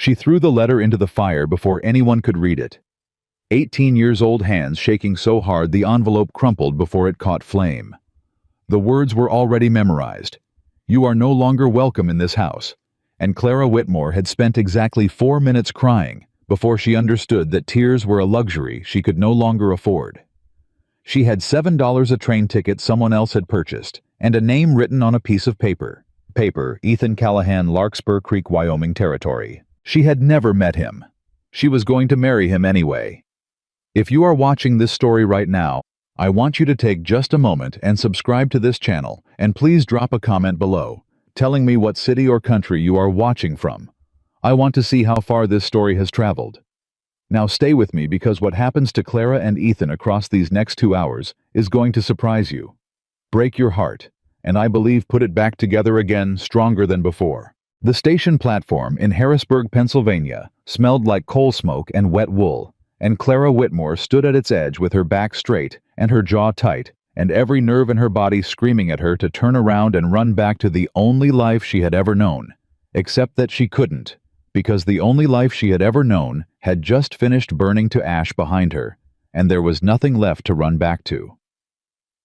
She threw the letter into the fire before anyone could read it. 18-year-old hands shaking so hard the envelope crumpled before it caught flame. The words were already memorized. "You are no longer welcome in this house." And Clara Whitmore had spent exactly 4 minutes crying before she understood that tears were a luxury she could no longer afford. She had $7 a train ticket someone else had purchased, and a name written on a piece of paper. Ethan Callahan, Larkspur Creek, Wyoming Territory. She had never met him. She was going to marry him anyway. If you are watching this story right now, I want you to take just a moment and subscribe to this channel, and please drop a comment below, telling me what city or country you are watching from. I want to see how far this story has traveled. Now stay with me, because what happens to Clara and Ethan across these next 2 hours is going to surprise you, break your heart, and I believe put it back together again stronger than before. The station platform in Harrisburg, Pennsylvania, smelled like coal smoke and wet wool, and Clara Whitmore stood at its edge with her back straight and her jaw tight, and every nerve in her body screaming at her to turn around and run back to the only life she had ever known. Except that she couldn't, because the only life she had ever known had just finished burning to ash behind her, and there was nothing left to run back to.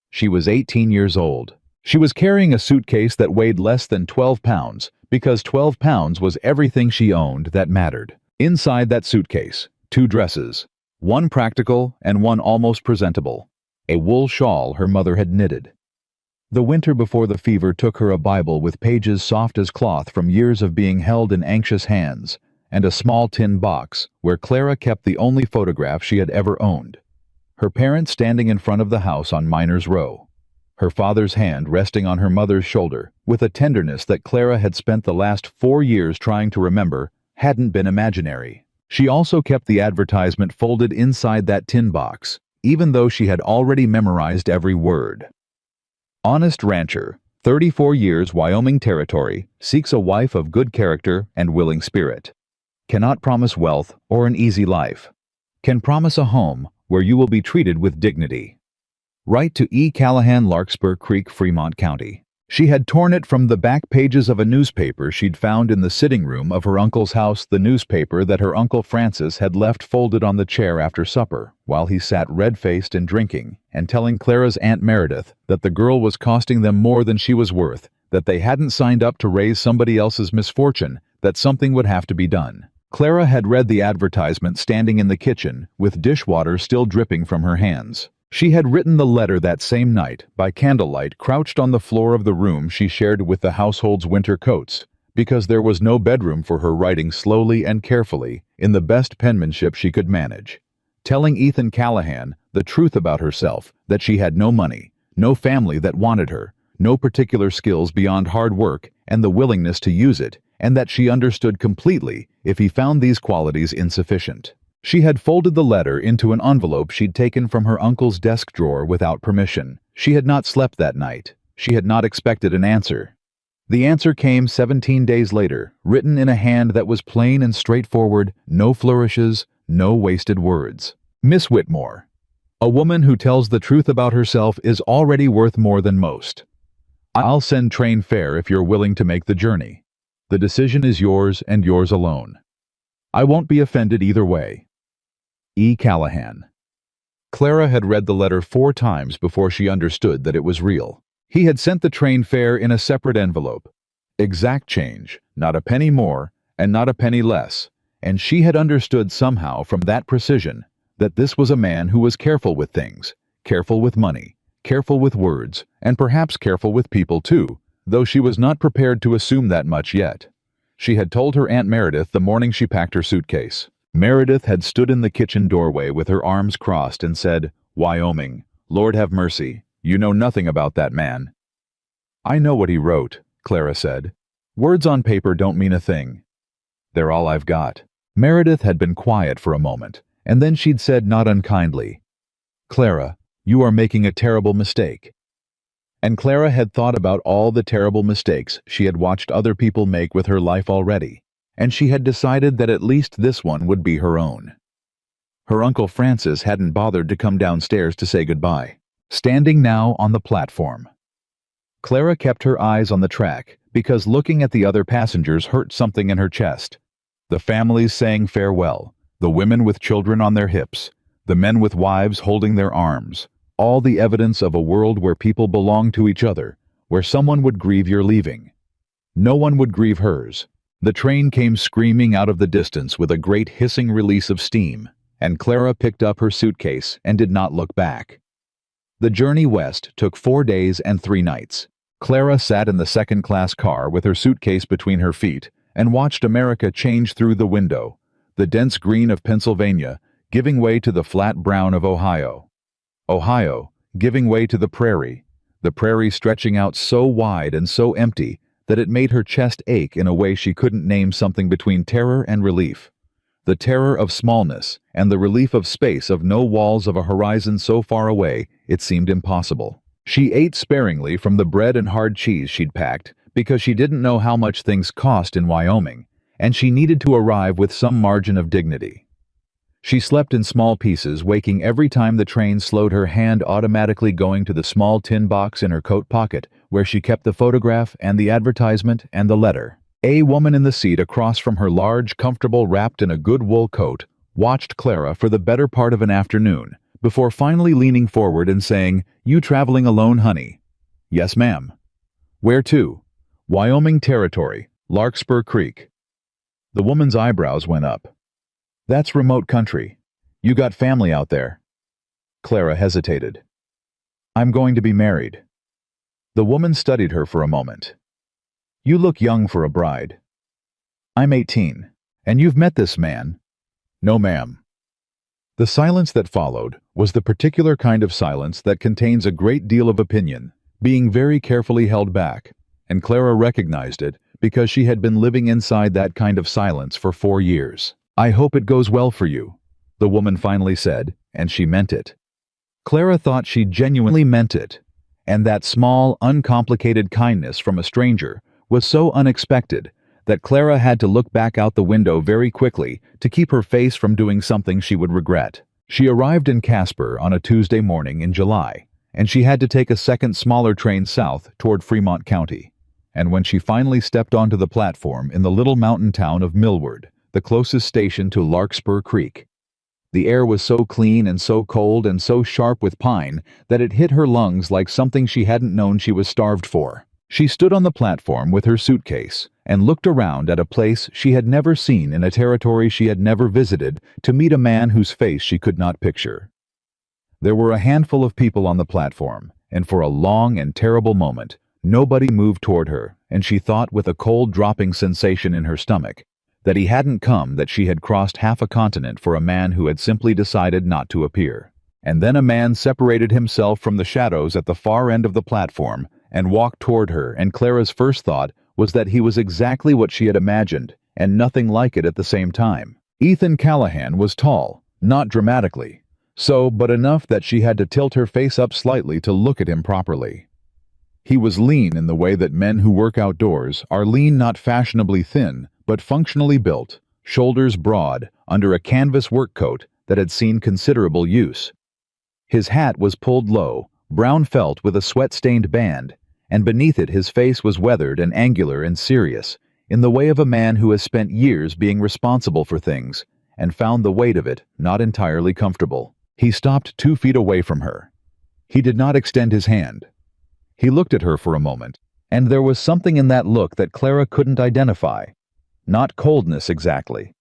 She was 18 years old. She was carrying a suitcase that weighed less than 12 pounds, because 12 pounds was everything she owned that mattered. Inside that suitcase, 2 dresses, one practical and one almost presentable, a wool shawl her mother had knitted. The winter before the fever took her a Bible with pages soft as cloth from years of being held in anxious hands, and a small tin box where Clara kept the only photograph she had ever owned. Her parents standing in front of the house on Miners Row, her father's hand resting on her mother's shoulder with a tenderness that Clara had spent the last 4 years trying to remember hadn't been imaginary. She also kept the advertisement folded inside that tin box, even though she had already memorized every word. Honest rancher, 34 years, Wyoming Territory, seeks a wife of good character and willing spirit. Cannot promise wealth or an easy life. Can promise a home where you will be treated with dignity. Write to E. Callahan, Larkspur Creek, Fremont County. She had torn it from the back pages of a newspaper she'd found in the sitting room of her uncle's house, the newspaper that her Uncle Francis had left folded on the chair after supper, while he sat red-faced and drinking, and telling Clara's Aunt Meredith that the girl was costing them more than she was worth, that they hadn't signed up to raise somebody else's misfortune, that something would have to be done. Clara had read the advertisement standing in the kitchen, with dishwater still dripping from her hands. She had written the letter that same night, by candlelight, crouched on the floor of the room she shared with the household's winter coats, because there was no bedroom for her, writing slowly and carefully, in the best penmanship she could manage. Telling Ethan Callahan the truth about herself, that she had no money, no family that wanted her, no particular skills beyond hard work and the willingness to use it, and that she understood completely if he found these qualities insufficient. She had folded the letter into an envelope she'd taken from her uncle's desk drawer without permission. She had not slept that night. She had not expected an answer. The answer came 17 days later, written in a hand that was plain and straightforward, no flourishes, no wasted words. Miss Whitmore, a woman who tells the truth about herself is already worth more than most. I'll send train fare if you're willing to make the journey. The decision is yours and yours alone. I won't be offended either way. E. Callahan. Clara had read the letter 4 times before she understood that it was real. He had sent the train fare in a separate envelope. Exact change, not a penny more and not a penny less, and she had understood somehow from that precision that this was a man who was careful with things, careful with money, careful with words, and perhaps careful with people too, though she was not prepared to assume that much yet. She had told her Aunt Meredith the morning she packed her suitcase. Meredith had stood in the kitchen doorway with her arms crossed and said, "Wyoming, Lord have mercy, you know nothing about that man." "I know what he wrote," Clara said. "Words on paper don't mean a thing. They're all I've got." Meredith had been quiet for a moment, and then she'd said not unkindly, "Clara, you are making a terrible mistake." And Clara had thought about all the terrible mistakes she had watched other people make with her life already, and she had decided that at least this one would be her own. Her Uncle Francis hadn't bothered to come downstairs to say goodbye. Standing now on the platform, Clara kept her eyes on the track because looking at the other passengers hurt something in her chest. The families saying farewell, the women with children on their hips, the men with wives holding their arms, all the evidence of a world where people belong to each other, where someone would grieve your leaving. No one would grieve hers. The train came screaming out of the distance with a great hissing release of steam, and Clara picked up her suitcase and did not look back. The journey west took 4 days and 3 nights. Clara sat in the second-class car with her suitcase between her feet and watched America change through the window, the dense green of Pennsylvania giving way to the flat brown of Ohio. Ohio giving way to the prairie stretching out so wide and so empty that it made her chest ache in a way she couldn't name, something between terror and relief. The terror of smallness and the relief of space, of no walls, of a horizon so far away it seemed impossible. She ate sparingly from the bread and hard cheese she'd packed because she didn't know how much things cost in Wyoming, and she needed to arrive with some margin of dignity. She slept in small pieces, waking every time the train slowed, her hand automatically going to the small tin box in her coat pocket where she kept the photograph and the advertisement and the letter. A woman in the seat across from her, large, comfortable, wrapped in a good wool coat, watched Clara for the better part of an afternoon before finally leaning forward and saying, "You traveling alone, honey?" "Yes, ma'am." "Where to?" "Wyoming Territory, Larkspur Creek." The woman's eyebrows went up. "That's remote country. You got family out there?" Clara hesitated. "I'm going to be married." The woman studied her for a moment. "You look young for a bride." "I'm 18. And you've met this man?" "No, ma'am." The silence that followed was the particular kind of silence that contains a great deal of opinion, being very carefully held back, and Clara recognized it because she had been living inside that kind of silence for 4 years. "I hope it goes well for you," the woman finally said, and she meant it. Clara thought she genuinely meant it, and that small, uncomplicated kindness from a stranger was so unexpected that Clara had to look back out the window very quickly to keep her face from doing something she would regret. She arrived in Casper on a Tuesday morning in July, and she had to take a second smaller train south toward Fremont County. And when she finally stepped onto the platform in the little mountain town of Millward, the closest station to Larkspur Creek, the air was so clean and so cold and so sharp with pine that it hit her lungs like something she hadn't known she was starved for. She stood on the platform with her suitcase and looked around at a place she had never seen in a territory she had never visited to meet a man whose face she could not picture. There were a handful of people on the platform, and for a long and terrible moment, nobody moved toward her, and she thought with a cold dropping sensation in her stomach that he hadn't come, that she had crossed half a continent for a man who had simply decided not to appear. And then a man separated himself from the shadows at the far end of the platform and walked toward her, and Clara's first thought was that he was exactly what she had imagined, and nothing like it at the same time. Ethan Callahan was tall, not dramatically, so, but enough that she had to tilt her face up slightly to look at him properly. He was lean in the way that men who work outdoors are lean, not fashionably thin, but functionally built, shoulders broad, under a canvas work coat that had seen considerable use. His hat was pulled low, brown felt with a sweat-stained band, and beneath it his face was weathered and angular and serious, in the way of a man who has spent years being responsible for things, and found the weight of it not entirely comfortable. He stopped 2 feet away from her. He did not extend his hand. He looked at her for a moment, and there was something in that look that Clara couldn't identify. Not coldness exactly,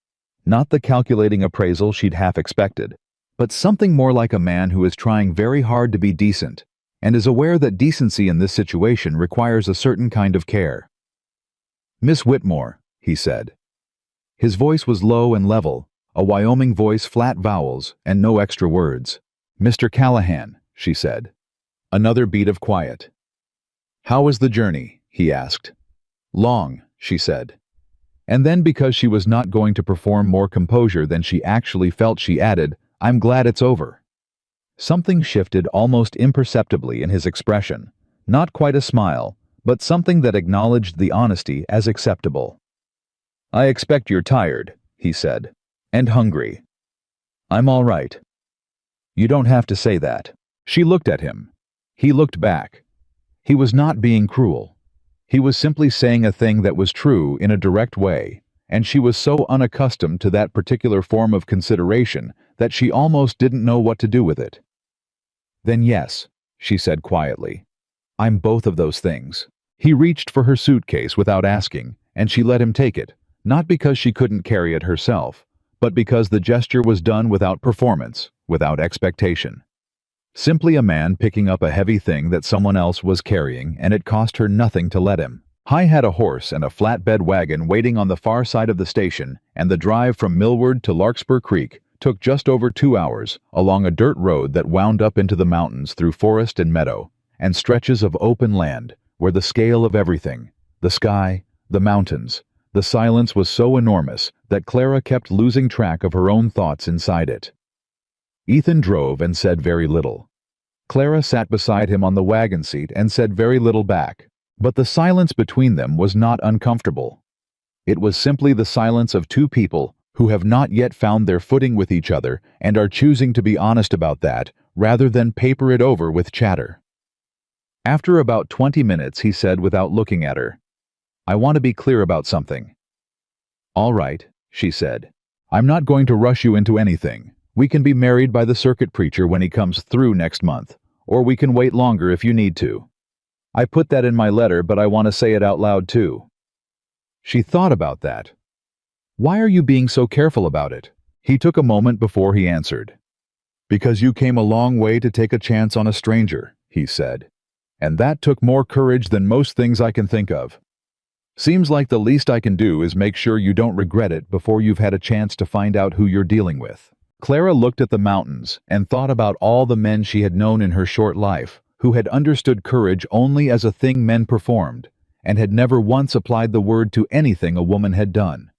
not the calculating appraisal she'd half expected, but something more like a man who is trying very hard to be decent, and is aware that decency in this situation requires a certain kind of care. "Miss Whitmore," he said. His voice was low and level, a Wyoming voice, flat vowels, and no extra words. "Mr. Callahan," she said. Another beat of quiet. "How was the journey?" he asked. "Long," she said. And then, because she was not going to perform more composure than she actually felt, she added, "I'm glad it's over." Something shifted almost imperceptibly in his expression, not quite a smile, but something that acknowledged the honesty as acceptable. "I expect you're tired," he said, "and hungry." "I'm all right." "You don't have to say that." She looked at him. He looked back. He was not being cruel. He was simply saying a thing that was true in a direct way, and she was so unaccustomed to that particular form of consideration that she almost didn't know what to do with it. "Then yes," she said quietly. "I'm both of those things." He reached for her suitcase without asking, and she let him take it, not because she couldn't carry it herself, but because the gesture was done without performance, without expectation. Simply a man picking up a heavy thing that someone else was carrying, and it cost her nothing to let him. He had a horse and a flatbed wagon waiting on the far side of the station, and the drive from Millward to Larkspur Creek took just over 2 hours, along a dirt road that wound up into the mountains through forest and meadow, and stretches of open land, where the scale of everything, the sky, the mountains, the silence was so enormous that Clara kept losing track of her own thoughts inside it. Ethan drove and said very little. Clara sat beside him on the wagon seat and said very little back, but the silence between them was not uncomfortable. It was simply the silence of two people who have not yet found their footing with each other and are choosing to be honest about that rather than paper it over with chatter. After about 20 minutes, he said without looking at her, "I want to be clear about something." "All right," she said. "I'm not going to rush you into anything. We can be married by the circuit preacher when he comes through next month, or we can wait longer if you need to. I put that in my letter, but I want to say it out loud too." She thought about that. "Why are you being so careful about it?" He took a moment before he answered. "Because you came a long way to take a chance on a stranger," he said. "And that took more courage than most things I can think of. Seems like the least I can do is make sure you don't regret it before you've had a chance to find out who you're dealing with." Clara looked at the mountains and thought about all the men she had known in her short life who had understood courage only as a thing men performed and had never once applied the word to anything a woman had done.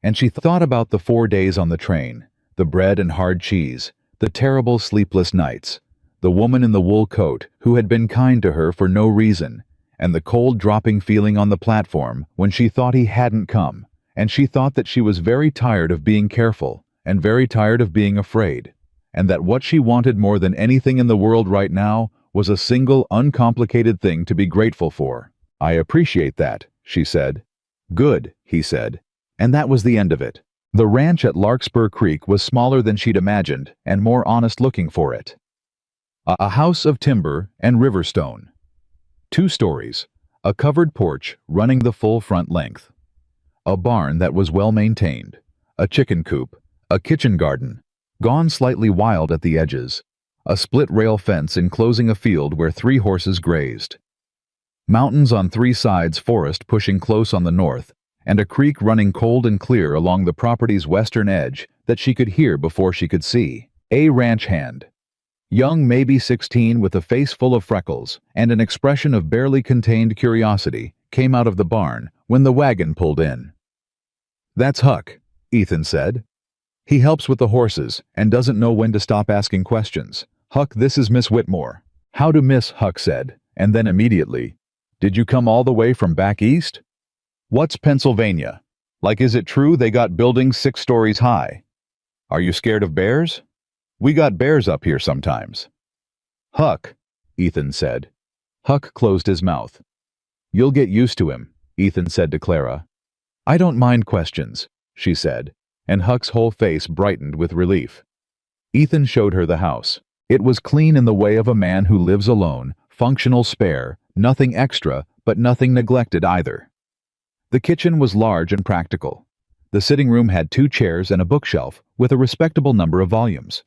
And she thought about the 4 days on the train, the bread and hard cheese, the terrible sleepless nights, the woman in the wool coat who had been kind to her for no reason, and the cold dropping feeling on the platform when she thought he hadn't come, and she thought that she was very tired of being careful and very tired of being afraid, and that what she wanted more than anything in the world right now was a single, uncomplicated thing to be grateful for. "I appreciate that," she said. "Good," he said. And that was the end of it. The ranch at Larkspur Creek was smaller than she'd imagined and more honest looking for it. A house of timber and river stone. 2 stories, a covered porch running the full front length. A barn that was well maintained, a chicken coop, a kitchen garden, gone slightly wild at the edges, a split rail fence enclosing a field where 3 horses grazed. Mountains on 3 sides, forest pushing close on the north, and a creek running cold and clear along the property's western edge that she could hear before she could see. A ranch hand. Young, maybe 16, with a face full of freckles and an expression of barely contained curiosity, came out of the barn when the wagon pulled in. "That's Huck," Ethan said. "He helps with the horses and doesn't know when to stop asking questions. Huck, this is Miss Whitmore." "How do Miss," Huck said, and then immediately, "Did you come all the way from back east? What's Pennsylvania? Like, is it true they got buildings 6 stories high? Are you scared of bears? We got bears up here sometimes." "Huck," Ethan said. Huck closed his mouth. "You'll get used to him," Ethan said to Clara. "I don't mind questions," she said, and Huck's whole face brightened with relief. Ethan showed her the house. It was clean in the way of a man who lives alone, functional, spare, nothing extra, but nothing neglected either. The kitchen was large and practical. The sitting room had 2 chairs and a bookshelf with a respectable number of volumes.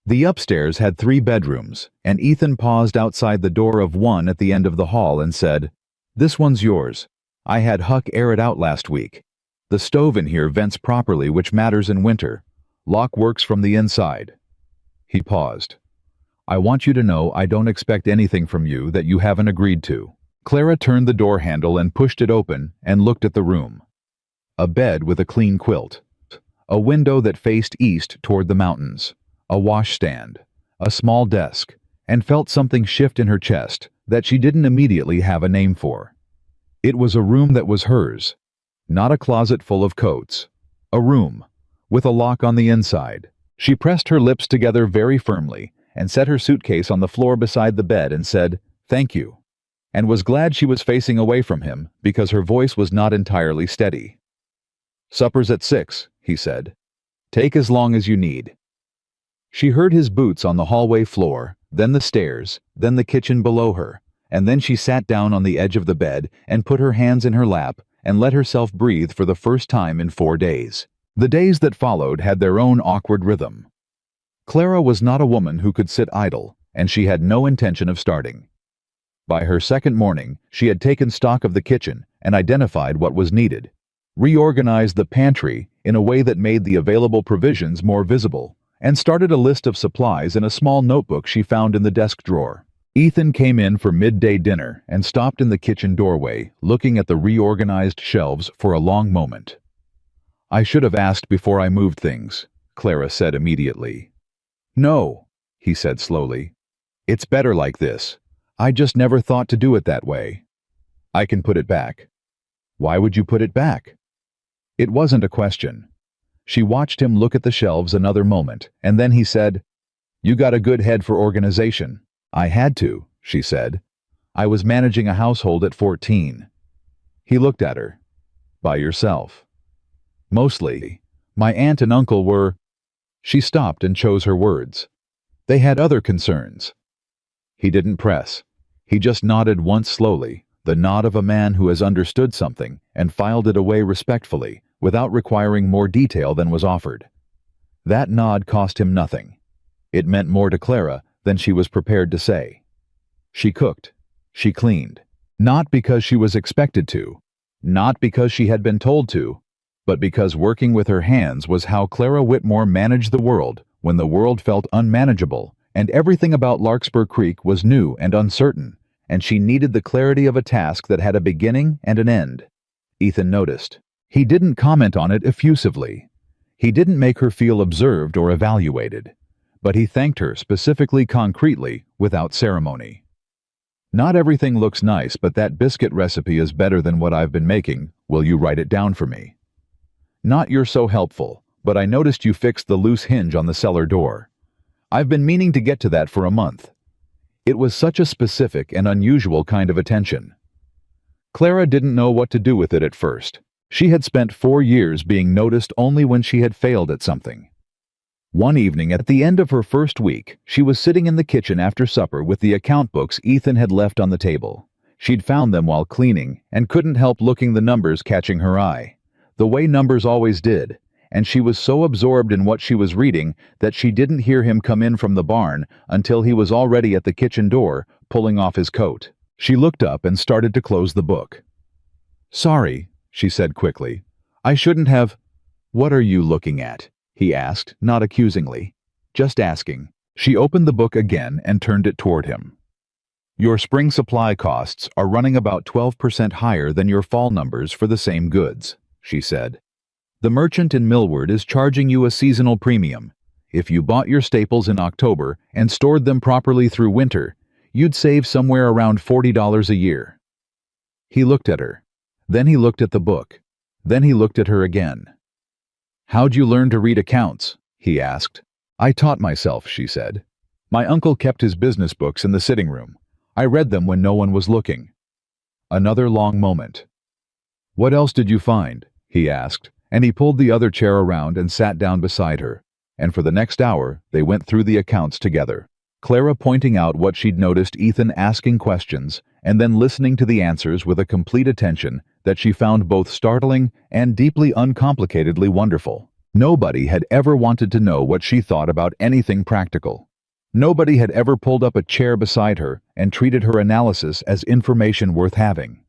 The upstairs had 3 bedrooms, and Ethan paused outside the door of one at the end of the hall and said, "This one's yours. I had Huck air it out last week. The stove in here vents properly, which matters in winter. Lock works from the inside." He paused. "I want you to know I don't expect anything from you that you haven't agreed to." Clara turned the door handle and pushed it open and looked at the room. A bed with a clean quilt. A window that faced east toward the mountains. A washstand. A small desk. And felt something shift in her chest that she didn't immediately have a name for. It was a room that was hers. Not a closet full of coats. A room. With a lock on the inside. She pressed her lips together very firmly and set her suitcase on the floor beside the bed and said, "Thank you," and was glad she was facing away from him because her voice was not entirely steady. "Supper's at 6, he said. "Take as long as you need." She heard his boots on the hallway floor, then the stairs, then the kitchen below her, and then she sat down on the edge of the bed and put her hands in her lap and let herself breathe for the first time in 4 days. The days that followed had their own awkward rhythm. Clara was not a woman who could sit idle, and she had no intention of starting. By her second morning, she had taken stock of the kitchen and identified what was needed, reorganized the pantry in a way that made the available provisions more visible, and started a list of supplies in a small notebook she found in the desk drawer. Ethan came in for midday dinner and stopped in the kitchen doorway, looking at the reorganized shelves for a long moment. "I should have asked before I moved things," Clara said immediately. "No," he said slowly. "It's better like this. I just never thought to do it that way. I can put it back." "Why would you put it back?" It wasn't a question. She watched him look at the shelves another moment, and then he said, "You got a good head for organization." "I had to," she said. "I was managing a household at 14. He looked at her. "By yourself?" "Mostly. My aunt and uncle were—" She stopped and chose her words. "They had other concerns." He didn't press. He just nodded once slowly, the nod of a man who has understood something, and filed it away respectfully, without requiring more detail than was offered. That nod cost him nothing. It meant more to Clara than she was prepared to say. She cooked. She cleaned. Not because she was expected to, not because she had been told to, but because working with her hands was how Clara Whitmore managed the world when the world felt unmanageable and everything about Larkspur Creek was new and uncertain, and she needed the clarity of a task that had a beginning and an end. Ethan noticed. He didn't comment on it effusively. He didn't make her feel observed or evaluated, but he thanked her specifically, concretely, without ceremony. "Not everything looks nice, but that biscuit recipe is better than what I've been making. Will you write it down for me?" "Not you're so helpful, but I noticed you fixed the loose hinge on the cellar door. I've been meaning to get to that for a month." It was such a specific and unusual kind of attention. Clara didn't know what to do with it at first. She had spent 4 years being noticed only when she had failed at something. One evening at the end of her first week, she was sitting in the kitchen after supper with the account books Ethan had left on the table. She'd found them while cleaning and couldn't help looking the numbers catching her eye, the way numbers always did, and she was so absorbed in what she was reading that she didn't hear him come in from the barn until he was already at the kitchen door, pulling off his coat. She looked up and started to close the book. "Sorry," she said quickly. "I shouldn't have—" "What are you looking at?" he asked, not accusingly. "Just asking." She opened the book again and turned it toward him. "Your spring supply costs are running about 12% higher than your fall numbers for the same goods," she said. "The merchant in Millward is charging you a seasonal premium. If you bought your staples in October and stored them properly through winter, you'd save somewhere around $40 a year." He looked at her. Then he looked at the book. Then he looked at her again. "How'd you learn to read accounts?" he asked. "I taught myself," she said. "My uncle kept his business books in the sitting room. I read them when no one was looking." Another long moment. "What else did you find?" he asked, and he pulled the other chair around and sat down beside her, and for the next hour they went through the accounts together, Clara pointing out what she'd noticed, Ethan asking questions, and then listening to the answers with a complete attention that she found both startling and deeply uncomplicatedly wonderful. Nobody had ever wanted to know what she thought about anything practical. Nobody had ever pulled up a chair beside her and treated her analysis as information worth having.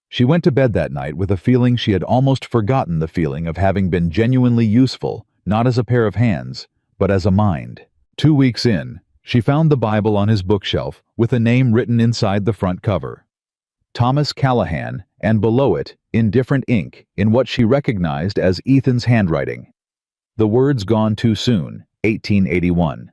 She went to bed that night with a feeling she had almost forgotten the feeling of having been genuinely useful, not as a pair of hands, but as a mind. 2 weeks in, she found the Bible on his bookshelf with a name written inside the front cover. Thomas Callahan, and below it, in different ink, in what she recognized as Ethan's handwriting. The words "Gone Too Soon, 1881.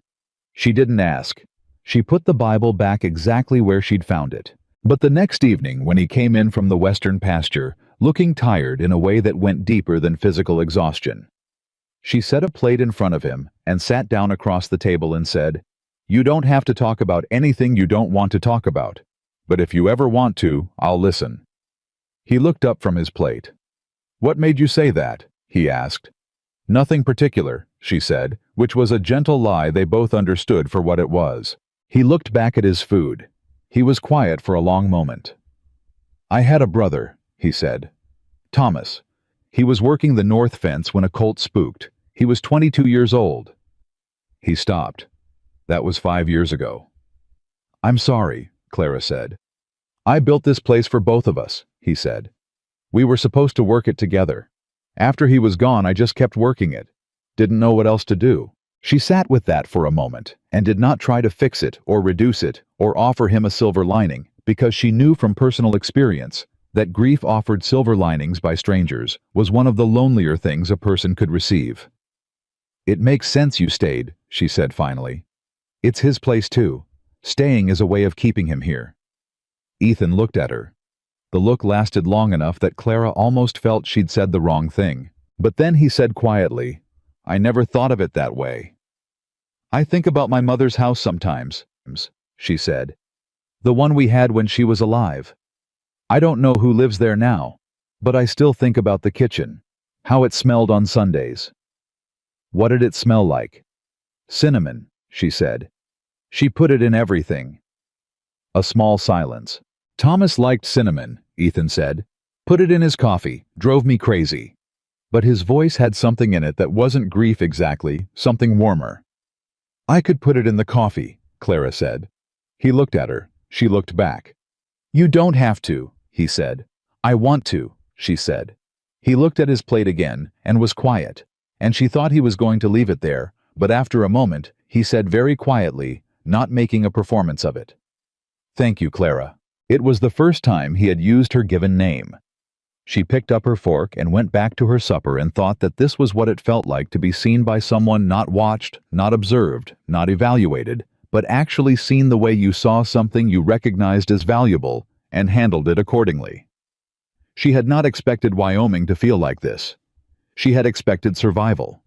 She didn't ask. She put the Bible back exactly where she'd found it. But the next evening, when he came in from the western pasture, looking tired in a way that went deeper than physical exhaustion, she set a plate in front of him and sat down across the table and said, "You don't have to talk about anything you don't want to talk about. But if you ever want to, I'll listen." He looked up from his plate. "What made you say that?" he asked. "Nothing particular," she said, which was a gentle lie they both understood for what it was. He looked back at his food. He was quiet for a long moment. "I had a brother," he said. "Thomas. He was working the north fence when a colt spooked. He was 22 years old." He stopped. "That was 5 years ago." "I'm sorry," Clara said. "I built this place for both of us," he said. "We were supposed to work it together. After he was gone, I just kept working it. Didn't know what else to do." She sat with that for a moment and did not try to fix it or reduce it or offer him a silver lining, because she knew from personal experience that grief offered silver linings by strangers was one of the lonelier things a person could receive. "It makes sense you stayed," she said finally. "It's his place too. Staying is a way of keeping him here." Ethan looked at her. The look lasted long enough that Clara almost felt she'd said the wrong thing. But then he said quietly, "I never thought of it that way." "I think about my mother's house sometimes," she said. "The one we had when she was alive. I don't know who lives there now, but I still think about the kitchen, how it smelled on Sundays." "What did it smell like?" "Cinnamon," she said. "She put it in everything." A small silence. "Thomas liked cinnamon," Ethan said. "Put it in his coffee. Drove me crazy." But his voice had something in it that wasn't grief exactly, something warmer. "I could put it in the coffee," Clara said. He looked at her. She looked back. "You don't have to," he said. "I want to," she said. He looked at his plate again and was quiet, and she thought he was going to leave it there, but after a moment, he said very quietly, not making a performance of it, "Thank you, Clara." It was the first time he had used her given name. She picked up her fork and went back to her supper and thought that this was what it felt like to be seen by someone not watched, not observed, not evaluated, but actually seen the way you saw something you recognized as valuable and handled it accordingly. She had not expected Wyoming to feel like this. She had expected survival.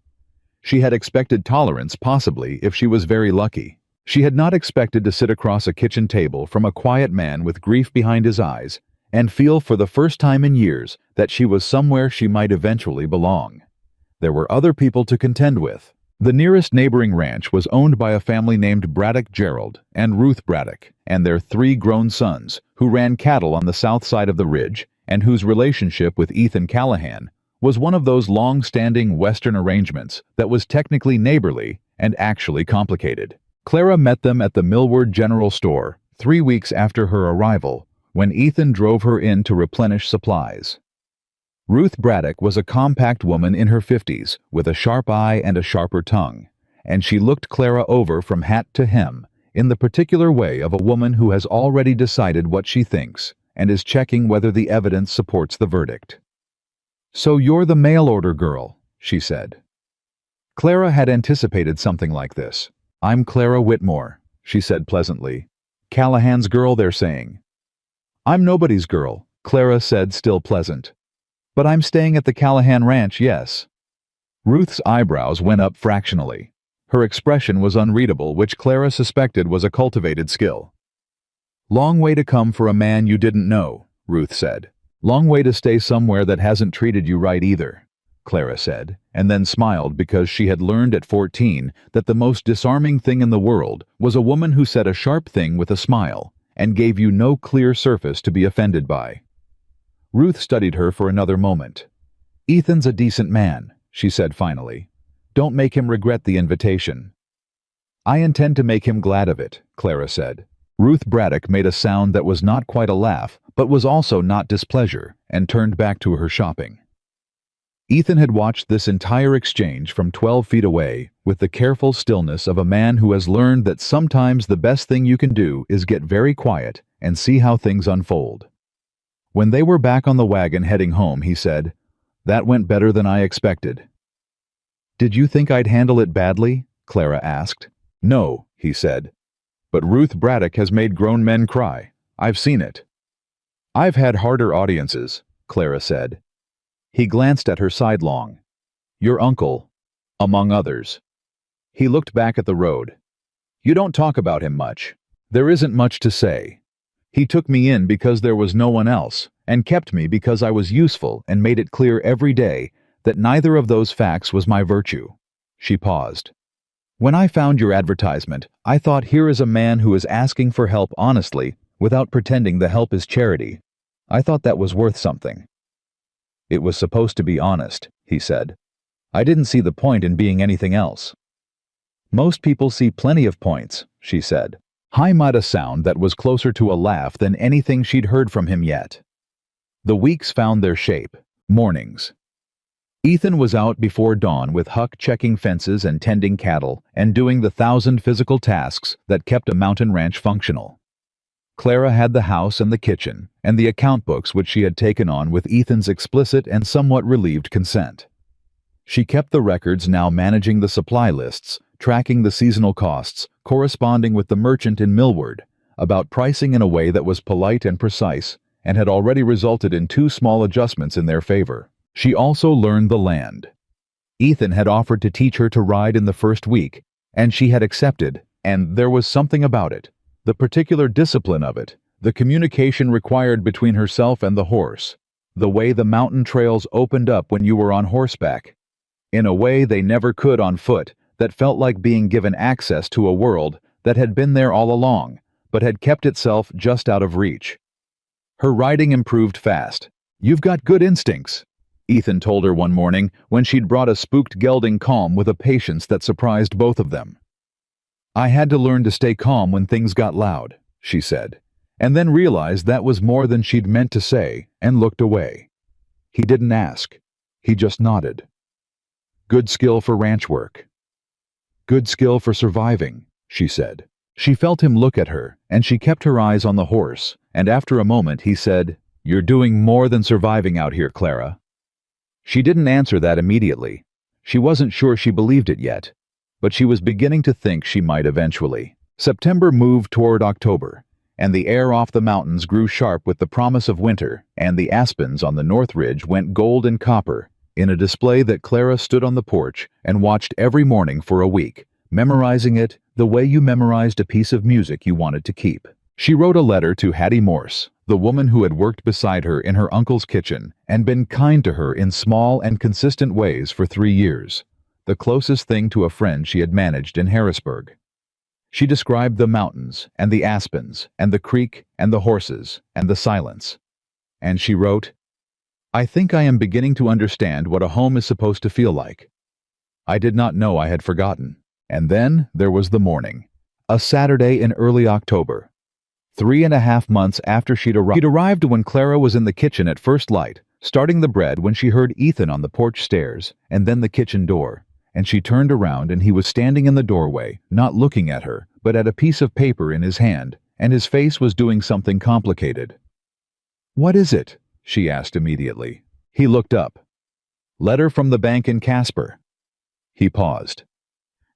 She had expected tolerance, possibly, if she was very lucky. She had not expected to sit across a kitchen table from a quiet man with grief behind his eyes and feel for the first time in years that she was somewhere she might eventually belong. There were other people to contend with. The nearest neighboring ranch was owned by a family named Braddock Gerald and Ruth Braddock and their 3 grown sons, who ran cattle on the south side of the ridge and whose relationship with Ethan Callahan was one of those long-standing Western arrangements that was technically neighborly and actually complicated. Clara met them at the Millward General Store 3 weeks after her arrival, when Ethan drove her in to replenish supplies. Ruth Braddock was a compact woman in her 50s, with a sharp eye and a sharper tongue, and she looked Clara over from hat to hem, in the particular way of a woman who has already decided what she thinks and is checking whether the evidence supports the verdict. "So you're the mail-order girl," she said. Clara had anticipated something like this. "I'm Clara Whitmore," she said pleasantly. "Callahan's girl, they're saying." "I'm nobody's girl," Clara said, still pleasant. "But I'm staying at the Callahan Ranch, yes." Ruth's eyebrows went up fractionally. Her expression was unreadable, which Clara suspected was a cultivated skill. "Long way to come for a man you didn't know," Ruth said. "Long way to stay somewhere that hasn't treated you right either," Clara said, and then smiled because she had learned at 14 that the most disarming thing in the world was a woman who said a sharp thing with a smile and gave you no clear surface to be offended by. Ruth studied her for another moment. "Ethan's a decent man," she said finally. "Don't make him regret the invitation." "I intend to make him glad of it," Clara said. Ruth Braddock made a sound that was not quite a laugh, but was also not displeasure, and turned back to her shopping. Ethan had watched this entire exchange from 12 feet away with the careful stillness of a man who has learned that sometimes the best thing you can do is get very quiet and see how things unfold. When they were back on the wagon heading home, he said, "That went better than I expected." "Did you think I'd handle it badly?" Clara asked. "No," he said. "But Ruth Braddock has made grown men cry. I've seen it." "I've had harder audiences," Clara said. He glanced at her sidelong. "Your uncle, among others." He looked back at the road. "You don't talk about him much." "There isn't much to say. He took me in because there was no one else, and kept me because I was useful and made it clear every day that neither of those facts was my virtue. She paused. When I found your advertisement, I thought, here is a man who is asking for help honestly, without pretending the help is charity. I thought that was worth something. It was supposed to be honest, he said. I didn't see the point in being anything else. Most people see plenty of points, she said. High made a sound that was closer to a laugh than anything she'd heard from him yet. The weeks found their shape. Mornings. Ethan was out before dawn with Huck, checking fences and tending cattle and doing the 1,000 physical tasks that kept a mountain ranch functional. Clara had the house and the kitchen and the account books which she had taken on with Ethan's explicit and somewhat relieved consent. She kept the records, now managing the supply lists, tracking the seasonal costs, corresponding with the merchant in Millward, about pricing in a way that was polite and precise, and had already resulted in 2 small adjustments in their favor. She also learned the land. Ethan had offered to teach her to ride in the first week, and she had accepted, and there was something about it, the particular discipline of it, the communication required between herself and the horse, the way the mountain trails opened up when you were on horseback, in a way they never could on foot, that felt like being given access to a world that had been there all along, but had kept itself just out of reach. Her riding improved fast. You've got good instincts, Ethan told her one morning when she'd brought a spooked gelding calm with a patience that surprised both of them. I had to learn to stay calm when things got loud, she said, and then realized that was more than she'd meant to say, and looked away. He didn't ask. He just nodded. Good skill for ranch work. Good skill for surviving, she said. She felt him look at her, and she kept her eyes on the horse, and after a moment he said, You're doing more than surviving out here, Clara. She didn't answer that immediately. She wasn't sure she believed it yet, but she was beginning to think she might eventually. September moved toward October, and the air off the mountains grew sharp with the promise of winter, and the aspens on the north ridge went gold and copper, in a display that Clara stood on the porch and watched every morning for a week, memorizing it the way you memorized a piece of music you wanted to keep. She wrote a letter to Hattie Morse, the woman who had worked beside her in her uncle's kitchen and been kind to her in small and consistent ways for 3 years, the closest thing to a friend she had managed in Harrisburg. She described the mountains and the aspens and the creek and the horses and the silence. And she wrote, I think I am beginning to understand what a home is supposed to feel like. I did not know I had forgotten. And then there was the morning. A Saturday in early October. 3.5 months after she'd arrived when Clara was in the kitchen at first light, starting the bread when she heard Ethan on the porch stairs, and then the kitchen door, and she turned around and he was standing in the doorway, not looking at her, but at a piece of paper in his hand, and his face was doing something complicated. What is it? She asked immediately. He looked up. Letter from the bank in Casper. He paused.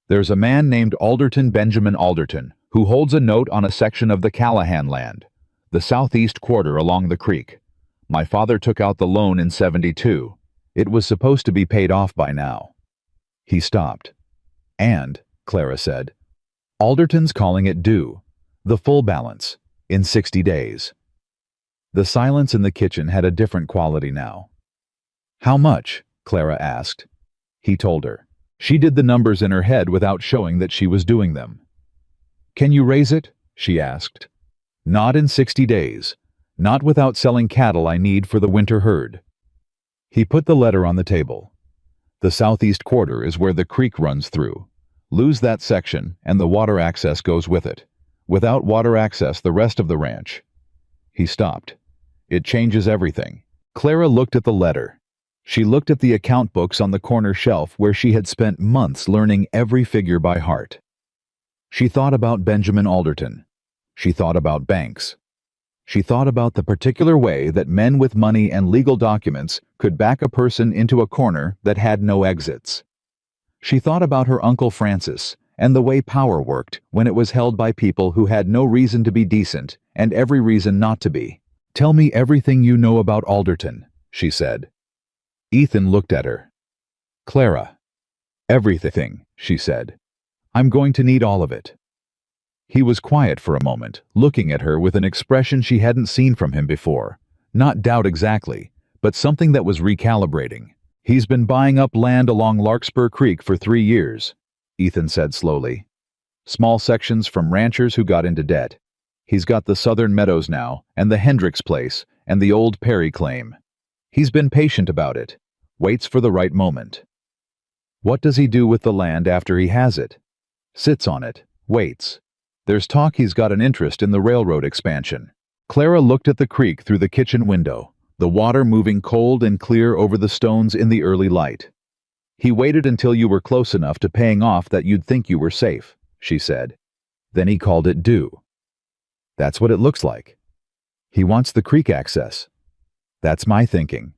There's a man named Benjamin Alderton, who holds a note on a section of the Callahan land, the southeast quarter along the creek. My father took out the loan in '72. It was supposed to be paid off by now. He stopped. And, Clara said, Alderton's calling it due, the full balance, in 60 days. The silence in the kitchen had a different quality now. How much? Clara asked. He told her. She did the numbers in her head without showing that she was doing them. Can you raise it? She asked. Not in 60 days. Not without selling cattle I need for the winter herd. He put the letter on the table. The southeast quarter is where the creek runs through. Lose that section, and the water access goes with it. Without water access, the rest of the ranch. He stopped. It changes everything. Clara looked at the letter. She looked at the account books on the corner shelf where she had spent months learning every figure by heart. She thought about Benjamin Alderton. She thought about banks. She thought about the particular way that men with money and legal documents could back a person into a corner that had no exits. She thought about her Uncle Francis and the way power worked when it was held by people who had no reason to be decent and every reason not to be. Tell me everything you know about Alderton, she said. Ethan looked at her. Clara. Everything, she said. I'm going to need all of it. He was quiet for a moment, looking at her with an expression she hadn't seen from him before, Not doubt exactly, but something that was recalibrating. He's been buying up land along Larkspur Creek for 3 years, Ethan said slowly. Small sections from ranchers who got into debt. He's got the Southern Meadows now, and the Hendricks place, and the old Perry claim. He's been patient about it. Waits for the right moment. What does he do with the land after he has it? Sits on it. Waits. There's talk he's got an interest in the railroad expansion. Clara looked at the creek through the kitchen window, the water moving cold and clear over the stones in the early light. He waited until you were close enough to paying off that you'd think you were safe, she said. Then he called it due. That's what it looks like. He wants the creek access. That's my thinking.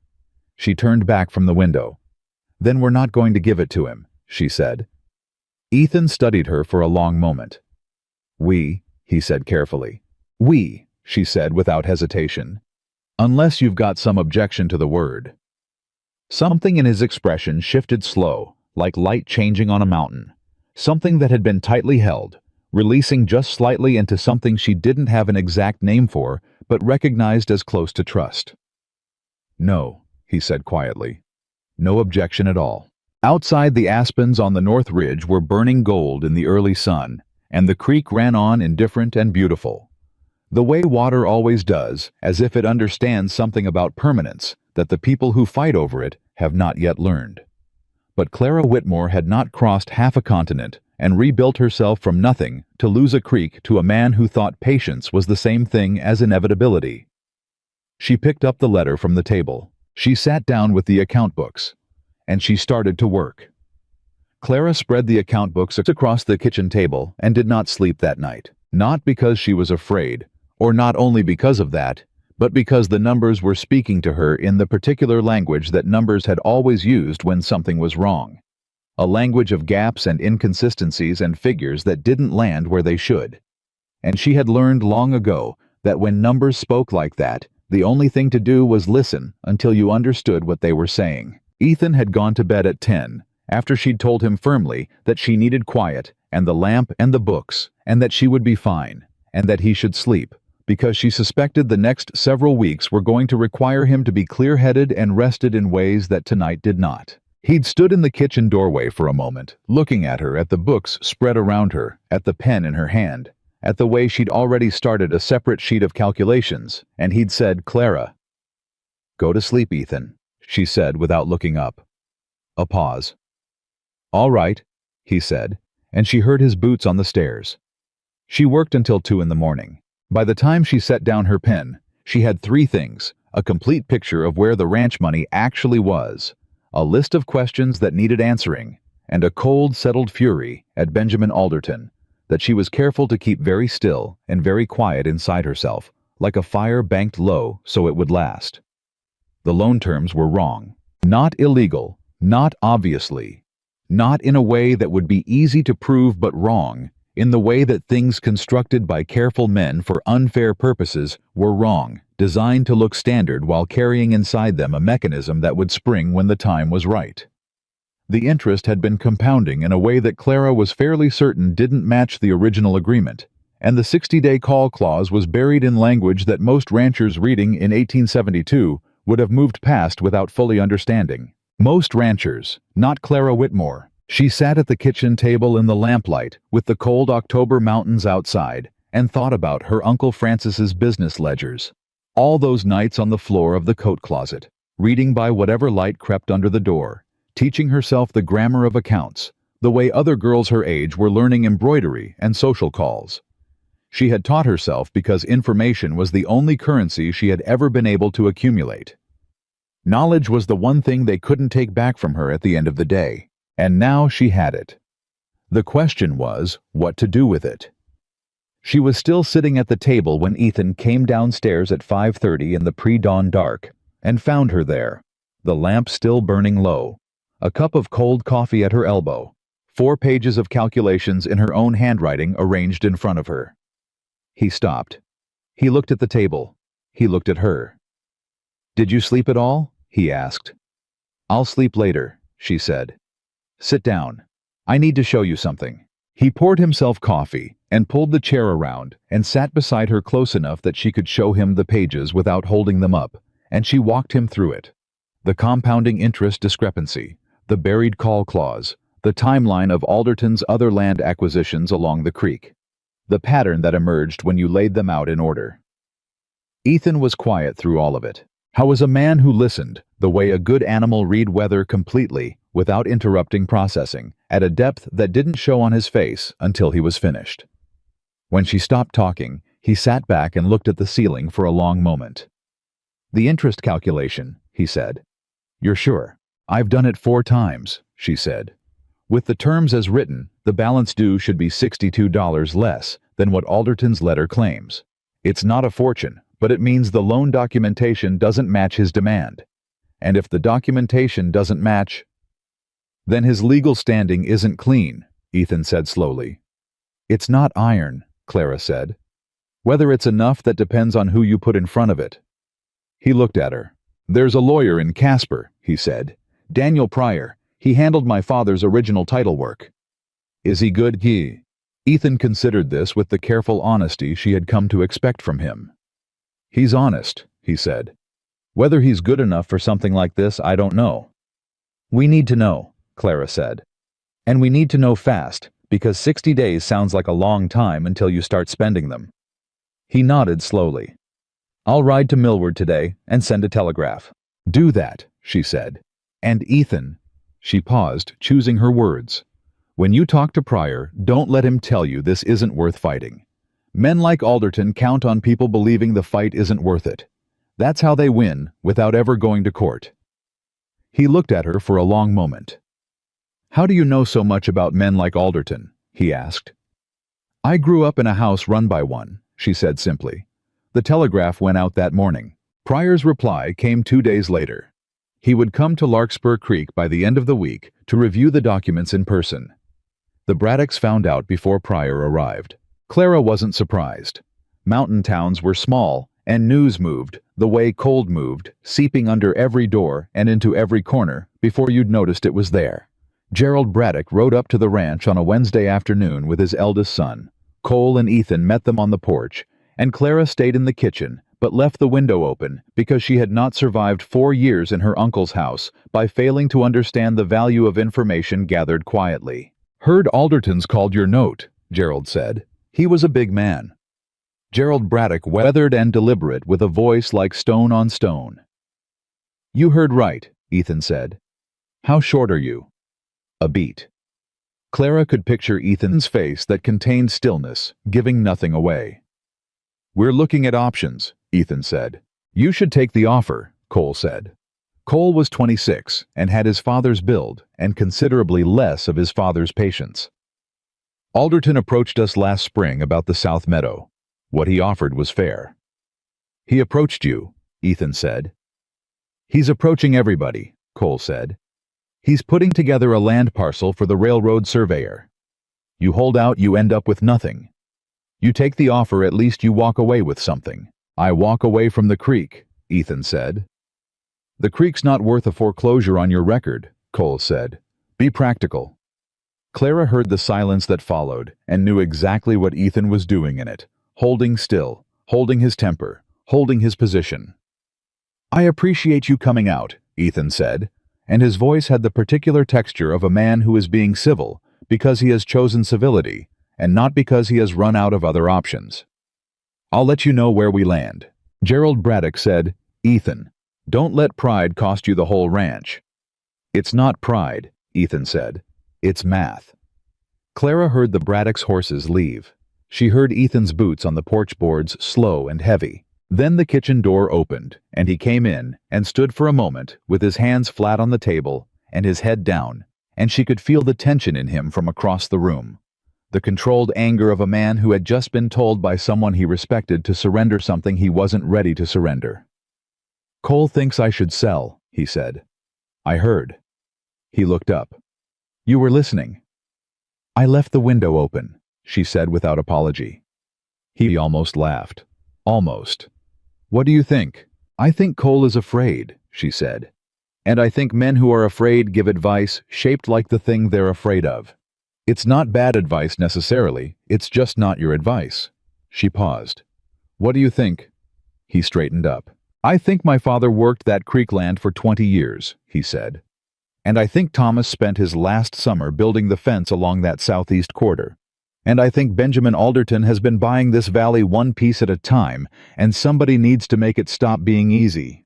She turned back from the window. Then we're not going to give it to him, she said. Ethan studied her for a long moment. We, he said carefully. We, she said without hesitation. Unless you've got some objection to the word. Something in his expression shifted slow, like light changing on a mountain. Something that had been tightly held, releasing just slightly into something she didn't have an exact name for, but recognized as close to trust. No, he said quietly. No objection at all. Outside, the aspens on the north ridge were burning gold in the early sun, and the creek ran on indifferent and beautiful. The way water always does, as if it understands something about permanence that the people who fight over it have not yet learned. But Clara Whitmore had not crossed half a continent and rebuilt herself from nothing to lose a creek to a man who thought patience was the same thing as inevitability. She picked up the letter from the table. She sat down with the account books, and she started to work. Clara spread the account books across the kitchen table and did not sleep that night, not because she was afraid, or not only because of that, but because the numbers were speaking to her in the particular language that numbers had always used when something was wrong. A language of gaps and inconsistencies and figures that didn't land where they should. And she had learned long ago that when numbers spoke like that, the only thing to do was listen until you understood what they were saying. Ethan had gone to bed at 10, after she'd told him firmly that she needed quiet and the lamp and the books, and that she would be fine, and that he should sleep, because she suspected the next several weeks were going to require him to be clear-headed and rested in ways that tonight did not. He'd stood in the kitchen doorway for a moment, looking at her, at the books spread around her, at the pen in her hand, at the way she'd already started a separate sheet of calculations, and he'd said, "Clara." "Go to sleep, Ethan," she said without looking up. A pause. "All right," he said, and she heard his boots on the stairs. She worked until 2 in the morning. By the time she set down her pen, she had 3 things: a complete picture of where the ranch money actually was, a list of questions that needed answering, and a cold, settled fury at Benjamin Alderton that she was careful to keep very still and very quiet inside herself, like a fire banked low so it would last. The loan terms were wrong. Not illegal, not obviously, not in a way that would be easy to prove, but wrong, in the way that things constructed by careful men for unfair purposes were wrong, designed to look standard while carrying inside them a mechanism that would spring when the time was right. The interest had been compounding in a way that Clara was fairly certain didn't match the original agreement, and the 60-day call clause was buried in language that most ranchers reading in 1872 would have moved past without fully understanding. Most ranchers, not Clara Whitmore. She sat at the kitchen table in the lamplight with the cold October mountains outside and thought about her Uncle Francis's business ledgers. All those nights on the floor of the coat closet, reading by whatever light crept under the door, teaching herself the grammar of accounts, the way other girls her age were learning embroidery and social calls. She had taught herself because information was the only currency she had ever been able to accumulate. Knowledge was the one thing they couldn't take back from her at the end of the day, and now she had it. The question was, what to do with it? She was still sitting at the table when Ethan came downstairs at 5:30 in the pre-dawn dark, and found her there, the lamp still burning low, a cup of cold coffee at her elbow, 4 pages of calculations in her own handwriting arranged in front of her. He stopped. He looked at the table. He looked at her. "Did you sleep at all?" he asked. "I'll sleep later," she said. "Sit down. I need to show you something." He poured himself coffee and pulled the chair around and sat beside her close enough that she could show him the pages without holding them up, and she walked him through it. The compounding interest discrepancy, the buried call clause, the timeline of Alderton's other land acquisitions along the creek, the pattern that emerged when you laid them out in order. Ethan was quiet through all of it. How was a man who listened, the way a good animal read weather completely, without interrupting processing, at a depth that didn't show on his face until he was finished. When she stopped talking, he sat back and looked at the ceiling for a long moment. "The interest calculation," he said. "You're sure?" "I've done it 4 times, she said. "With the terms as written, the balance due should be $62 less than what Alderton's letter claims. It's not a fortune, but it means the loan documentation doesn't match his demand. And if the documentation doesn't match, then his legal standing isn't clean," Ethan said slowly. "It's not iron," Clara said. "Whether it's enough, that depends on who you put in front of it." He looked at her. "There's a lawyer in Casper," he said. "Daniel Pryor. He handled my father's original title work." "Is he good?" Ethan considered this with the careful honesty she had come to expect from him. "He's honest," he said. "Whether he's good enough for something like this, I don't know." "We need to know," Clara said. "And we need to know fast, because 60 days sounds like a long time until you start spending them." He nodded slowly. "I'll ride to Millward today and send a telegraph." "Do that," she said. "And Ethan," she paused, choosing her words, "when you talk to Pryor, don't let him tell you this isn't worth fighting. Men like Alderton count on people believing the fight isn't worth it. That's how they win, without ever going to court." He looked at her for a long moment. "How do you know so much about men like Alderton?" he asked. "I grew up in a house run by one," she said simply. "The telegraph went out that morning." Pryor's reply came 2 days later. He would come to Larkspur Creek by the end of the week to review the documents in person. The Braddocks found out before Pryor arrived. Clara wasn't surprised. Mountain towns were small, and news moved, the way cold moved, seeping under every door and into every corner before you'd noticed it was there. Gerald Braddock rode up to the ranch on a Wednesday afternoon with his eldest son. Cole and Ethan met them on the porch, and Clara stayed in the kitchen, but left the window open because she had not survived 4 years in her uncle's house by failing to understand the value of information gathered quietly. "Heard Alderton's called your note," Gerald said. He was a big man. Gerald Braddock, weathered and deliberate, with a voice like stone on stone. "You heard right," Ethan said. "How short are you?" "A beat." Clara could picture Ethan's face that contained stillness, giving nothing away. "We're looking at options," Ethan said. "You should take the offer," Cole said. Cole was 26 and had his father's build and considerably less of his father's patience. "Alderton approached us last spring about the South Meadow. What he offered was fair." "He approached you," Ethan said. "He's approaching everybody," Cole said. "He's putting together a land parcel for the railroad surveyor. You hold out, you end up with nothing. You take the offer, at least you walk away with something." "I walk away from the creek," Ethan said. "The creek's not worth a foreclosure on your record," Cole said. "Be practical." Clara heard the silence that followed and knew exactly what Ethan was doing in it, holding still, holding his temper, holding his position. "I appreciate you coming out," Ethan said, and his voice had the particular texture of a man who is being civil because he has chosen civility and not because he has run out of other options. "I'll let you know where we land." Gerald Braddock said, "Ethan, don't let pride cost you the whole ranch." "It's not pride," Ethan said. "It's math." Clara heard the Braddock's horses leave. She heard Ethan's boots on the porch boards, slow and heavy. Then the kitchen door opened, and he came in and stood for a moment with his hands flat on the table and his head down, and she could feel the tension in him from across the room. The controlled anger of a man who had just been told by someone he respected to surrender something he wasn't ready to surrender. "Cole thinks I should sell," he said. "I heard." He looked up. "You were listening." "I left the window open," she said without apology. He almost laughed. Almost. "What do you think?" "I think Cole is afraid," she said. "And I think men who are afraid give advice shaped like the thing they're afraid of." It's not bad advice necessarily, it's just not your advice. She paused. What do you think? He straightened up. I think my father worked that creek land for 20 years, he said. And I think Thomas spent his last summer building the fence along that southeast quarter. And I think Benjamin Alderton has been buying this valley one piece at a time, and somebody needs to make it stop being easy.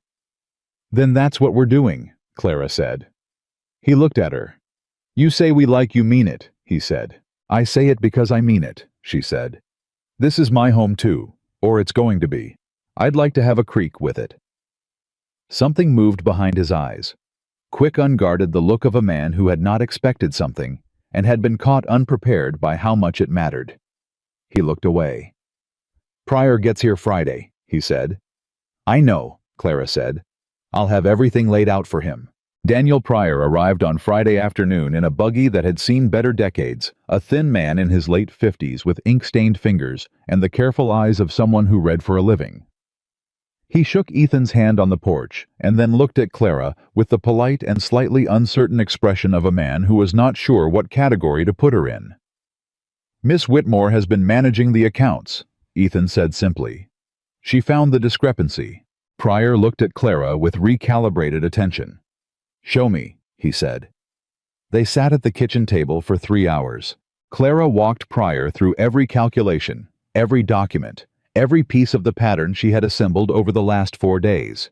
Then that's what we're doing, Clara said. He looked at her. You say we like you mean it, he said. I say it because I mean it, she said. This is my home too, or it's going to be. I'd like to have a creek with it. Something moved behind his eyes. Quick, unguarded, the look of a man who had not expected something and had been caught unprepared by how much it mattered. He looked away. Pryor gets here Friday, he said. I know, Clara said. I'll have everything laid out for him. Daniel Pryor arrived on Friday afternoon in a buggy that had seen better decades, a thin man in his late 50s with ink-stained fingers and the careful eyes of someone who read for a living. He shook Ethan's hand on the porch and then looked at Clara with the polite and slightly uncertain expression of a man who was not sure what category to put her in. Miss Whitmore has been managing the accounts, Ethan said simply. She found the discrepancy. Pryor looked at Clara with recalibrated attention. Show me, he said. They sat at the kitchen table for 3 hours. Clara walked Pryor through every calculation, every document, every piece of the pattern she had assembled over the last 4 days.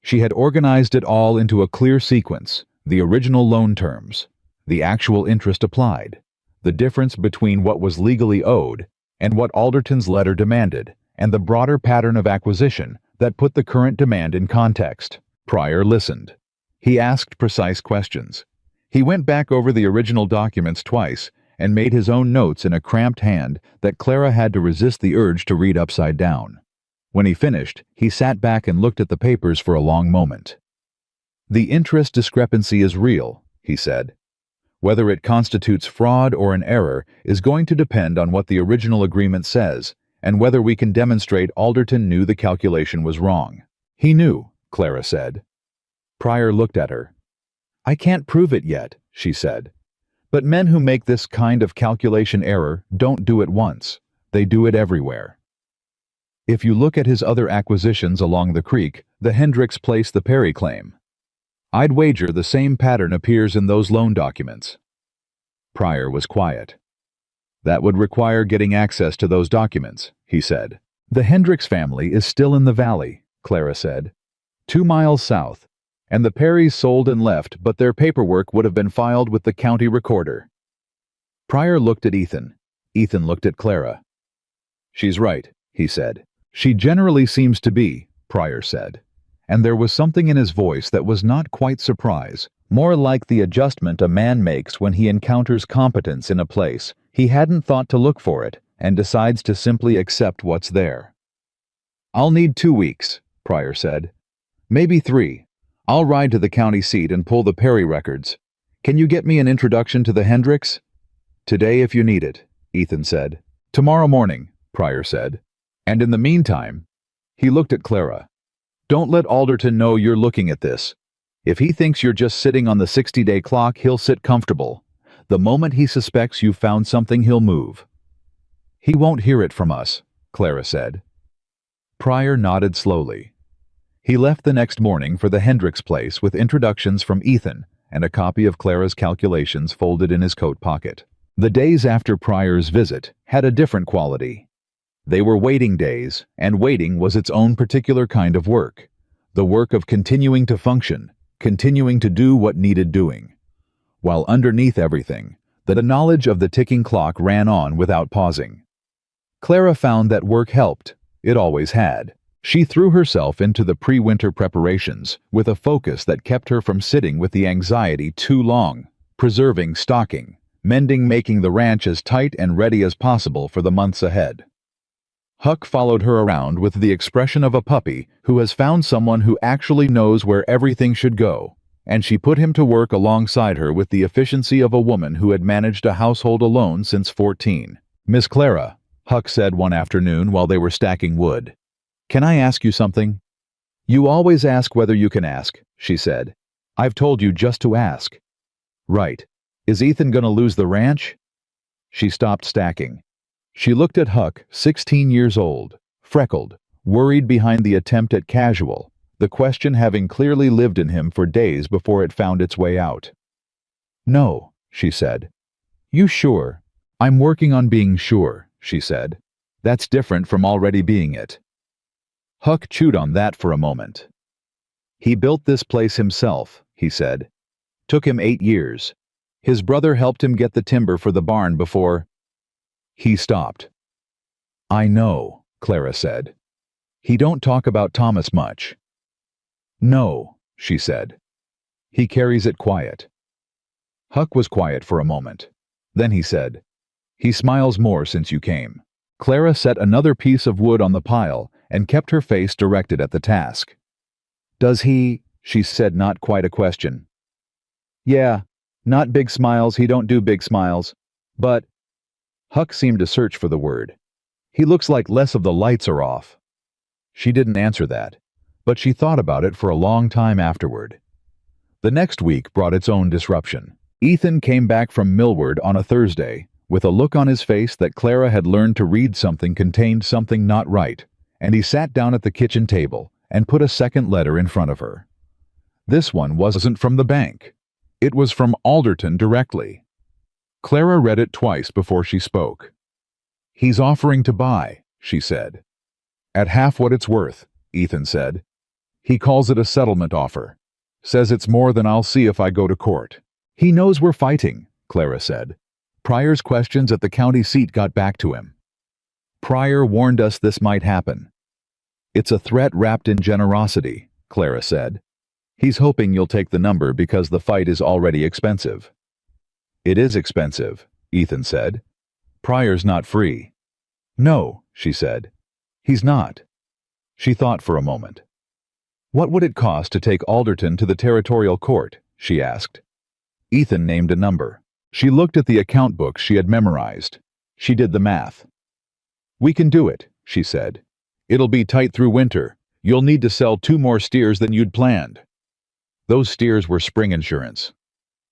She had organized it all into a clear sequence, the original loan terms, the actual interest applied, the difference between what was legally owed and what Alderton's letter demanded, and the broader pattern of acquisition that put the current demand in context. Pryor listened. He asked precise questions. He went back over the original documents twice and made his own notes in a cramped hand that Clara had to resist the urge to read upside down. When he finished, he sat back and looked at the papers for a long moment. The interest discrepancy is real, he said. Whether it constitutes fraud or an error is going to depend on what the original agreement says and whether we can demonstrate Alderton knew the calculation was wrong. He knew, Clara said. Pryor looked at her. I can't prove it yet, she said. But men who make this kind of calculation error don't do it once. They do it everywhere. If you look at his other acquisitions along the creek, the Hendricks place, the Perry claim, I'd wager the same pattern appears in those loan documents. Pryor was quiet. That would require getting access to those documents, he said. The Hendricks family is still in the valley, Clara said. 2 miles south. And the Perrys sold and left, but their paperwork would have been filed with the county recorder. Pryor looked at Ethan. Ethan looked at Clara. She's right, he said. She generally seems to be, Pryor said. And there was something in his voice that was not quite surprise, more like the adjustment a man makes when he encounters competence in a place he hadn't thought to look for it and decides to simply accept what's there. I'll need 2 weeks, Pryor said. Maybe 3. I'll ride to the county seat and pull the Perry records. Can you get me an introduction to the Hendricks? Today if you need it, Ethan said. Tomorrow morning, Pryor said. And in the meantime, he looked at Clara. Don't let Alderton know you're looking at this. If he thinks you're just sitting on the 60-day clock, he'll sit comfortable. The moment he suspects you've found something, he'll move. He won't hear it from us, Clara said. Pryor nodded slowly. He left the next morning for the Hendricks place with introductions from Ethan and a copy of Clara's calculations folded in his coat pocket. The days after Pryor's visit had a different quality. They were waiting days, and waiting was its own particular kind of work. The work of continuing to function, continuing to do what needed doing. While underneath everything, the knowledge of the ticking clock ran on without pausing. Clara found that work helped. It always had. She threw herself into the pre-winter preparations with a focus that kept her from sitting with the anxiety too long, preserving, stocking, mending, making the ranch as tight and ready as possible for the months ahead. Huck followed her around with the expression of a puppy who has found someone who actually knows where everything should go, and she put him to work alongside her with the efficiency of a woman who had managed a household alone since 14. Miss Clara, Huck said one afternoon while they were stacking wood. Can I ask you something? You always ask whether you can ask, she said. I've told you just to ask. Right. Is Ethan gonna lose the ranch? She stopped stacking. She looked at Huck, 16 years old, freckled, worried behind the attempt at casual, the question having clearly lived in him for days before it found its way out. "No," she said. "You sure?" "I'm working on being sure," she said. "That's different from already being it." Huck chewed on that for a moment. "He built this place himself," he said. "Took him 8 years. His brother helped him get the timber for the barn before—" He stopped. "I know," Clara said. "He don't talk about Thomas much." "No," she said. "He carries it quiet." Huck was quiet for a moment. Then he said, "He smiles more since you came." Clara set another piece of wood on the pile and kept her face directed at the task. "Does he?" she said, not quite a question. "Yeah, not big smiles, he don't do big smiles. But—" Huck seemed to search for the word. "He looks like less of the lights are off." She didn't answer that, but she thought about it for a long time afterward. The next week brought its own disruption. Ethan came back from Millward on a Thursday, with a look on his face that Clara had learned to read something contained something not right, and he sat down at the kitchen table and put a second letter in front of her. This one wasn't from the bank. It was from Alderton directly. Clara read it twice before she spoke. "He's offering to buy," she said. "At half what it's worth," Ethan said. "He calls it a settlement offer. Says it's more than I'll see if I go to court." "He knows we're fighting," Clara said. "Pryor's questions at the county seat got back to him. Pryor warned us this might happen." "It's a threat wrapped in generosity," Clara said. "He's hoping you'll take the number because the fight is already expensive." "It is expensive," Ethan said. "Pryor's not free." "No," she said. "He's not." She thought for a moment. "What would it cost to take Alderton to the territorial court?" she asked. Ethan named a number. She looked at the account books she had memorized. She did the math. "We can do it," she said. "It'll be tight through winter. You'll need to sell 2 more steers than you'd planned." Those steers were spring insurance.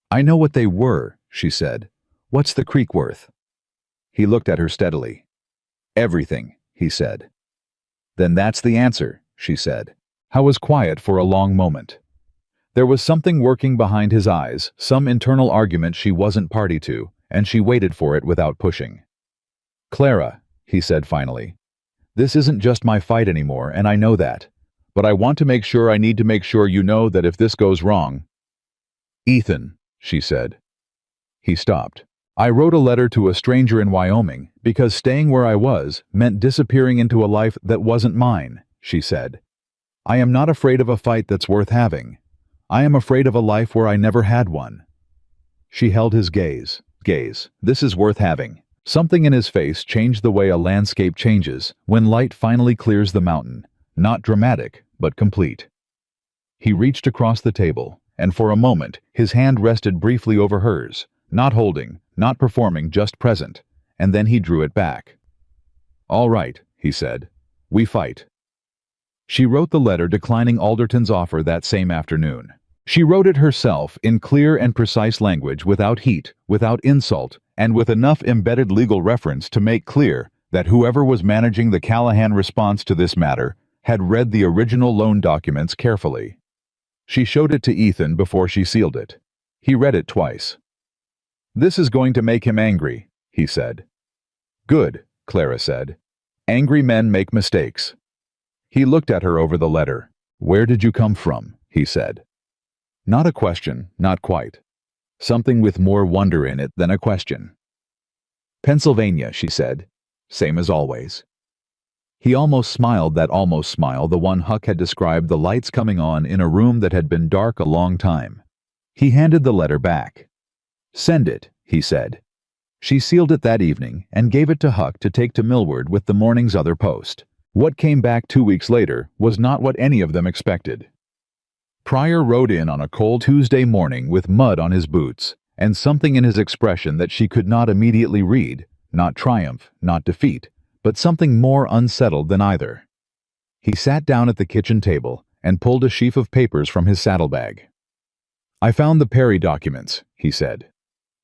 "I know what they were," she said. "What's the creek worth?" He looked at her steadily. "Everything," he said. "Then that's the answer," she said. Howe was quiet for a long moment. There was something working behind his eyes, some internal argument she wasn't party to, and she waited for it without pushing. "Clara," he said finally, "this isn't just my fight anymore, and I know that. But I need to make sure you know that if this goes wrong—" "Ethan," she said. He stopped. "I wrote a letter to a stranger in Wyoming because staying where I was meant disappearing into a life that wasn't mine," she said. "I am not afraid of a fight that's worth having. I am afraid of a life where I never had one." She held his gaze. "This is worth having." Something in his face changed the way a landscape changes when light finally clears the mountain. Not dramatic, but complete. He reached across the table, and for a moment his hand rested briefly over hers, not holding, not performing, just present, and then he drew it back. "All right," he said. "We fight." She wrote the letter declining Alderton's offer that same afternoon. She wrote it herself in clear and precise language, without heat, without insult, and with enough embedded legal reference to make clear that whoever was managing the Callahan response to this matter had read the original loan documents carefully. She showed it to Ethan before she sealed it. He read it twice. "This is going to make him angry," he said. "Good," Clara said. "Angry men make mistakes." He looked at her over the letter. "Where did you come from?" he said. Not a question, not quite. Something with more wonder in it than a question. "Pennsylvania," she said. "Same as always." He almost smiled that almost smile, the one Huck had described, the lights coming on in a room that had been dark a long time. He handed the letter back. "Send it," he said. She sealed it that evening and gave it to Huck to take to Millward with the morning's other post. What came back 2 weeks later was not what any of them expected. Pryor rode in on a cold Tuesday morning with mud on his boots, and something in his expression that she could not immediately read, not triumph, not defeat, but something more unsettled than either. He sat down at the kitchen table and pulled a sheaf of papers from his saddlebag. "I found the Perry documents," he said,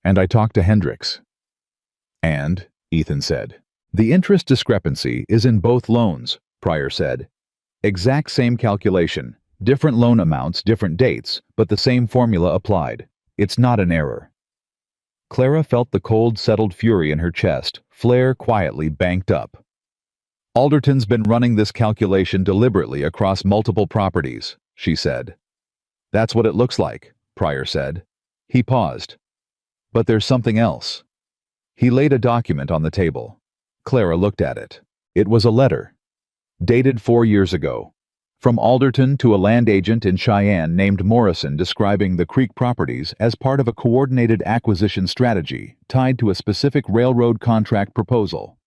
"and I talked to Hendricks." And, Ethan said, the interest discrepancy is in both loans, Pryor said. Exact same calculation, different loan amounts, different dates, but the same formula applied. It's not an error. Clara felt the cold, settled fury in her chest flare quietly banked up. Alderton's been running this calculation deliberately across multiple properties, she said. That's what it looks like, Pryor said. He paused. But there's something else. He laid a document on the table. Clara looked at it. It was a letter. Dated 4 years ago. From Alderton to a land agent in Cheyenne named Morrison, describing the Creek properties as part of a coordinated acquisition strategy tied to a specific railroad contract proposal.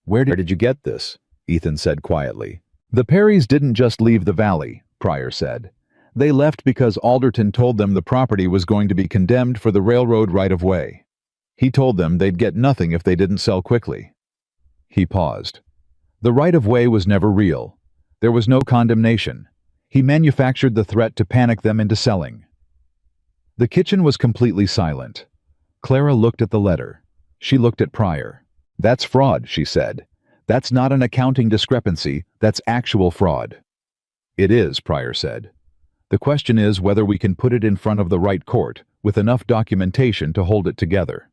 Where did you get this? Ethan said quietly. The Perrys didn't just leave the valley, Pryor said. They left because Alderton told them the property was going to be condemned for the railroad right-of-way. He told them they'd get nothing if they didn't sell quickly. He paused. The right-of-way was never real. There was no condemnation. He manufactured the threat to panic them into selling. The kitchen was completely silent. Clara looked at the letter. She looked at Pryor. That's fraud, she said. That's not an accounting discrepancy, that's actual fraud. It is, Pryor said. The question is whether we can put it in front of the right court, with enough documentation to hold it together.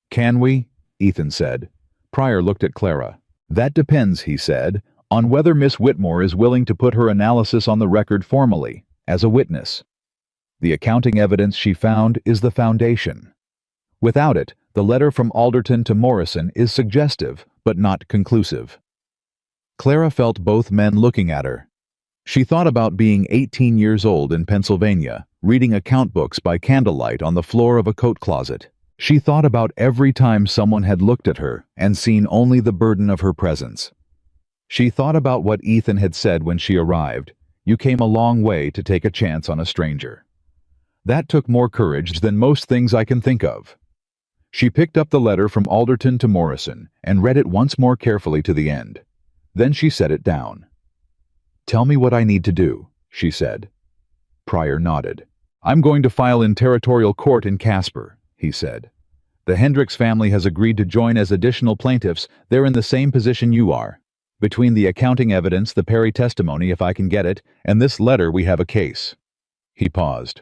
Can we? Ethan said. Pryor looked at Clara. That depends, he said, on whether Miss Whitmore is willing to put her analysis on the record formally, as a witness. The accounting evidence she found is the foundation. Without it, the letter from Alderton to Morrison is suggestive, but not conclusive. Clara felt both men looking at her. She thought about being 18 years old in Pennsylvania, reading account books by candlelight on the floor of a coat closet. She thought about every time someone had looked at her and seen only the burden of her presence. She thought about what Ethan had said when she arrived. You came a long way to take a chance on a stranger. That took more courage than most things I can think of. She picked up the letter from Alderton to Morrison and read it once more carefully to the end. Then she set it down. Tell me what I need to do, she said. Pryor nodded. I'm going to file in territorial court in Casper, he said. The Hendricks family has agreed to join as additional plaintiffs. They're in the same position you are. Between the accounting evidence, the Perry testimony, if I can get it, and this letter, we have a case. He paused.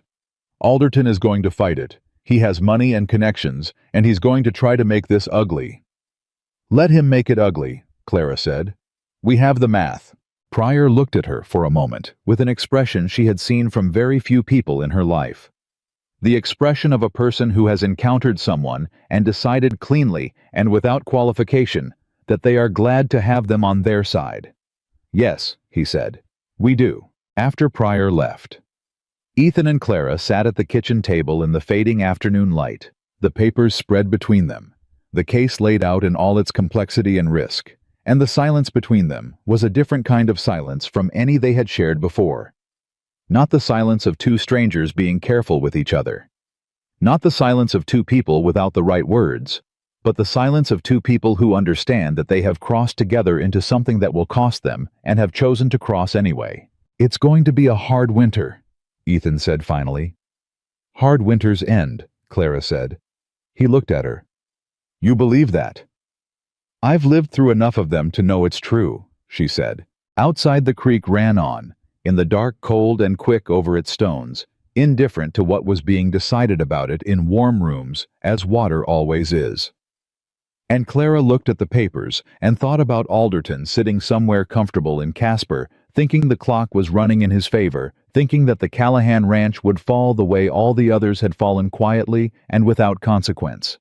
Alderton is going to fight it. He has money and connections, and he's going to try to make this ugly. Let him make it ugly, Clara said. We have the math. Pryor looked at her for a moment, with an expression she had seen from very few people in her life. The expression of a person who has encountered someone and decided cleanly and without qualification that they are glad to have them on their side. Yes, he said. We do. After Pryor left. Ethan and Clara sat at the kitchen table in the fading afternoon light, the papers spread between them, the case laid out in all its complexity and risk, and the silence between them was a different kind of silence from any they had shared before. Not the silence of two strangers being careful with each other. Not the silence of two people without the right words, but the silence of two people who understand that they have crossed together into something that will cost them and have chosen to cross anyway. It's going to be a hard winter, Ethan said finally. Hard winters end, Clara said. He looked at her. You believe that? I've lived through enough of them to know it's true, she said. Outside the creek ran on, in the dark, cold and quick over its stones, indifferent to what was being decided about it in warm rooms, as water always is. And Clara looked at the papers and thought about Alderton sitting somewhere comfortable in Casper, thinking the clock was running in his favor, thinking that the Callahan Ranch would fall the way all the others had fallen quietly and without consequence.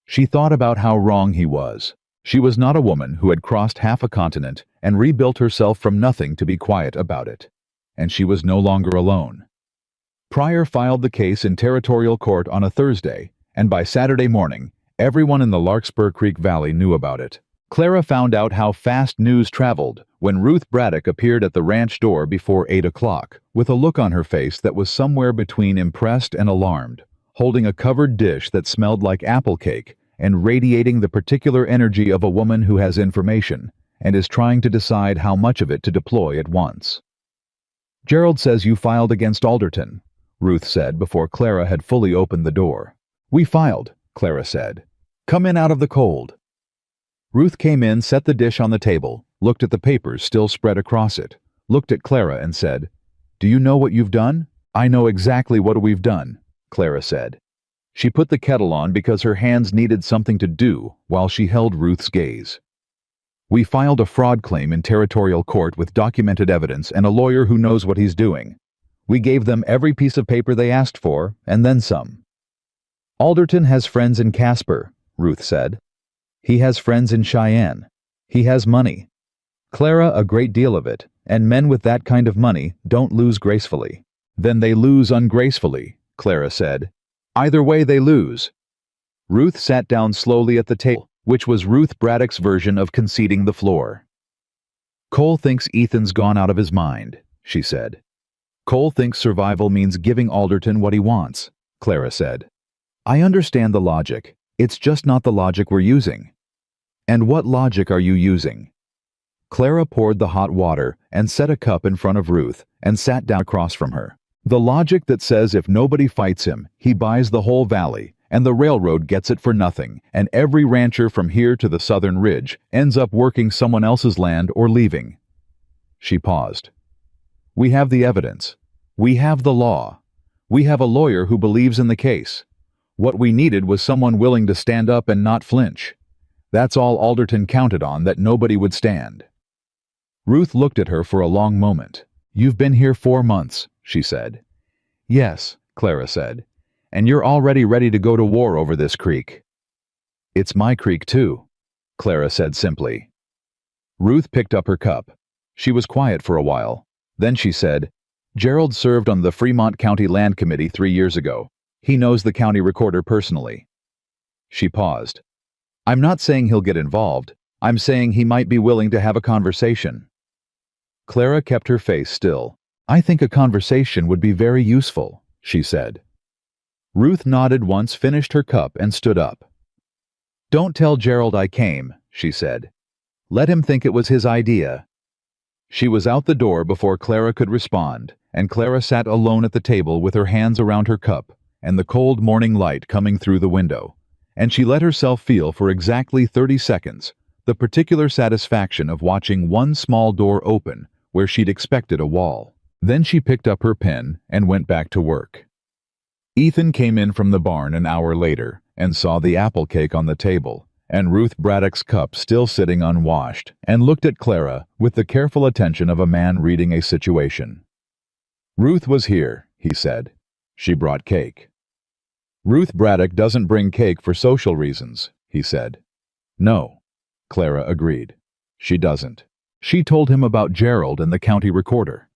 She thought about how wrong he was. She was not a woman who had crossed half a continent and rebuilt herself from nothing to be quiet about it. And she was no longer alone. Pryor filed the case in territorial court on a Thursday, and by Saturday morning, everyone in the Larkspur Creek Valley knew about it. Clara found out how fast news traveled when Ruth Braddock appeared at the ranch door before 8 o'clock, with a look on her face that was somewhere between impressed and alarmed, holding a covered dish that smelled like apple cake and radiating the particular energy of a woman who has information and is trying to decide how much of it to deploy at once. Gerald says you filed against Alderton, Ruth said before Clara had fully opened the door. We filed, Clara said. Come in out of the cold." Ruth came in, set the dish on the table, looked at the papers still spread across it, looked at Clara and said, "Do you know what you've done?" "I know exactly what we've done," Clara said. She put the kettle on because her hands needed something to do while she held Ruth's gaze. "We filed a fraud claim in territorial court with documented evidence and a lawyer who knows what he's doing. We gave them every piece of paper they asked for, and then some." "Alderton has friends in Casper," Ruth said. "He has friends in Cheyenne. He has money. Clara, a great deal of it, and men with that kind of money don't lose gracefully." "Then they lose ungracefully," Clara said. "Either way they lose." Ruth sat down slowly at the table, which was Ruth Braddock's version of conceding the floor. "Cole thinks Ethan's gone out of his mind," she said. "Cole thinks survival means giving Alderton what he wants," Clara said. "I understand the logic. It's just not the logic we're using." "And what logic are you using?" Clara poured the hot water and set a cup in front of Ruth and sat down across from her. "The logic that says if nobody fights him, he buys the whole valley, and the railroad gets it for nothing, and every rancher from here to the southern ridge ends up working someone else's land or leaving." She paused. "We have the evidence. We have the law. We have a lawyer who believes in the case. What we needed was someone willing to stand up and not flinch. That's all Alderton counted on, that nobody would stand." Ruth looked at her for a long moment. "You've been here 4 months, she said. "Yes," Clara said, "and you're already ready to go to war over this creek." "It's my creek too," Clara said simply. Ruth picked up her cup. She was quiet for a while. Then she said, "Gerald served on the Fremont County Land Committee 3 years ago. He knows the county recorder personally." She paused. "I'm not saying he'll get involved. I'm saying he might be willing to have a conversation." Clara kept her face still. "I think a conversation would be very useful," she said. Ruth nodded once, finished her cup, and stood up. "Don't tell Gerald I came," she said. "Let him think it was his idea." She was out the door before Clara could respond, and Clara sat alone at the table with her hands around her cup and the cold morning light coming through the window, and she let herself feel for exactly 30 seconds the particular satisfaction of watching one small door open where she'd expected a wall. Then she picked up her pen and went back to work. Ethan came in from the barn an hour later and saw the apple cake on the table and Ruth Braddock's cup still sitting unwashed, and looked at Clara with the careful attention of a man reading a situation. "Ruth was here," he said. "She brought cake." "Ruth Braddock doesn't bring cake for social reasons," he said. "No," Clara agreed. "She doesn't." She told him about Gerald and the county recorder.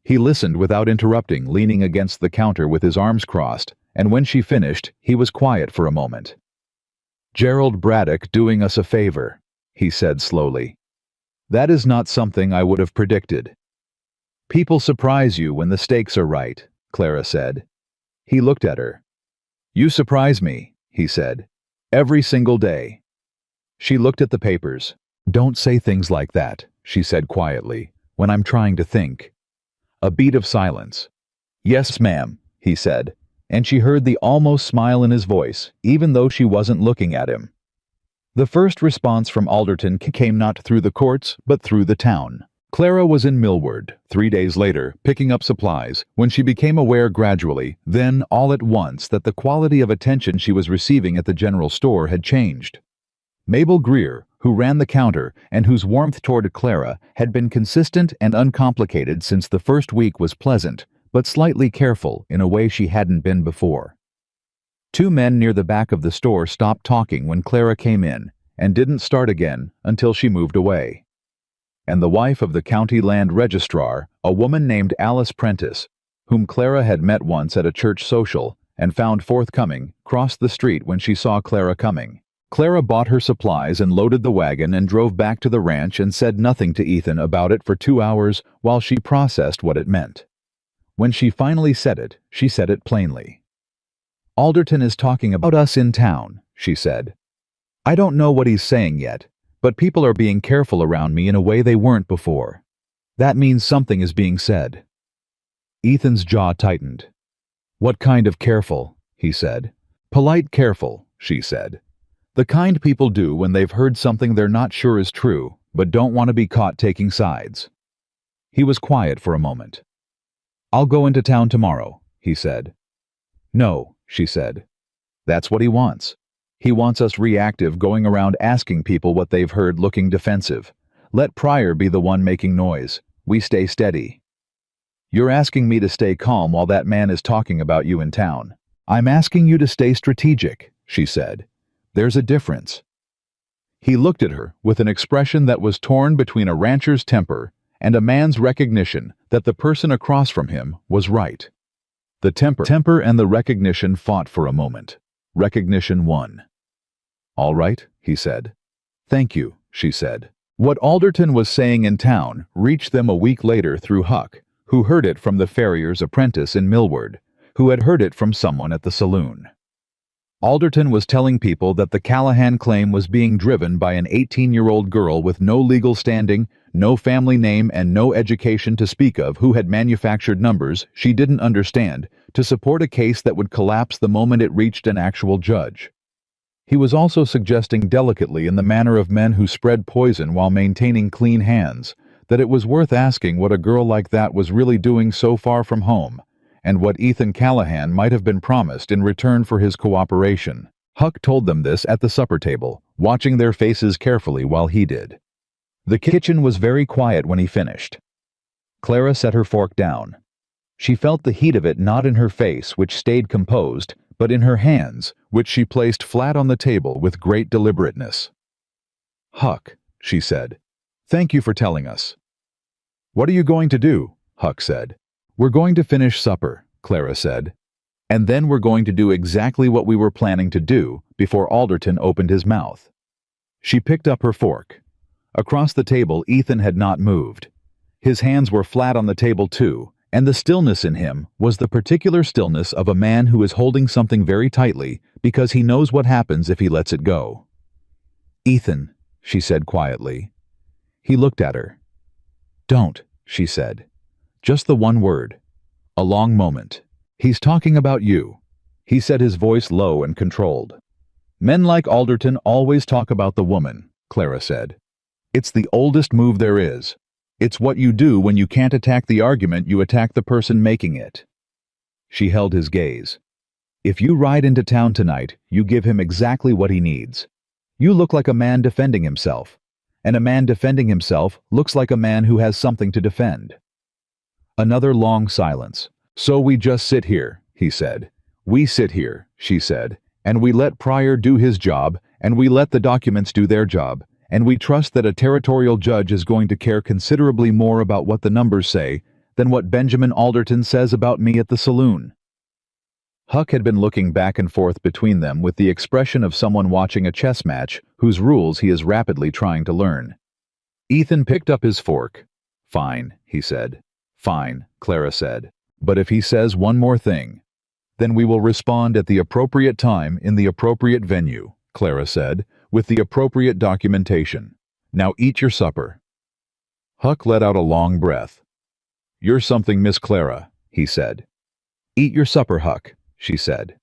He listened without interrupting, leaning against the counter with his arms crossed, and when she finished, he was quiet for a moment. "Gerald Braddock doing us a favor," he said slowly. "That is not something I would have predicted." "People surprise you when the stakes are right," Clara said. He looked at her. "You surprise me," he said. "Every single day." She looked at the papers. "Don't say things like that," she said quietly, "when I'm trying to think." A beat of silence. "Yes, ma'am," he said, and she heard the almost smile in his voice, even though she wasn't looking at him. The first response from Alderton came not through the courts, but through the town. Clara was in Millward, 3 days later, picking up supplies, when she became aware gradually, then all at once, that the quality of attention she was receiving at the general store had changed. Mabel Greer, who ran the counter and whose warmth toward Clara had been consistent and uncomplicated since the first week, was pleasant, but slightly careful in a way she hadn't been before. 2 men near the back of the store stopped talking when Clara came in, and didn't start again until she moved away. And the wife of the county land registrar, a woman named Alice Prentice, whom Clara had met once at a church social and found forthcoming, crossed the street when she saw Clara coming. Clara bought her supplies and loaded the wagon and drove back to the ranch and said nothing to Ethan about it for 2 hours while she processed what it meant. When she finally said it, she said it plainly. "Alderton is talking about us in town," she said. "I don't know what he's saying yet, but people are being careful around me in a way they weren't before. That means something is being said." Ethan's jaw tightened. "What kind of careful?" he said. "Polite careful," she said. The kind people do when they've heard something they're not sure is true, but don't want to be caught taking sides. He was quiet for a moment. "I'll go into town tomorrow," he said. "No," she said. "That's what he wants. He wants us reactive going around asking people what they've heard looking defensive. Let Pryor be the one making noise. We stay steady." "You're asking me to stay calm while that man is talking about you in town." "I'm asking you to stay strategic," she said. "There's a difference." He looked at her with an expression that was torn between a rancher's temper and a man's recognition that the person across from him was right. The temper and the recognition fought for a moment. Recognition won. "All right," he said. "Thank you," she said. What Alderton was saying in town reached them a week later through Huck, who heard it from the farrier's apprentice in Millward, who had heard it from someone at the saloon. Alderton was telling people that the Callahan claim was being driven by an 18-year-old girl with no legal standing, no family name, and no education to speak of, who had manufactured numbers she didn't understand to support a case that would collapse the moment it reached an actual judge. He was also suggesting delicately, in the manner of men who spread poison while maintaining clean hands, that it was worth asking what a girl like that was really doing so far from home, and what Ethan Callahan might have been promised in return for his cooperation. Huck told them this at the supper table, watching their faces carefully while he did. The kitchen was very quiet when he finished. Clara set her fork down. She felt the heat of it not in her face, which stayed composed, but in her hands, which she placed flat on the table with great deliberateness. "Huck," she said, "thank you for telling us." "What are you going to do?" Huck said. "We're going to finish supper," Clara said. "And then we're going to do exactly what we were planning to do before Alderton opened his mouth." She picked up her fork. Across the table, Ethan had not moved. His hands were flat on the table too, and the stillness in him was the particular stillness of a man who is holding something very tightly because he knows what happens if he lets it go. "Ethan," she said quietly. He looked at her. "Don't," she said. Just the one word. A long moment. "He's talking about you," he said, his voice low and controlled. "Men like Alderton always talk about the woman," Clara said. "It's the oldest move there is. It's what you do when you can't attack the argument, you attack the person making it." She held his gaze. "If you ride into town tonight, you give him exactly what he needs. You look like a man defending himself, and a man defending himself looks like a man who has something to defend." Another long silence. "So we just sit here," he said. "We sit here," she said, "and we let Pryor do his job, and we let the documents do their job, and we trust that a territorial judge is going to care considerably more about what the numbers say than what Benjamin Alderton says about me at the saloon." Huck had been looking back and forth between them with the expression of someone watching a chess match whose rules he is rapidly trying to learn. Ethan picked up his fork. "Fine," he said. "Fine," Clara said. "But if he says one more thing, then we will respond at the appropriate time in the appropriate venue," Clara said, "with the appropriate documentation. Now eat your supper." Huck let out a long breath. "You're something, Miss Clara," he said. "Eat your supper, Huck," she said.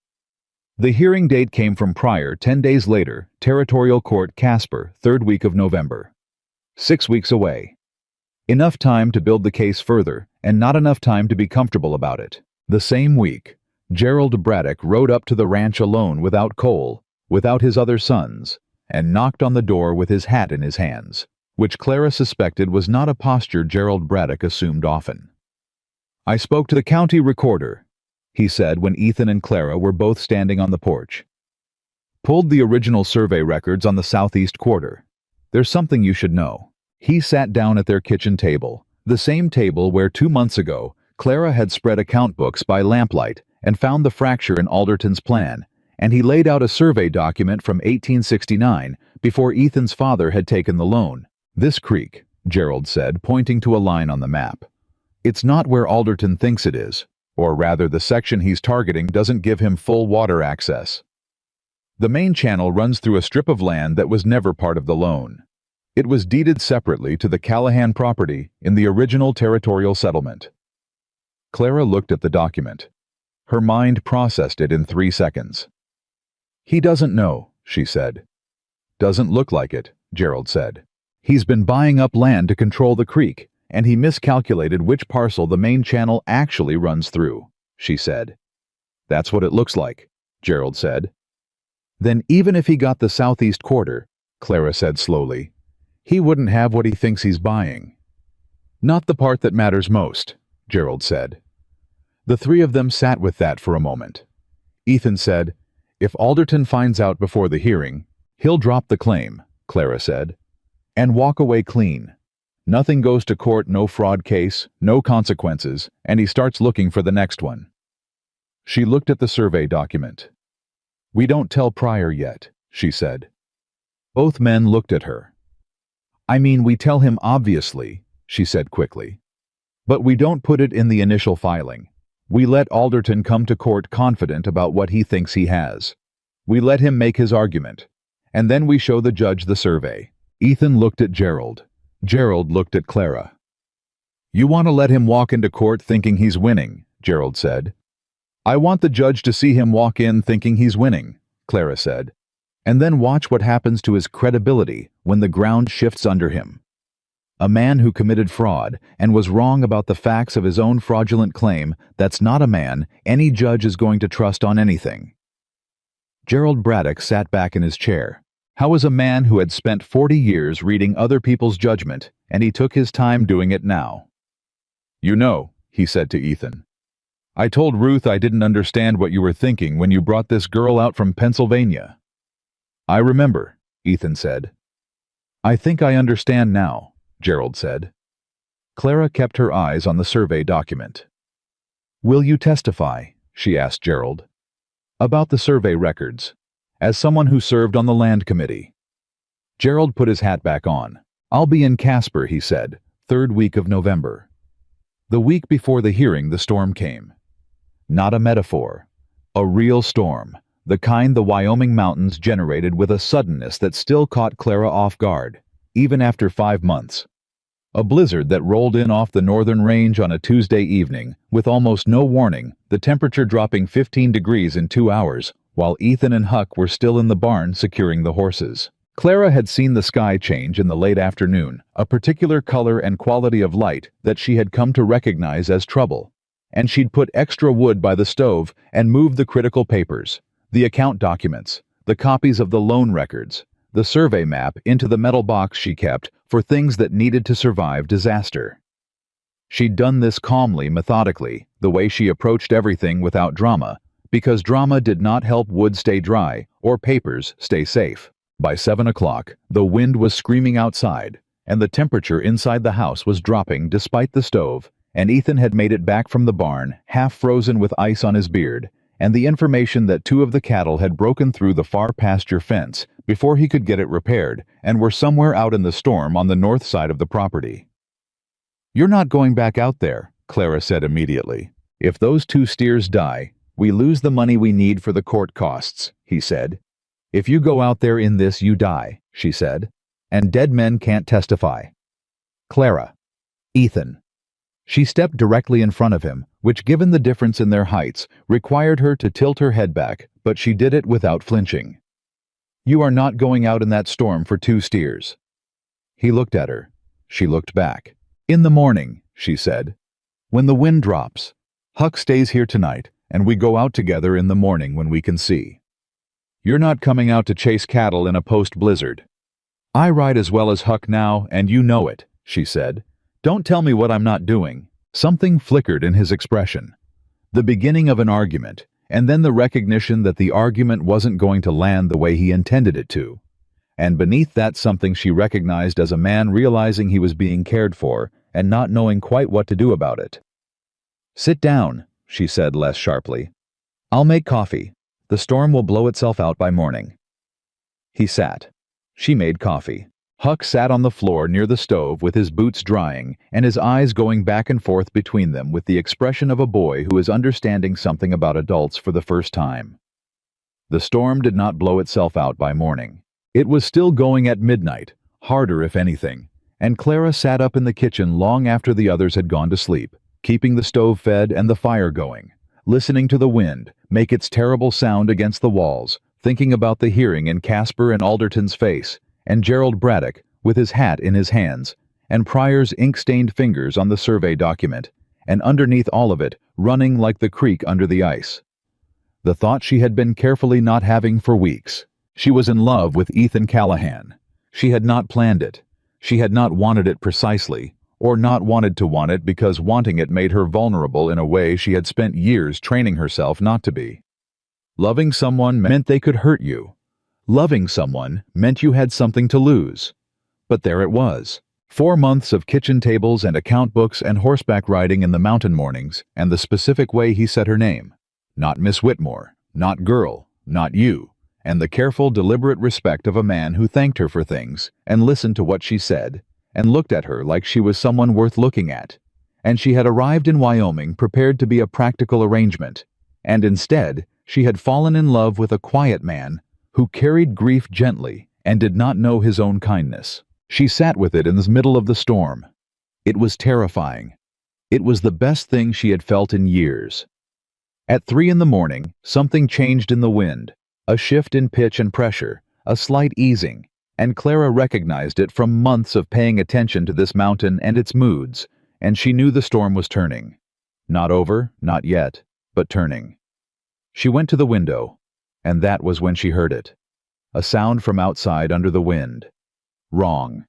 The hearing date came from Pryor 10 days later, Territorial Court, Casper, 3rd week of November. 6 weeks away. Enough time to build the case further, and not enough time to be comfortable about it. The same week, Gerald Braddock rode up to the ranch alone without Cole, without his other sons, and knocked on the door with his hat in his hands, which Clara suspected was not a posture Gerald Braddock assumed often. "I spoke to the county recorder," he said when Ethan and Clara were both standing on the porch. "Pulled the original survey records on the southeast quarter. There's something you should know." He sat down at their kitchen table, the same table where 2 months ago Clara had spread account books by lamplight and found the fracture in Alderton's plan, and he laid out a survey document from 1869 before Ethan's father had taken the loan. "This creek," Gerald said, pointing to a line on the map. "It's not where Alderton thinks it is, or rather the section he's targeting doesn't give him full water access. The main channel runs through a strip of land that was never part of the loan. It was deeded separately to the Callahan property in the original territorial settlement." Clara looked at the document. Her mind processed it in 3 seconds. "He doesn't know," she said. Doesn't look like it, Gerald said. He's been buying up land to control the creek, and he miscalculated which parcel the main channel actually runs through, she said. That's what it looks like, Gerald said. Then even if he got the southeast quarter, Clara said slowly, he wouldn't have what he thinks he's buying. Not the part that matters most, Gerald said. The three of them sat with that for a moment. Ethan said, if Alderton finds out before the hearing, he'll drop the claim, Clara said, and walk away clean. Nothing goes to court, no fraud case, no consequences, and he starts looking for the next one. She looked at the survey document. We don't tell Pryor yet, she said. Both men looked at her. I mean, we tell him obviously, she said quickly. But we don't put it in the initial filing. We let Alderton come to court confident about what he thinks he has. We let him make his argument, and then we show the judge the survey. Ethan looked at Gerald. Gerald looked at Clara. You want to let him walk into court thinking he's winning, Gerald said. I want the judge to see him walk in thinking he's winning, Clara said, and then watch what happens to his credibility when the ground shifts under him. A man who committed fraud and was wrong about the facts of his own fraudulent claim, that's not a man any judge is going to trust on anything. Gerald Braddock sat back in his chair. How was a man who had spent 40 years reading other people's judgment, and he took his time doing it now? You know, he said to Ethan, I told Ruth I didn't understand what you were thinking when you brought this girl out from Pennsylvania. I remember, Ethan said. I think I understand now, Gerald said. Clara kept her eyes on the survey document. Will you testify, she asked Gerald, about the survey records, as someone who served on the land committee? Gerald put his hat back on. I'll be in Casper, he said, 3rd week of November. The week before the hearing, the storm came. Not a metaphor. A real storm, the kind the Wyoming mountains generated with a suddenness that still caught Clara off guard, even after 5 months. A blizzard that rolled in off the northern range on a Tuesday evening, with almost no warning, the temperature dropping 15 degrees in 2 hours, while Ethan and Huck were still in the barn securing the horses. Clara had seen the sky change in the late afternoon, a particular color and quality of light that she had come to recognize as trouble. And she'd put extra wood by the stove and moved the critical papers, the account documents, the copies of the loan records, the survey map into the metal box she kept for things that needed to survive disaster. She'd done this calmly, methodically, the way she approached everything without drama, because drama did not help wood stay dry or papers stay safe. By 7 o'clock, the wind was screaming outside, and the temperature inside the house was dropping despite the stove, and Ethan had made it back from the barn, half frozen with ice on his beard, and the information that 2 of the cattle had broken through the far pasture fence before he could get it repaired and were somewhere out in the storm on the north side of the property. You're not going back out there, Clara said immediately. If those 2 steers die, we lose the money we need for the court costs, he said. If you go out there in this, you die, she said, and dead men can't testify. Clara. Ethan. She stepped directly in front of him, which, given the difference in their heights, required her to tilt her head back, but she did it without flinching. You are not going out in that storm for 2 steers. He looked at her. She looked back. In the morning, she said. When the wind drops. Huck stays here tonight, and we go out together in the morning when we can see. You're not coming out to chase cattle in a post-blizzard. I ride as well as Huck now, and you know it, she said. Don't tell me what I'm not doing. Something flickered in his expression. The beginning of an argument, and then the recognition that the argument wasn't going to land the way he intended it to. And beneath that something she recognized as a man realizing he was being cared for and not knowing quite what to do about it. Sit down, she said less sharply. I'll make coffee. The storm will blow itself out by morning. He sat. She made coffee. Huck sat on the floor near the stove with his boots drying and his eyes going back and forth between them with the expression of a boy who is understanding something about adults for the first time. The storm did not blow itself out by morning. It was still going at midnight, harder if anything, and Clara sat up in the kitchen long after the others had gone to sleep, keeping the stove fed and the fire going, listening to the wind make its terrible sound against the walls, thinking about the hearing in Casper and Alderton's face, and Gerald Braddock, with his hat in his hands, and Pryor's ink-stained fingers on the survey document, and underneath all of it, running like the creek under the ice. The thought she had been carefully not having for weeks. She was in love with Ethan Callahan. She had not planned it. She had not wanted it precisely, or not wanted to want it because wanting it made her vulnerable in a way she had spent years training herself not to be. Loving someone meant they could hurt you. Loving someone meant you had something to lose. But there it was. 4 months of kitchen tables and account books and horseback riding in the mountain mornings, and the specific way he said her name. Not Miss Whitmore, not girl, not you, and the careful, deliberate respect of a man who thanked her for things, and listened to what she said, and looked at her like she was someone worth looking at. And she had arrived in Wyoming prepared to be a practical arrangement, and instead, she had fallen in love with a quiet man who carried grief gently and did not know his own kindness. She sat with it in the middle of the storm. It was terrifying. It was the best thing she had felt in years. At 3 in the morning, something changed in the wind, a shift in pitch and pressure, a slight easing, and Clara recognized it from months of paying attention to this mountain and its moods, and she knew the storm was turning. Not over, not yet, but turning. She went to the window, and that was when she heard it. A sound from outside under the wind. Wrong.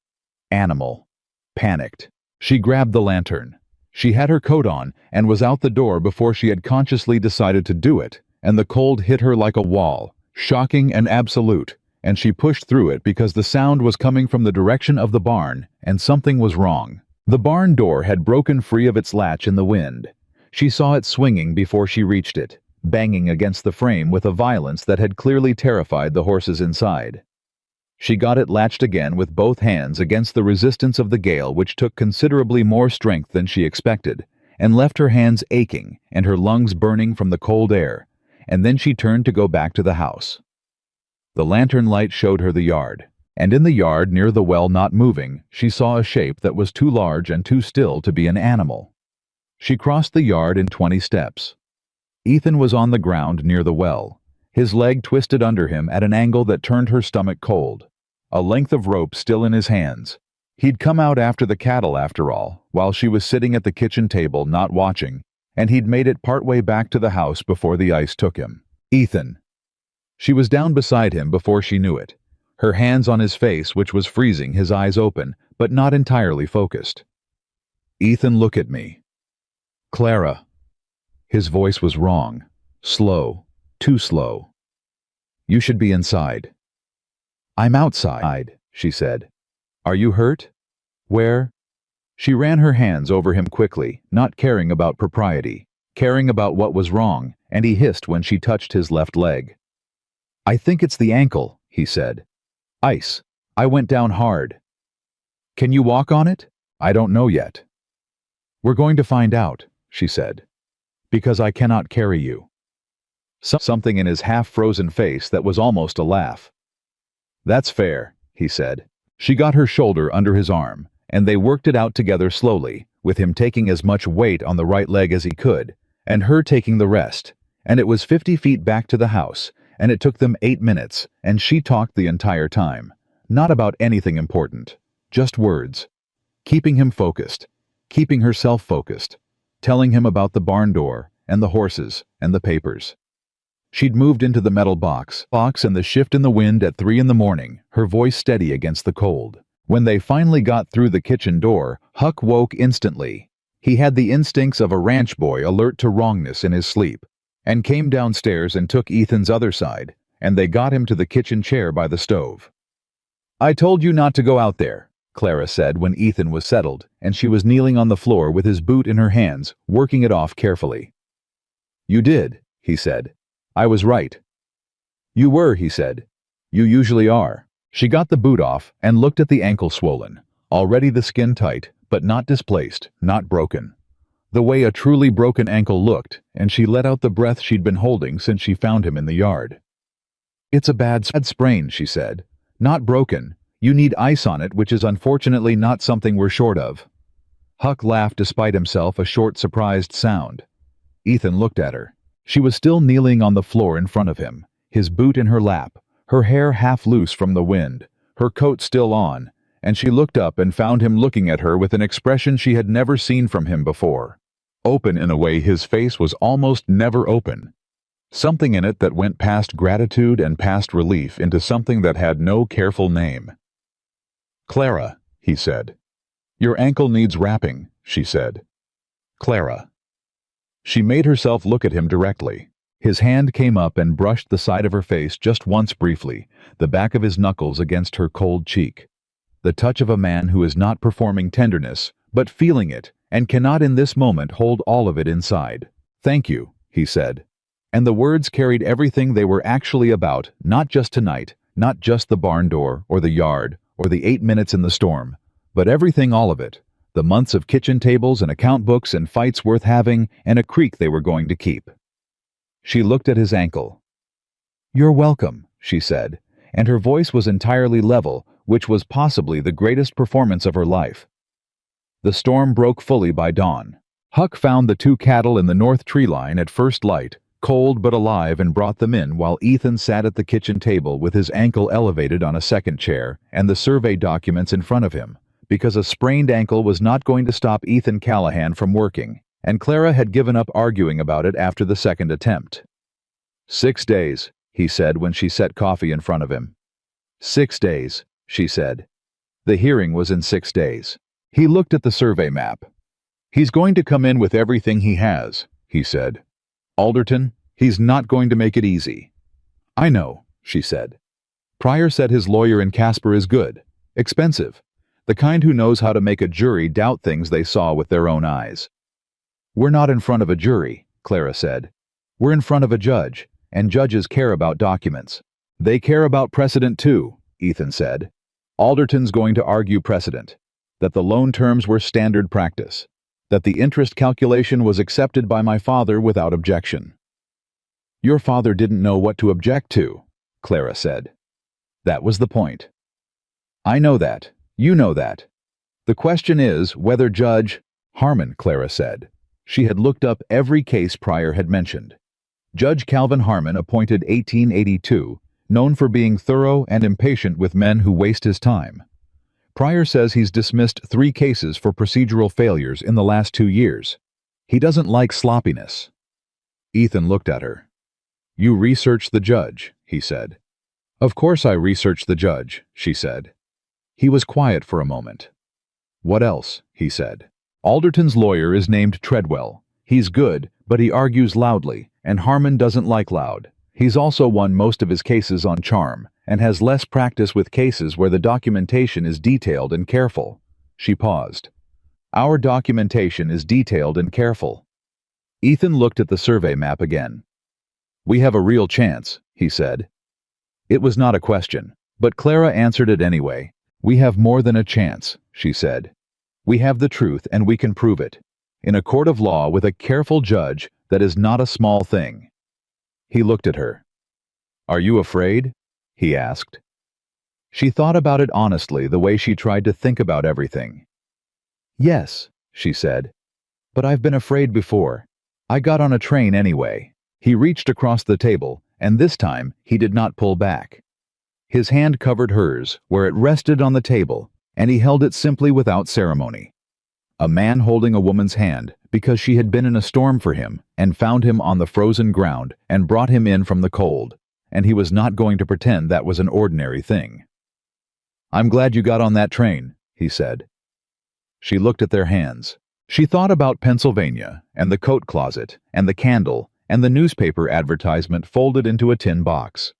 Animal. Panicked. She grabbed the lantern. She had her coat on and was out the door before she had consciously decided to do it, and the cold hit her like a wall, shocking and absolute, and she pushed through it because the sound was coming from the direction of the barn, and something was wrong. The barn door had broken free of its latch in the wind. She saw it swinging before she reached it, banging against the frame with a violence that had clearly terrified the horses inside. She got it latched again with both hands against the resistance of the gale, which took considerably more strength than she expected, and left her hands aching and her lungs burning from the cold air, and then she turned to go back to the house. The lantern light showed her the yard, and in the yard near the well not moving, she saw a shape that was too large and too still to be an animal. She crossed the yard in 20 steps. Ethan was on the ground near the well, his leg twisted under him at an angle that turned her stomach cold, a length of rope still in his hands. He'd come out after the cattle after all, while she was sitting at the kitchen table not watching, and he'd made it partway back to the house before the ice took him. Ethan. She was down beside him before she knew it, her hands on his face which was freezing, his eyes open, but not entirely focused. Ethan, look at me. Clara. His voice was wrong, slow, too slow. You should be inside. I'm outside, she said. Are you hurt? Where? She ran her hands over him quickly, not caring about propriety, caring about what was wrong, and he hissed when she touched his left leg. I think it's the ankle, he said. Ice. I went down hard. Can you walk on it? I don't know yet. We're going to find out, she said. Because I cannot carry you. Something in his half-frozen face that was almost a laugh. That's fair, he said. She got her shoulder under his arm, and they worked it out together slowly, with him taking as much weight on the right leg as he could, and her taking the rest, and it was 50 feet back to the house, and it took them 8 minutes, and she talked the entire time, not about anything important, just words, keeping him focused, keeping herself focused, telling him about the barn door, and the horses, and the papers. She'd moved into the metal box and the shift in the wind at 3 in the morning, her voice steady against the cold. When they finally got through the kitchen door, Huck woke instantly. He had the instincts of a ranch boy alert to wrongness in his sleep, and came downstairs and took Ethan's other side, and they got him to the kitchen chair by the stove. I told you not to go out there, Clara said when Ethan was settled, and she was kneeling on the floor with his boot in her hands, working it off carefully. You did, he said. I was right. You were, he said. You usually are. She got the boot off and looked at the ankle swollen, already the skin tight, but not displaced, not broken. The way a truly broken ankle looked, and she let out the breath she'd been holding since she found him in the yard. It's a bad sprain, she said. Not broken. You need ice on it, which is unfortunately not something we're short of. Huck laughed despite himself, a short, surprised sound. Ethan looked at her. She was still kneeling on the floor in front of him, his boot in her lap, her hair half loose from the wind, her coat still on, and she looked up and found him looking at her with an expression she had never seen from him before. Open in a way his face was almost never open. Something in it that went past gratitude and past relief into something that had no careful name. "Clara," he said. "Your ankle needs wrapping," she said. "Clara." She made herself look at him directly. His hand came up and brushed the side of her face just once briefly, the back of his knuckles against her cold cheek. The touch of a man who is not performing tenderness, but feeling it, and cannot in this moment hold all of it inside. "Thank you," he said. And the words carried everything they were actually about, not just tonight, not just the barn door, or the yard, or the 8 minutes in the storm, but everything, all of it. The months of kitchen tables and account books and fights worth having, and a creek they were going to keep. She looked at his ankle. "You're welcome," she said, and her voice was entirely level, which was possibly the greatest performance of her life. The storm broke fully by dawn. Huck found the 2 cattle in the north tree line at first light, cold but alive, and brought them in while Ethan sat at the kitchen table with his ankle elevated on a second chair and the survey documents in front of him, because a sprained ankle was not going to stop Ethan Callahan from working, and Clara had given up arguing about it after the second attempt. 6 days, he said when she set coffee in front of him. 6 days, she said. The hearing was in 6 days. He looked at the survey map. "He's going to come in with everything he has," he said. "Alderton, he's not going to make it easy." "I know," she said. "Pryor said his lawyer in Casper is good, expensive, the kind who knows how to make a jury doubt things they saw with their own eyes." "We're not in front of a jury," Clara said. "We're in front of a judge, and judges care about documents." "They care about precedent too," Ethan said. "Alderton's going to argue precedent, that the loan terms were standard practice, that the interest calculation was accepted by my father without objection." "Your father didn't know what to object to," Clara said. "That was the point." "I know that. You know that. The question is whether Judge Harmon," Clara said. She had looked up every case Pryor had mentioned. Judge Calvin Harmon, appointed 1882, known for being thorough and impatient with men who waste his time. Pryor says he's dismissed 3 cases for procedural failures in the last 2 years. He doesn't like sloppiness. Ethan looked at her. "You researched the judge," he said. "Of course I researched the judge," she said. He was quiet for a moment. "What else?" he said. "Alderton's lawyer is named Treadwell. He's good, but he argues loudly, and Harmon doesn't like loud. He's also won most of his cases on charm, and has less practice with cases where the documentation is detailed and careful." She paused. "Our documentation is detailed and careful." Ethan looked at the survey map again. "We have a real chance," he said. It was not a question, but Clara answered it anyway. "We have more than a chance," she said. "We have the truth and we can prove it. In a court of law with a careful judge, that is not a small thing." He looked at her. "Are you afraid?" he asked. She thought about it honestly, the way she tried to think about everything. "Yes," she said. "But I've been afraid before. I got on a train anyway." He reached across the table, and this time he did not pull back. His hand covered hers, where it rested on the table, and he held it simply without ceremony. A man holding a woman's hand, because she had been in a storm for him, and found him on the frozen ground, and brought him in from the cold, and he was not going to pretend that was an ordinary thing. "I'm glad you got on that train," he said. She looked at their hands. She thought about Pennsylvania, and the coat closet, and the candle, and the newspaper advertisement folded into a tin box.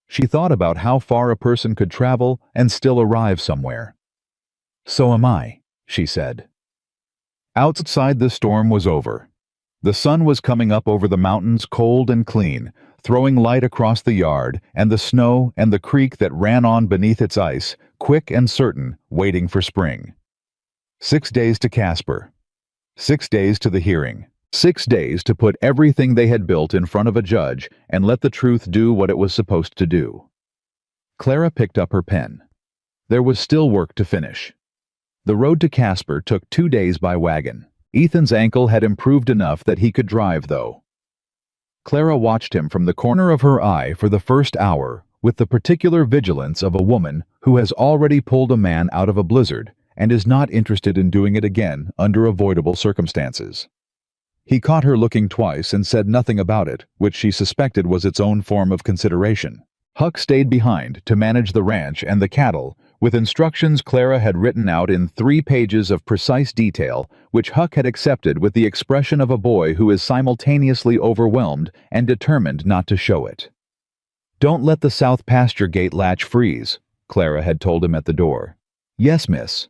She thought about how far a person could travel and still arrive somewhere. "So am I," she said. Outside, the storm was over. The sun was coming up over the mountains, cold and clean, throwing light across the yard and the snow and the creek that ran on beneath its ice, quick and certain, waiting for spring. 6 days to Casper. 6 days to the hearing. 6 days to put everything they had built in front of a judge and let the truth do what it was supposed to do. Clara picked up her pen. There was still work to finish. The road to Casper took 2 days by wagon. Ethan's ankle had improved enough that he could drive, though. Clara watched him from the corner of her eye for the first hour, with the particular vigilance of a woman who has already pulled a man out of a blizzard and is not interested in doing it again under avoidable circumstances. He caught her looking twice and said nothing about it, which she suspected was its own form of consideration. Huck stayed behind to manage the ranch and the cattle, with instructions Clara had written out in 3 pages of precise detail, which Huck had accepted with the expression of a boy who is simultaneously overwhelmed and determined not to show it. "Don't let the south pasture gate latch freeze," Clara had told him at the door. "Yes, miss."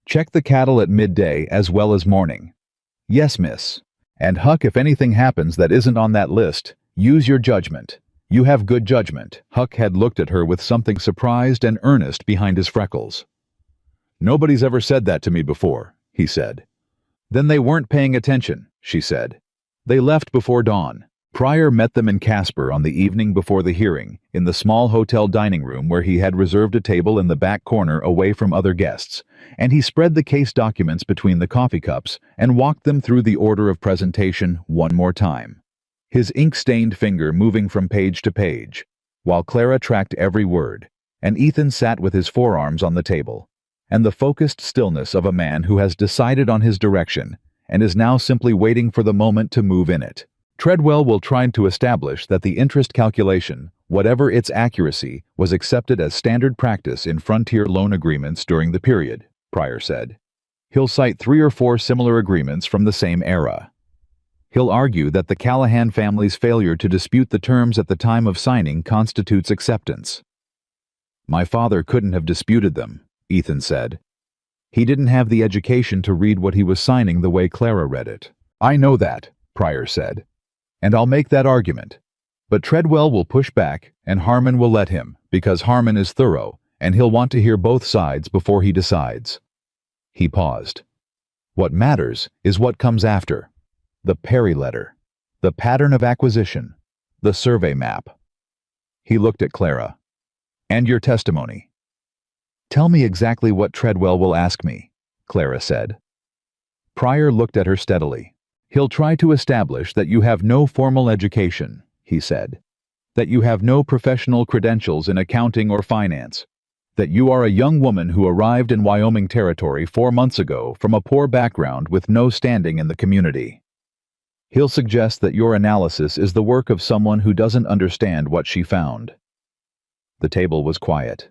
"Check the cattle at midday as well as morning." "Yes, miss." "And Huck, if anything happens that isn't on that list, use your judgment. You have good judgment." Huck had looked at her with something surprised and earnest behind his freckles. "Nobody's ever said that to me before," he said. "Then they weren't paying attention," she said. They left before dawn. Pryor met them in Casper on the evening before the hearing, in the small hotel dining room where he had reserved a table in the back corner away from other guests, and he spread the case documents between the coffee cups and walked them through the order of presentation one more time, his ink-stained finger moving from page to page, while Clara tracked every word, and Ethan sat with his forearms on the table, and the focused stillness of a man who has decided on his direction and is now simply waiting for the moment to move in it. Treadwell will try to establish that the interest calculation, whatever its accuracy, was accepted as standard practice in frontier loan agreements during the period, Pryor said. He'll cite 3 or 4 similar agreements from the same era. He'll argue that the Callahan family's failure to dispute the terms at the time of signing constitutes acceptance. "My father couldn't have disputed them," Ethan said. "He didn't have the education to read what he was signing the way Clara read it." "I know that," Pryor said. "And I'll make that argument. But Treadwell will push back, and Harmon will let him, because Harmon is thorough, and he'll want to hear both sides before he decides." He paused. "What matters is what comes after. The Perry letter, the pattern of acquisition, the survey map." He looked at Clara. "And your testimony." "Tell me exactly what Treadwell will ask me," Clara said. Pryor looked at her steadily. "He'll try to establish that you have no formal education," he said, "that you have no professional credentials in accounting or finance, that you are a young woman who arrived in Wyoming Territory 4 months ago from a poor background with no standing in the community. He'll suggest that your analysis is the work of someone who doesn't understand what she found." The table was quiet.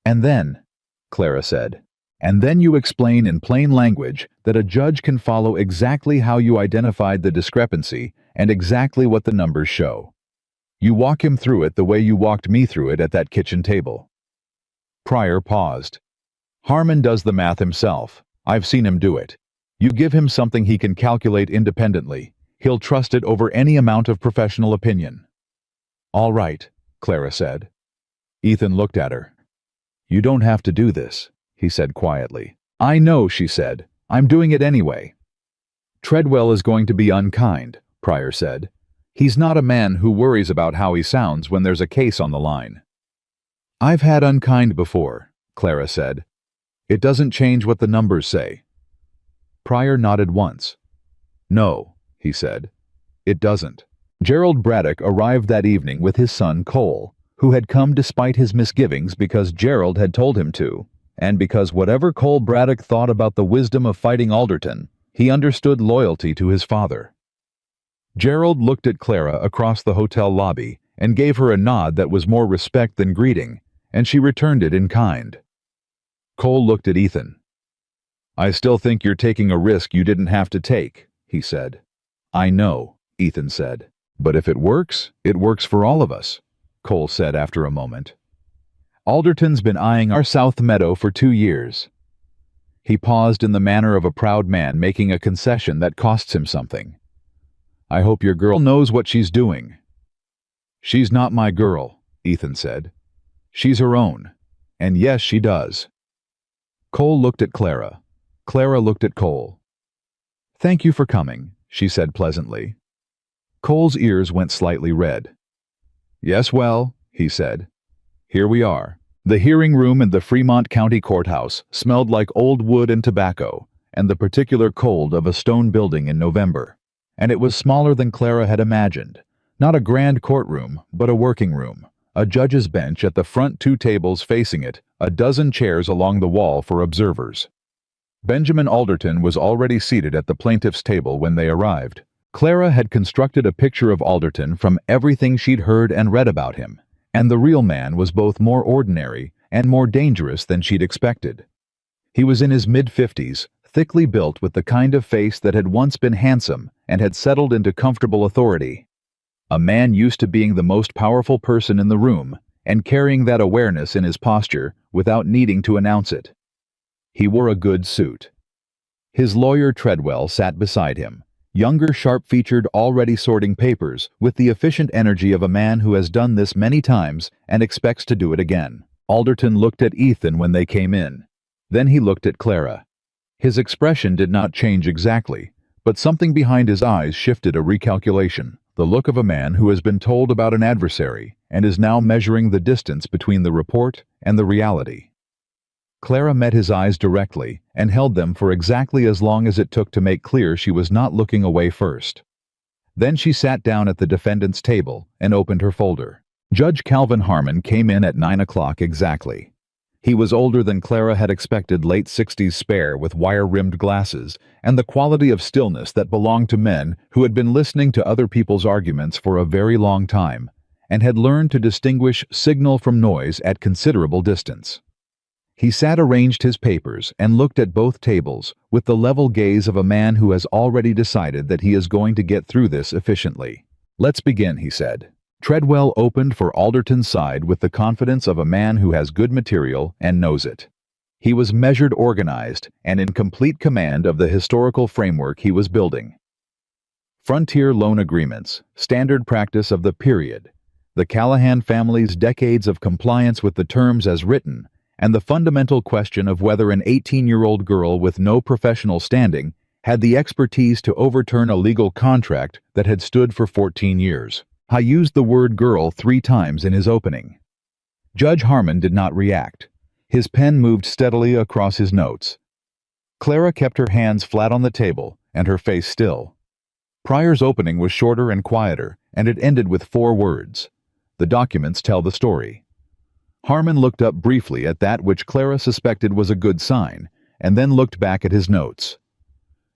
"And then," Clara said, "and then you explain in plain language that a judge can follow exactly how you identified the discrepancy and exactly what the numbers show. You walk him through it the way you walked me through it at that kitchen table." Pryor paused. "Harmon does the math himself. I've seen him do it. You give him something he can calculate independently. He'll trust it over any amount of professional opinion." "All right," Clara said. Ethan looked at her. "You don't have to do this," he said quietly. "I know," she said. "I'm doing it anyway." "Treadwell is going to be unkind," Pryor said. "He's not a man who worries about how he sounds when there's a case on the line." "I've had unkind before," Clara said. "It doesn't change what the numbers say." Pryor nodded once. "No," he said. "It doesn't." Gerald Braddock arrived that evening with his son Cole, who had come despite his misgivings because Gerald had told him to, and because whatever Cole Braddock thought about the wisdom of fighting Alderton, he understood loyalty to his father. Gerald looked at Clara across the hotel lobby and gave her a nod that was more respect than greeting, and she returned it in kind. Cole looked at Ethan. "I still think you're taking a risk you didn't have to take," he said. "I know," Ethan said. "But if it works for all of us," Cole said after a moment. "Alderton's been eyeing our South Meadow for 2 years." He paused in the manner of a proud man making a concession that costs him something. "I hope your girl knows what she's doing." "She's not my girl," Ethan said. "She's her own. And yes, she does." Cole looked at Clara. Clara looked at Cole. "Thank you for coming," she said pleasantly. Cole's ears went slightly red. "Yes, well," he said. "Here we are." The hearing room in the Fremont County Courthouse smelled like old wood and tobacco, and the particular cold of a stone building in November, and it was smaller than Clara had imagined. Not a grand courtroom, but a working room. A judge's bench at the front, 2 tables facing it, a dozen chairs along the wall for observers. Benjamin Alderton was already seated at the plaintiff's table when they arrived. Clara had constructed a picture of Alderton from everything she'd heard and read about him, and the real man was both more ordinary and more dangerous than she'd expected. He was in his mid-50s, thickly built with the kind of face that had once been handsome and had settled into comfortable authority. A man used to being the most powerful person in the room and carrying that awareness in his posture without needing to announce it. He wore a good suit. His lawyer Treadwell sat beside him, younger, sharp-featured, already sorting papers, with the efficient energy of a man who has done this many times and expects to do it again. Alderton looked at Ethan when they came in. Then he looked at Clara. His expression did not change exactly, but something behind his eyes shifted a recalculation, the look of a man who has been told about an adversary and is now measuring the distance between the report and the reality. Clara met his eyes directly and held them for exactly as long as it took to make clear she was not looking away first. Then she sat down at the defendant's table and opened her folder. Judge Calvin Harmon came in at 9 o'clock exactly. He was older than Clara had expected, late 60s, spare with wire-rimmed glasses and the quality of stillness that belonged to men who had been listening to other people's arguments for a very long time and had learned to distinguish signal from noise at considerable distance. He sat, arranged his papers, and looked at both tables with the level gaze of a man who has already decided that he is going to get through this efficiently. "Let's begin," he said. Treadwell opened for Alderton's side with the confidence of a man who has good material and knows it. He was measured, organized, and in complete command of the historical framework he was building. Frontier loan agreements, standard practice of the period, the Callahan family's decades of compliance with the terms as written, and the fundamental question of whether an 18-year-old girl with no professional standing had the expertise to overturn a legal contract that had stood for 14 years. I used the word girl 3 times in his opening. Judge Harmon did not react. His pen moved steadily across his notes. Clara kept her hands flat on the table and her face still. Pryor's opening was shorter and quieter, and it ended with 4 words. The documents tell the story. Harmon looked up briefly at that which Clara suspected was a good sign, and then looked back at his notes.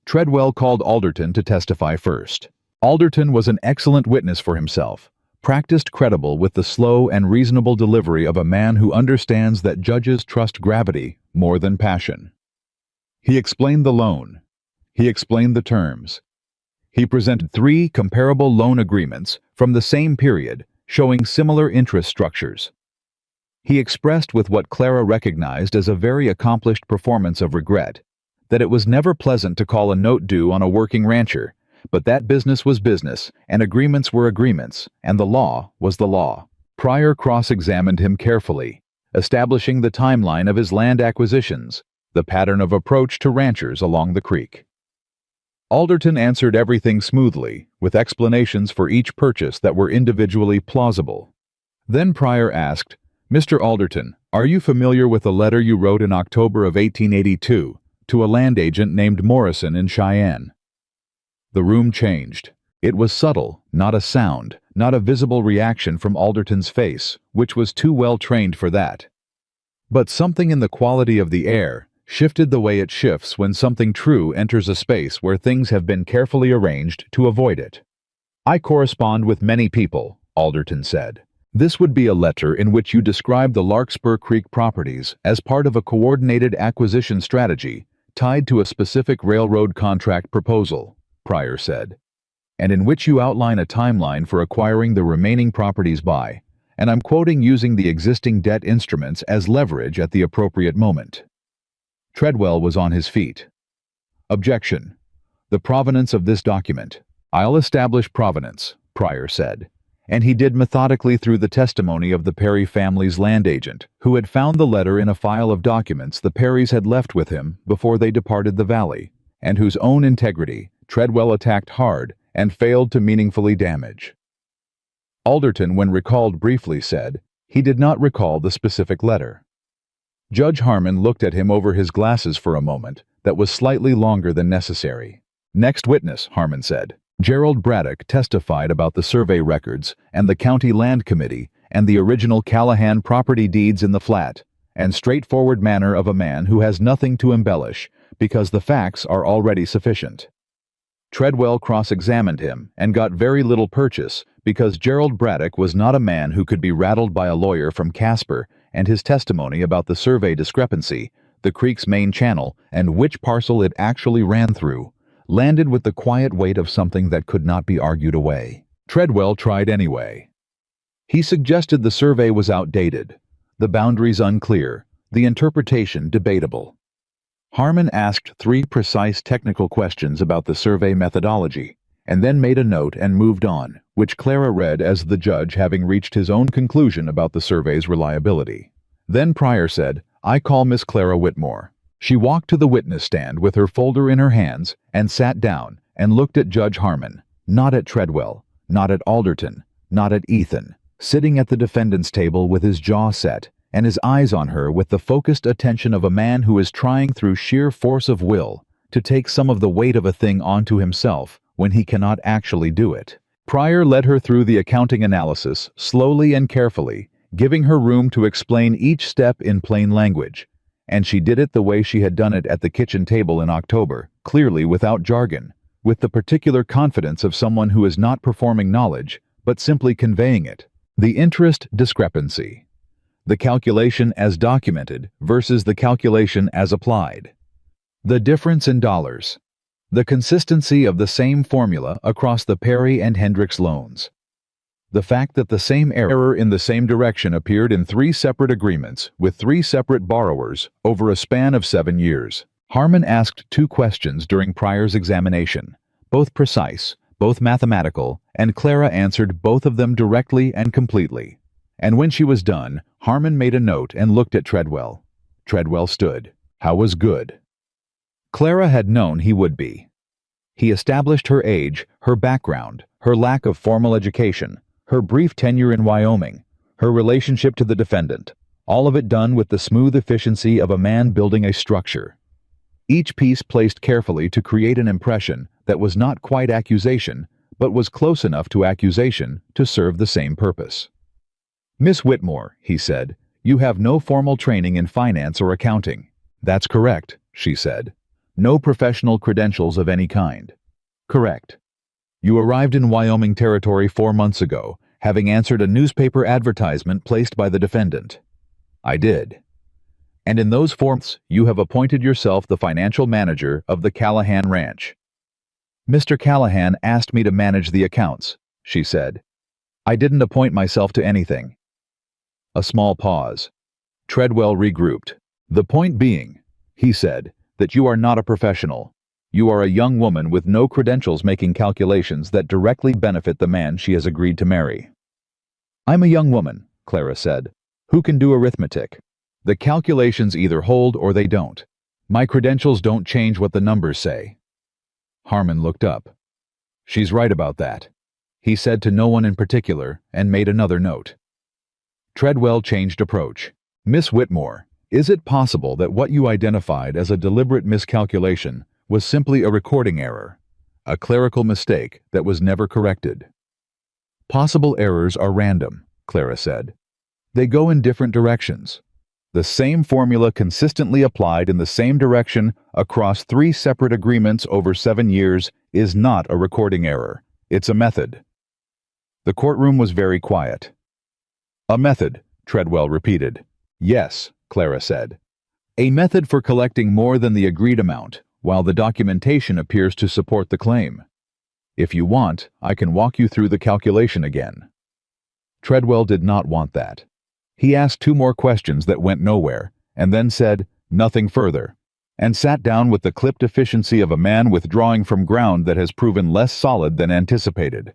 Treadwell called Alderton to testify first. Alderton was an excellent witness for himself, practiced, credible, with the slow and reasonable delivery of a man who understands that judges trust gravity more than passion. He explained the loan. He explained the terms. He presented 3 comparable loan agreements from the same period, showing similar interest structures. He expressed, with what Clara recognized as a very accomplished performance of regret, that it was never pleasant to call a note due on a working rancher, but that business was business, and agreements were agreements, and the law was the law. Pryor cross-examined him carefully, establishing the timeline of his land acquisitions, the pattern of approach to ranchers along the creek. Alderton answered everything smoothly, with explanations for each purchase that were individually plausible. Then Pryor asked, "Mr. Alderton, are you familiar with a letter you wrote in October of 1882 to a land agent named Morrison in Cheyenne?" The room changed. It was subtle, not a sound, not a visible reaction from Alderton's face, which was too well trained for that. But something in the quality of the air shifted the way it shifts when something true enters a space where things have been carefully arranged to avoid it. "I correspond with many people," Alderton said. "This would be a letter in which you describe the Larkspur Creek properties as part of a coordinated acquisition strategy tied to a specific railroad contract proposal," Pryor said, "and in which you outline a timeline for acquiring the remaining properties by, and I'm quoting, using the existing debt instruments as leverage at the appropriate moment." Treadwell was on his feet. "Objection. The provenance of this document. I'll establish provenance," Pryor said. And he did methodically through the testimony of the Perry family's land agent, who had found the letter in a file of documents the Perrys had left with him before they departed the valley, and whose own integrity Treadwell attacked hard and failed to meaningfully damage. Alderton, when recalled, briefly said he did not recall the specific letter. Judge Harmon looked at him over his glasses for a moment that was slightly longer than necessary. "Next witness," Harmon said. Gerald Braddock testified about the survey records and the county land committee and the original Callahan property deeds in the flat, and straightforward manner of a man who has nothing to embellish because the facts are already sufficient. Treadwell cross-examined him and got very little purchase because Gerald Braddock was not a man who could be rattled by a lawyer from Casper, and his testimony about the survey discrepancy, the creek's main channel, and which parcel it actually ran through, landed with the quiet weight of something that could not be argued away. Treadwell tried anyway. He suggested the survey was outdated, the boundaries unclear, the interpretation debatable. Harmon asked 3 precise technical questions about the survey methodology, and then made a note and moved on, which Clara read as the judge having reached his own conclusion about the survey's reliability. Then Pryor said, "I call Miss Clara Whitmore." She walked to the witness stand with her folder in her hands and sat down and looked at Judge Harmon, not at Treadwell, not at Alderton, not at Ethan, sitting at the defendant's table with his jaw set and his eyes on her with the focused attention of a man who is trying through sheer force of will to take some of the weight of a thing onto himself when he cannot actually do it. Pryor led her through the accounting analysis slowly and carefully, giving her room to explain each step in plain language, and she did it the way she had done it at the kitchen table in October, clearly without jargon, with the particular confidence of someone who is not performing knowledge, but simply conveying it. The interest discrepancy. The calculation as documented versus the calculation as applied. The difference in dollars. The consistency of the same formula across the Perry and Hendricks loans. The fact that the same error in the same direction appeared in 3 separate agreements with 3 separate borrowers over a span of 7 years. Harmon asked 2 questions during Pryor's examination, both precise, both mathematical, and Clara answered both of them directly and completely. And when she was done, Harmon made a note and looked at Treadwell. Treadwell stood. How was good? Clara had known he would be. He established her age, her background, her lack of formal education, her brief tenure in Wyoming, her relationship to the defendant, all of it done with the smooth efficiency of a man building a structure. Each piece placed carefully to create an impression that was not quite accusation, but was close enough to accusation to serve the same purpose. "Miss Whitmore," he said, "you have no formal training in finance or accounting." "That's correct," she said. "No professional credentials of any kind." "Correct." "You arrived in Wyoming Territory 4 months ago, having answered a newspaper advertisement placed by the defendant." "I did." "And in those 4 months, you have appointed yourself the financial manager of the Callahan Ranch." "Mr. Callahan asked me to manage the accounts," she said. "I didn't appoint myself to anything." A small pause. Treadwell regrouped. "The point being," he said, "that you are not a professional. You are a young woman with no credentials making calculations that directly benefit the man she has agreed to marry." "I'm a young woman," Clara said, "who can do arithmetic. The calculations either hold or they don't. My credentials don't change what the numbers say." Harmon looked up. "She's right about that," he said to no one in particular and made another note. Treadwell changed approach. "Miss Whitmore, is it possible that what you identified as a deliberate miscalculation was simply a recording error, a clerical mistake that was never corrected?" "Possible errors are random," Clara said. "They go in different directions. The same formula consistently applied in the same direction across 3 separate agreements over 7 years is not a recording error. It's a method." The courtroom was very quiet. "A method," Treadwell repeated. "Yes," Clara said. "A method for collecting more than the agreed amount, while the documentation appears to support the claim. If you want, I can walk you through the calculation again." Treadwell did not want that. He asked 2 more questions that went nowhere, and then said, "Nothing further," and sat down with the clipped efficiency of a man withdrawing from ground that has proven less solid than anticipated.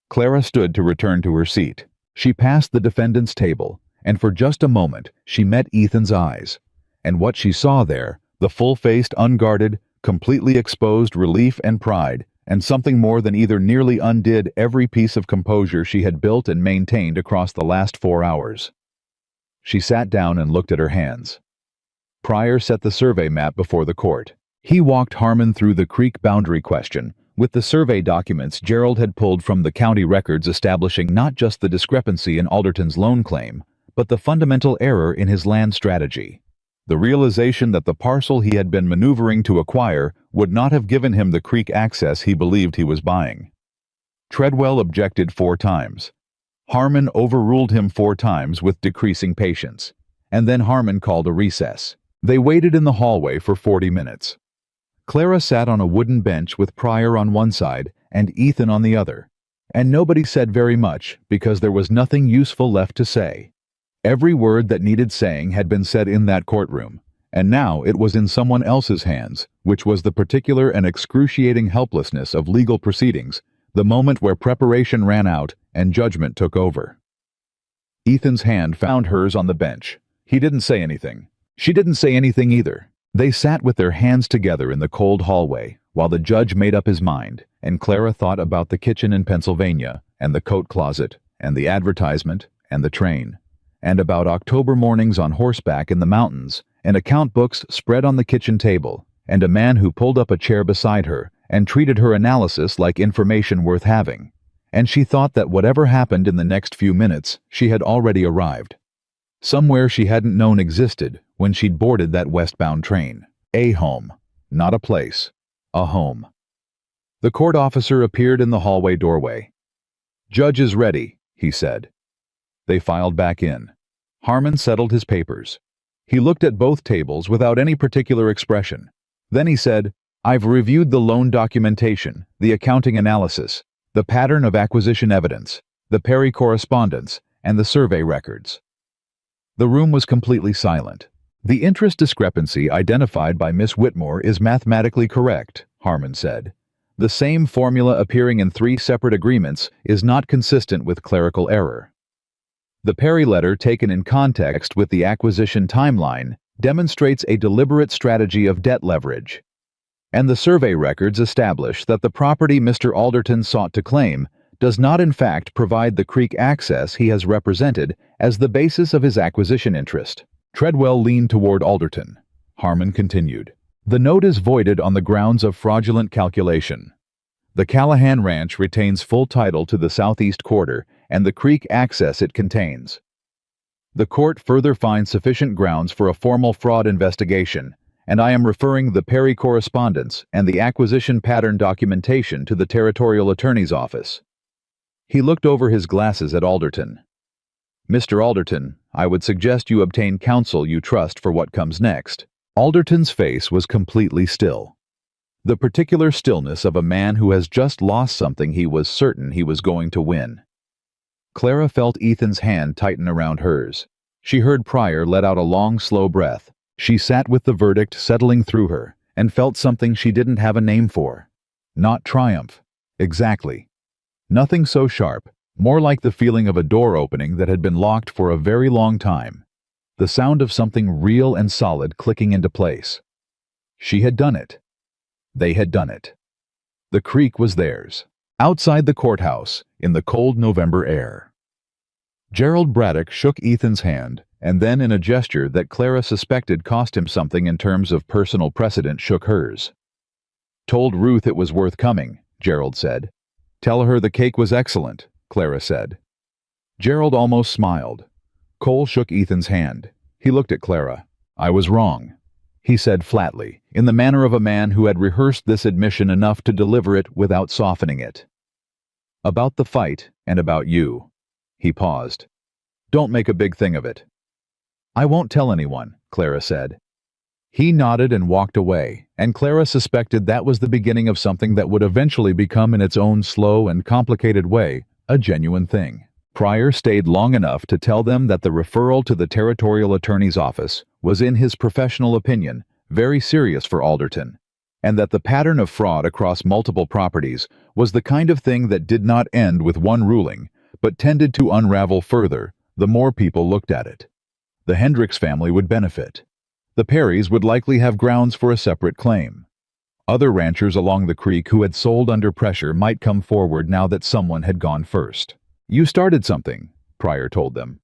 Clara stood to return to her seat. She passed the defendant's table, and for just a moment she met Ethan's eyes, and what she saw there, the full-faced, unguarded, completely exposed relief and pride, and something more than either nearly undid every piece of composure she had built and maintained across the last 4 hours. She sat down and looked at her hands. Pryor set the survey map before the court. He walked Harmon through the creek boundary question, With the survey documents Gerald had pulled from the county records establishing not just the discrepancy in Alderton's loan claim, but the fundamental error in his land strategy. The realization that the parcel he had been maneuvering to acquire would not have given him the creek access he believed he was buying. Treadwell objected 4 times. Harmon overruled him 4 times with decreasing patience, and then Harmon called a recess. They waited in the hallway for 40 minutes. Clara sat on a wooden bench with Pryor on one side and Ethan on the other, and nobody said very much because there was nothing useful left to say. Every word that needed saying had been said in that courtroom, and now it was in someone else's hands, which was the particular and excruciating helplessness of legal proceedings, the moment where preparation ran out and judgment took over. Ethan's hand found hers on the bench. He didn't say anything. She didn't say anything either. They sat with their hands together in the cold hallway, while the judge made up his mind, and Clara thought about the kitchen in Pennsylvania, and the coat closet, and the advertisement, and the train, and about October mornings on horseback in the mountains, and account books spread on the kitchen table, and a man who pulled up a chair beside her and treated her analysis like information worth having. And she thought that whatever happened in the next few minutes, she had already arrived. Somewhere she hadn't known existed when she'd boarded that westbound train. A home, not a place, a home. The court officer appeared in the hallway doorway. "Judge is ready," he said. They filed back in. Harmon settled his papers. He looked at both tables without any particular expression. Then he said, "I've reviewed the loan documentation, the accounting analysis, the pattern of acquisition evidence, the Perry correspondence, and the survey records." The room was completely silent. "The interest discrepancy identified by Miss Whitmore is mathematically correct," Harmon said. "The same formula appearing in 3 separate agreements is not consistent with clerical error. The Perry letter taken in context with the acquisition timeline demonstrates a deliberate strategy of debt leverage. And the survey records establish that the property Mr. Alderton sought to claim does not in fact provide the creek access he has represented as the basis of his acquisition interest." Treadwell leaned toward Alderton. Harmon continued, "The note is voided on the grounds of fraudulent calculation. The Callahan Ranch retains full title to the southeast quarter and the creek access it contains. The court further finds sufficient grounds for a formal fraud investigation, and I am referring the Perry correspondence and the acquisition pattern documentation to the Territorial Attorney's Office." He looked over his glasses at Alderton. "Mr. Alderton, I would suggest you obtain counsel you trust for what comes next." Alderton's face was completely still. The particular stillness of a man who has just lost something he was certain he was going to win. Clara felt Ethan's hand tighten around hers. She heard Pryor let out a long, slow breath. She sat with the verdict settling through her and felt something she didn't have a name for. Not triumph. Exactly. Nothing so sharp, more like the feeling of a door opening that had been locked for a very long time. The sound of something real and solid clicking into place. She had done it. They had done it. The creek was theirs. Outside the courthouse, in the cold November air. Gerald Braddock shook Ethan's hand, and then in a gesture that Clara suspected cost him something in terms of personal precedent shook hers. "Told Ruth it was worth coming," Gerald said. "Tell her the cake was excellent," Clara said. Gerald almost smiled. Cole shook Ethan's hand. He looked at Clara. "I was wrong," he said flatly, in the manner of a man who had rehearsed this admission enough to deliver it without softening it. "About the fight and about you." He paused. "Don't make a big thing of it." "I won't tell anyone," Clara said. He nodded and walked away, and Clara suspected that was the beginning of something that would eventually become in its own slow and complicated way a genuine thing. Pryor stayed long enough to tell them that the referral to the Territorial Attorney's Office was, in his professional opinion, very serious for Alderton, and that the pattern of fraud across multiple properties was the kind of thing that did not end with one ruling, but tended to unravel further the more people looked at it. The Hendricks family would benefit. The Perrys would likely have grounds for a separate claim. Other ranchers along the creek who had sold under pressure might come forward now that someone had gone first. "You started something," Pryor told them.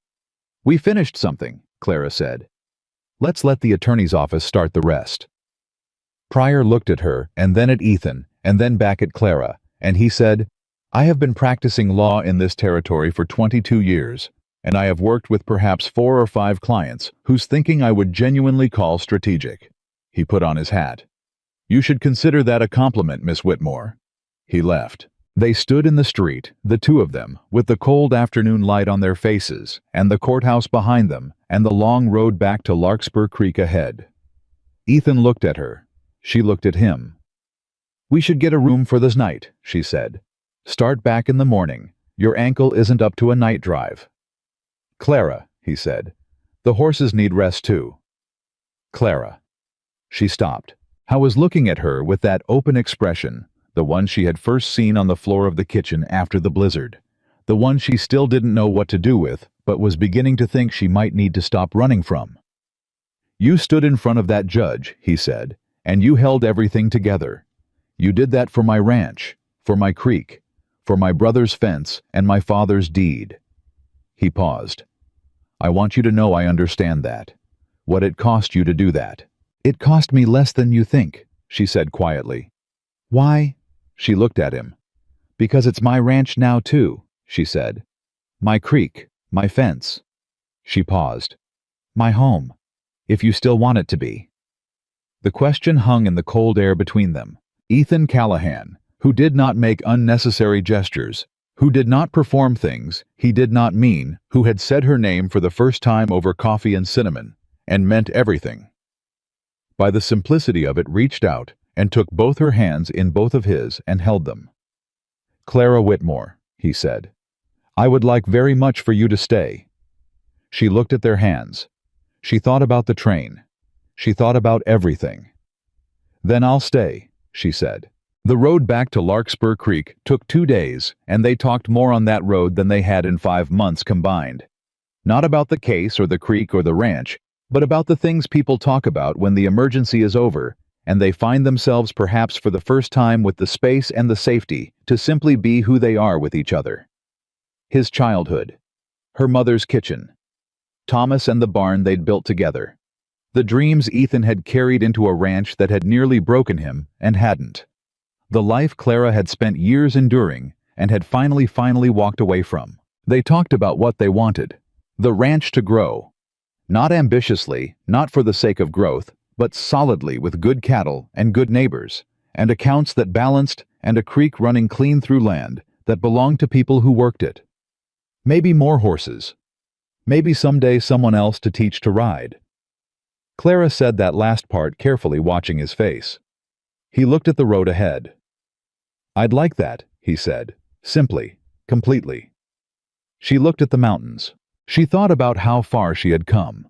"We finished something," Clara said. "Let's let the attorney's office start the rest." Pryor looked at her and then at Ethan, and then back at Clara, and he said, "I have been practicing law in this territory for 22 years, and I have worked with perhaps 4 or 5 clients whose thinking I would genuinely call strategic." He put on his hat. "You should consider that a compliment, Miss Whitmore." He left. They stood in the street, the two of them, with the cold afternoon light on their faces, and the courthouse behind them, and the long road back to Larkspur Creek ahead. Ethan looked at her. She looked at him. "We should get a room for this night," she said. "Start back in the morning. Your ankle isn't up to a night drive." "Clara," he said, "the horses need rest too." "Clara." She stopped. I was looking at her with that open expression, the one she had first seen on the floor of the kitchen after the blizzard, the one she still didn't know what to do with, but was beginning to think she might need to stop running from. "You stood in front of that judge," he said, "and you held everything together. You did that for my ranch, for my creek, for my brother's fence and my father's deed." He paused. "I want you to know I understand that. What it cost you to do that." "It cost me less than you think," she said quietly. "Why?" She looked at him. "Because it's my ranch now too," she said. "My creek, my fence." She paused. "My home, if you still want it to be." The question hung in the cold air between them. Ethan Callahan, who did not make unnecessary gestures, who did not perform things he did not mean, who had said her name for the first time over coffee and cinnamon, and meant everything. By the simplicity of it, reached out and took both her hands in both of his and held them. "Clara Whitmore," he said, "I would like very much for you to stay." She looked at their hands. She thought about the train. She thought about everything. "Then I'll stay," she said. The road back to Larkspur Creek took 2 days, and they talked more on that road than they had in 5 months combined. Not about the case or the creek or the ranch, but about the things people talk about when the emergency is over, and they find themselves perhaps for the first time with the space and the safety to simply be who they are with each other. His childhood. Her mother's kitchen. Thomas and the barn they'd built together. The dreams Ethan had carried into a ranch that had nearly broken him and hadn't. The life Clara had spent years enduring and had finally walked away from. They talked about what they wanted. The ranch to grow. Not ambitiously, not for the sake of growth, but solidly with good cattle and good neighbors, and accounts that balanced, and a creek running clean through land that belonged to people who worked it. Maybe more horses. Maybe someday someone else to teach to ride. Clara said that last part carefully, watching his face. He looked at the road ahead. "I'd like that," he said, simply, completely. She looked at the mountains. She thought about how far she had come.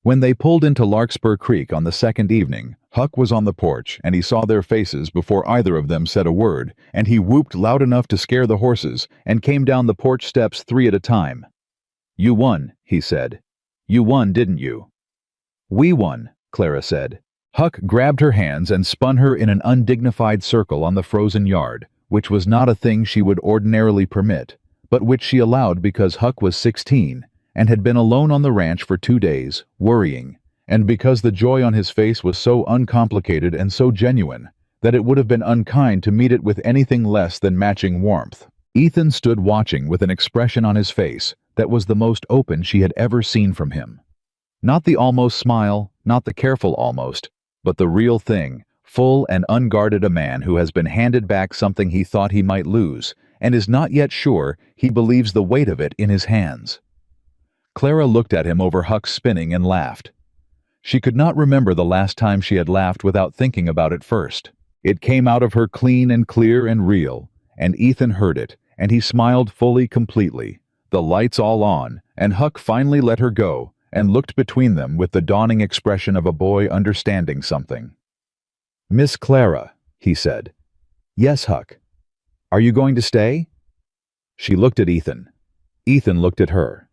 When they pulled into Larkspur Creek on the second evening, Huck was on the porch, and he saw their faces before either of them said a word, and he whooped loud enough to scare the horses, and came down the porch steps 3 at a time. "You won," he said. "You won, didn't you?" "We won," Clara said. Huck grabbed her hands and spun her in an undignified circle on the frozen yard, which was not a thing she would ordinarily permit, but which she allowed because Huck was 16 and had been alone on the ranch for 2 days, worrying, and because the joy on his face was so uncomplicated and so genuine that it would have been unkind to meet it with anything less than matching warmth. Ethan stood watching with an expression on his face that was the most open she had ever seen from him. Not the almost smile, not the careful almost, but the real thing, full and unguarded, a man who has been handed back something he thought he might lose, and is not yet sure he believes the weight of it in his hands. Clara looked at him over Huck's spinning and laughed. She could not remember the last time she had laughed without thinking about it first. It came out of her clean and clear and real, and Ethan heard it, and he smiled fully, completely, the lights all on, and Huck finally let her go and looked between them with the dawning expression of a boy understanding something. "Miss Clara," he said. "Yes, Huck." "Are you going to stay?" She looked at Ethan. Ethan looked at her.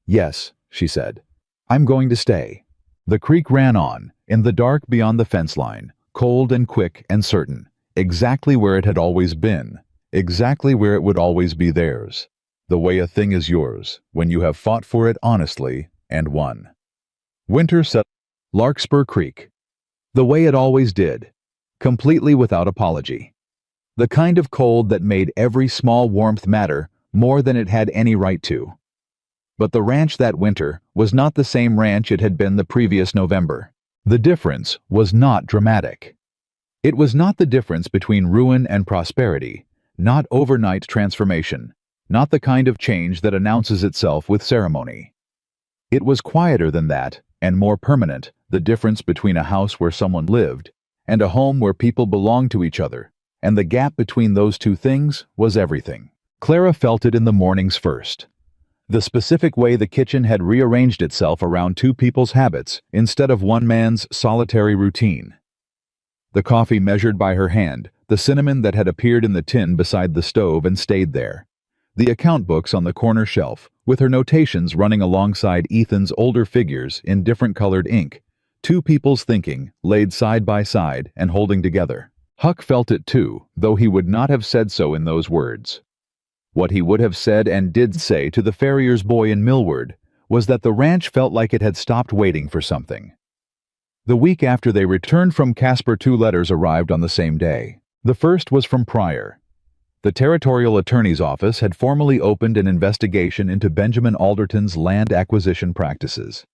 "Yes," she said. "I'm going to stay." The creek ran on, in the dark beyond the fence line, cold and quick and certain, exactly where it had always been, exactly where it would always be theirs. The way a thing is yours, when you have fought for it honestly and won. Winter set Larkspur Creek. The way it always did. completely without apology. The kind of cold that made every small warmth matter more than it had any right to. But the ranch that winter was not the same ranch it had been the previous November. The difference was not dramatic. It was not the difference between ruin and prosperity, not overnight transformation, not the kind of change that announces itself with ceremony. It was quieter than that, and more permanent, the difference between a house where someone lived and a home where people belonged to each other, and the gap between those two things was everything. Clara felt it in the mornings first. The specific way the kitchen had rearranged itself around two people's habits instead of one man's solitary routine. The coffee measured by her hand, the cinnamon that had appeared in the tin beside the stove and stayed there, the account books on the corner shelf, with her notations running alongside Ethan's older figures in different colored ink, two people's thinking laid side by side and holding together. Huck felt it too, though he would not have said so in those words. What he would have said and did say to the farrier's boy in Millward was that the ranch felt like it had stopped waiting for something. The week after they returned from Casper, 2 letters arrived on the same day. The first was from Pryor. The territorial attorney's office had formally opened an investigation into Benjamin Alderton's land acquisition practices.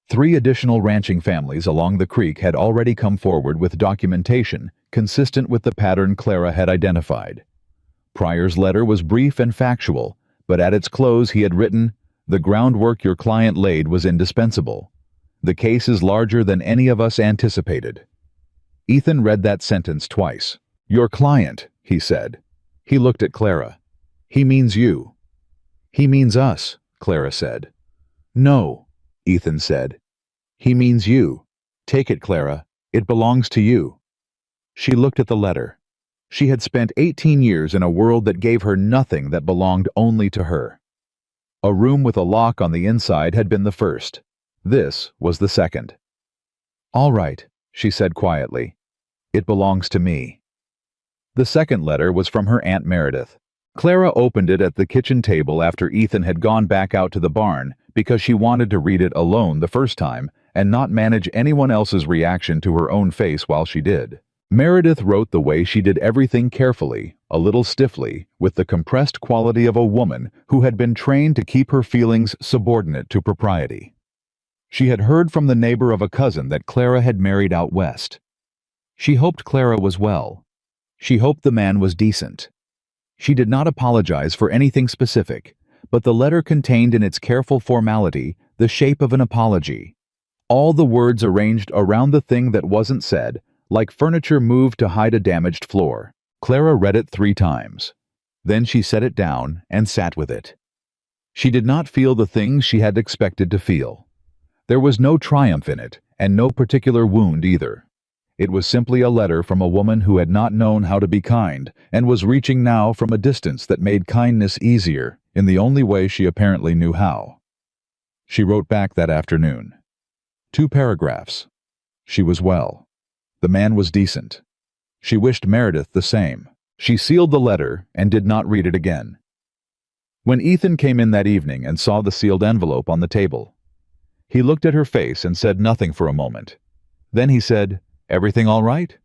3 additional ranching families along the creek had already come forward with documentation consistent with the pattern Clara had identified. Pryor's letter was brief and factual, but at its close he had written, "The groundwork your client laid was indispensable. The case is larger than any of us anticipated." Ethan read that sentence twice. "Your client," he said. He looked at Clara. "He means you." "He means us," Clara said. "No," Ethan said. "He means you. Take it, Clara. It belongs to you." She looked at the letter. She had spent 18 years in a world that gave her nothing that belonged only to her. A room with a lock on the inside had been the first. This was the second. "All right," she said quietly. "It belongs to me." The second letter was from her Aunt Meredith. Clara opened it at the kitchen table after Ethan had gone back out to the barn because she wanted to read it alone the first time and not manage anyone else's reaction to her own face while she did. Meredith wrote the way she did everything carefully, a little stiffly, with the compressed quality of a woman who had been trained to keep her feelings subordinate to propriety. She had heard from the neighbor of a cousin that Clara had married out west. She hoped Clara was well. She hoped the man was decent. She did not apologize for anything specific, but the letter contained in its careful formality the shape of an apology. All the words arranged around the thing that wasn't said, like furniture moved to hide a damaged floor. Clara read it 3 times. Then she set it down and sat with it. She did not feel the things she had expected to feel. There was no triumph in it, and no particular wound either. It was simply a letter from a woman who had not known how to be kind, and was reaching now from a distance that made kindness easier, in the only way she apparently knew how. She wrote back that afternoon. 2 paragraphs. She was well. The man was decent. She wished Meredith the same. She sealed the letter and did not read it again. When Ethan came in that evening and saw the sealed envelope on the table, he looked at her face and said nothing for a moment. Then he said, "Everything all right?"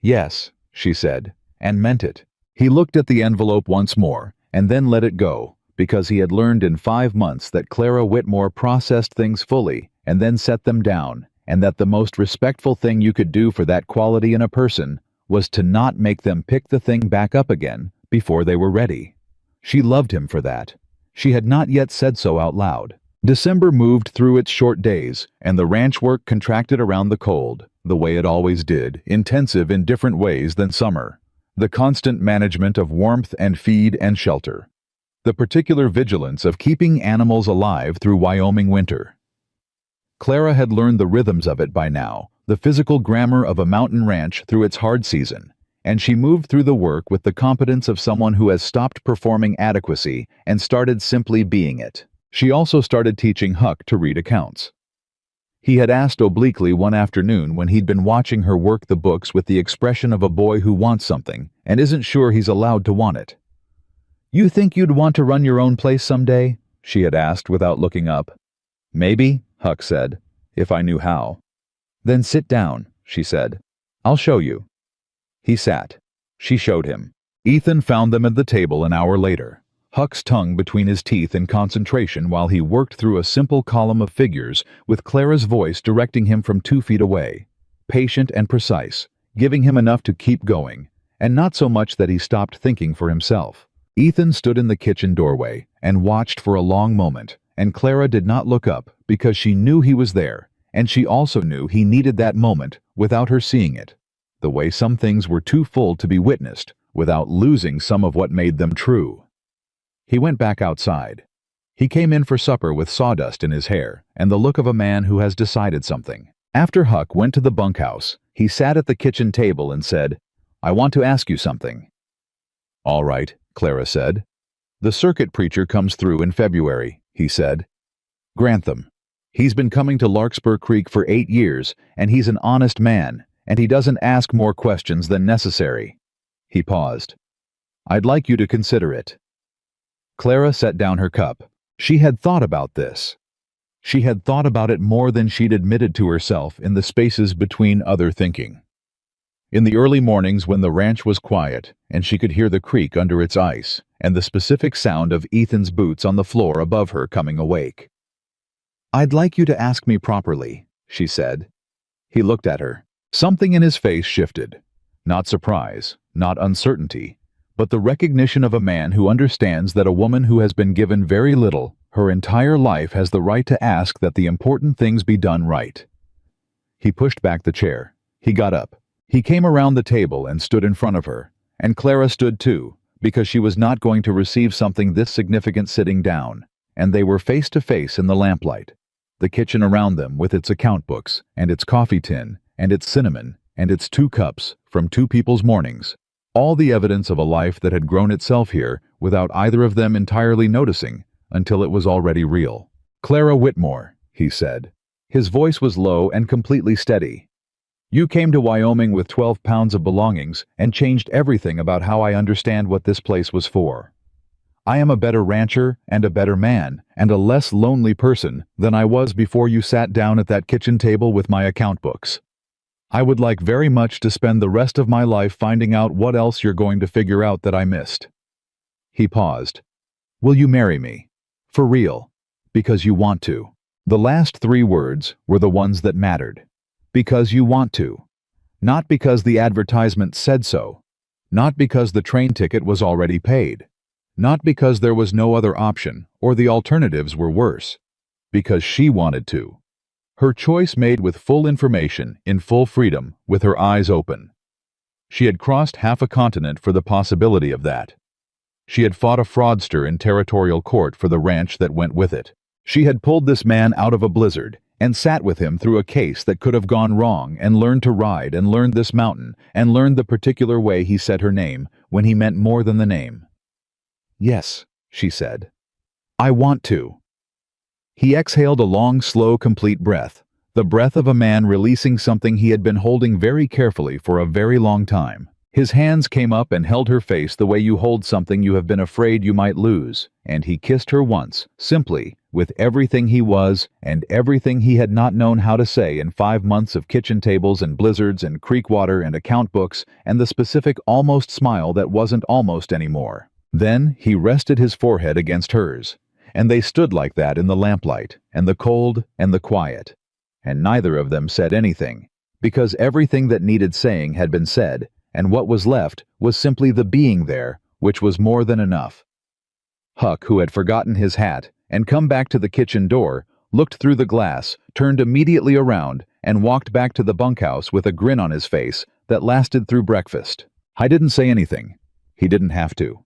"Yes," she said, and meant it. He looked at the envelope once more and then let it go, because he had learned in 5 months that Clara Whitmore processed things fully and then set them down, and that the most respectful thing you could do for that quality in a person was to not make them pick the thing back up again before they were ready. She loved him for that. She had not yet said so out loud. December moved through its short days, and the ranch work contracted around the cold, the way it always did, intensive in different ways than summer. The constant management of warmth and feed and shelter. The particular vigilance of keeping animals alive through Wyoming winter. Clara had learned the rhythms of it by now, the physical grammar of a mountain ranch through its hard season, and she moved through the work with the competence of someone who has stopped performing adequacy and started simply being it. She also started teaching Huck to read accounts. He had asked obliquely one afternoon when he'd been watching her work the books with the expression of a boy who wants something and isn't sure he's allowed to want it. "You think you'd want to run your own place someday?" she had asked without looking up. "Maybe," Huck said, "if I knew how." "Then sit down," she said. I'll show you. He sat. She showed him. Ethan found them at the table an hour later, Huck's tongue between his teeth in concentration while he worked through a simple column of figures with Clara's voice directing him from 2 feet away, patient and precise, giving him enough to keep going, and not so much that he stopped thinking for himself. Ethan stood in the kitchen doorway and watched for a long moment, and Clara did not look up because she knew he was there, and she also knew he needed that moment without her seeing it, the way some things were too full to be witnessed without losing some of what made them true. He went back outside. He came in for supper with sawdust in his hair and the look of a man who has decided something. After Huck went to the bunkhouse, he sat at the kitchen table and said, "I want to ask you something." "All right," Clara said. "The circuit preacher comes through in February," he said. "Grantham. He's been coming to Larkspur Creek for 8 years, and he's an honest man, and he doesn't ask more questions than necessary." He paused. "I'd like you to consider it." Clara set down her cup. She had thought about this. She had thought about it more than she'd admitted to herself in the spaces between other thinking. In the early mornings when the ranch was quiet and she could hear the creek under its ice and the specific sound of Ethan's boots on the floor above her coming awake. "I'd like you to ask me properly," she said. He looked at her. Something in his face shifted. Not surprise, not uncertainty, but the recognition of a man who understands that a woman who has been given very little her entire life has the right to ask that the important things be done right. He pushed back the chair. He got up. He came around the table and stood in front of her, and Clara stood too, because she was not going to receive something this significant sitting down, and they were face to face in the lamplight. The kitchen around them with its account books, and its coffee tin, and its cinnamon, and its 2 cups from 2 people's mornings. All the evidence of a life that had grown itself here without either of them entirely noticing until it was already real. "Clara Whitmore," he said. His voice was low and completely steady. "You came to Wyoming with 12 pounds of belongings and changed everything about how I understand what this place was for. I am a better rancher and a better man and a less lonely person than I was before you sat down at that kitchen table with my account books. I would like very much to spend the rest of my life finding out what else you're going to figure out that I missed." He paused. "Will you marry me? For real? Because you want to." The last 3 words were the ones that mattered. Because you want to. Not because the advertisement said so. Not because the train ticket was already paid. Not because there was no other option or the alternatives were worse. Because she wanted to. Her choice made with full information, in full freedom, with her eyes open. She had crossed half a continent for the possibility of that. She had fought a fraudster in territorial court for the ranch that went with it. She had pulled this man out of a blizzard and sat with him through a case that could have gone wrong and learned to ride and learned this mountain and learned the particular way he said her name when he meant more than the name. "Yes," she said. "I want to." He exhaled a long, slow, complete breath, the breath of a man releasing something he had been holding very carefully for a very long time. His hands came up and held her face the way you hold something you have been afraid you might lose, and he kissed her once, simply, with everything he was and everything he had not known how to say in 5 months of kitchen tables and blizzards and creek water and account books and the specific almost smile that wasn't almost anymore. Then he rested his forehead against hers, and they stood like that in the lamplight and the cold and the quiet, and neither of them said anything, because everything that needed saying had been said, and what was left was simply the being there, which was more than enough. Huck, who had forgotten his hat and come back to the kitchen door, looked through the glass, turned immediately around, and walked back to the bunkhouse with a grin on his face that lasted through breakfast. I didn't say anything. He didn't have to.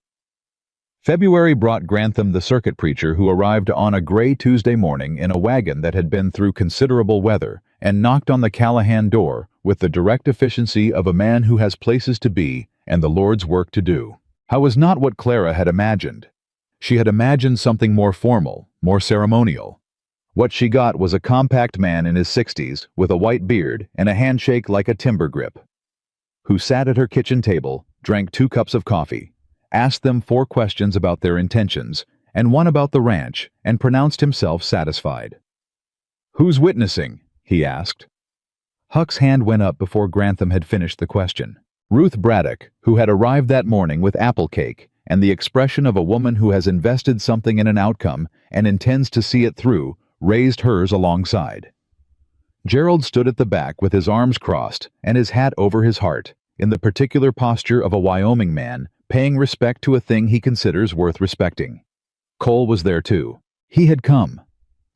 February brought Grantham the circuit preacher, who arrived on a gray Tuesday morning in a wagon that had been through considerable weather, and knocked on the Callahan door with the direct efficiency of a man who has places to be and the Lord's work to do. How was not what Clara had imagined. She had imagined something more formal, more ceremonial. What she got was a compact man in his 60s with a white beard and a handshake like a timber grip, who sat at her kitchen table, drank 2 cups of coffee, asked them 4 questions about their intentions, and 1 about the ranch, and pronounced himself satisfied. "Who's witnessing?" he asked. Huck's hand went up before Grantham had finished the question. Ruth Braddock, who had arrived that morning with apple cake and the expression of a woman who has invested something in an outcome and intends to see it through, raised hers alongside. Gerald stood at the back with his arms crossed and his hat over his heart, in the particular posture of a Wyoming man paying respect to a thing he considers worth respecting. Cole was there too. He had come.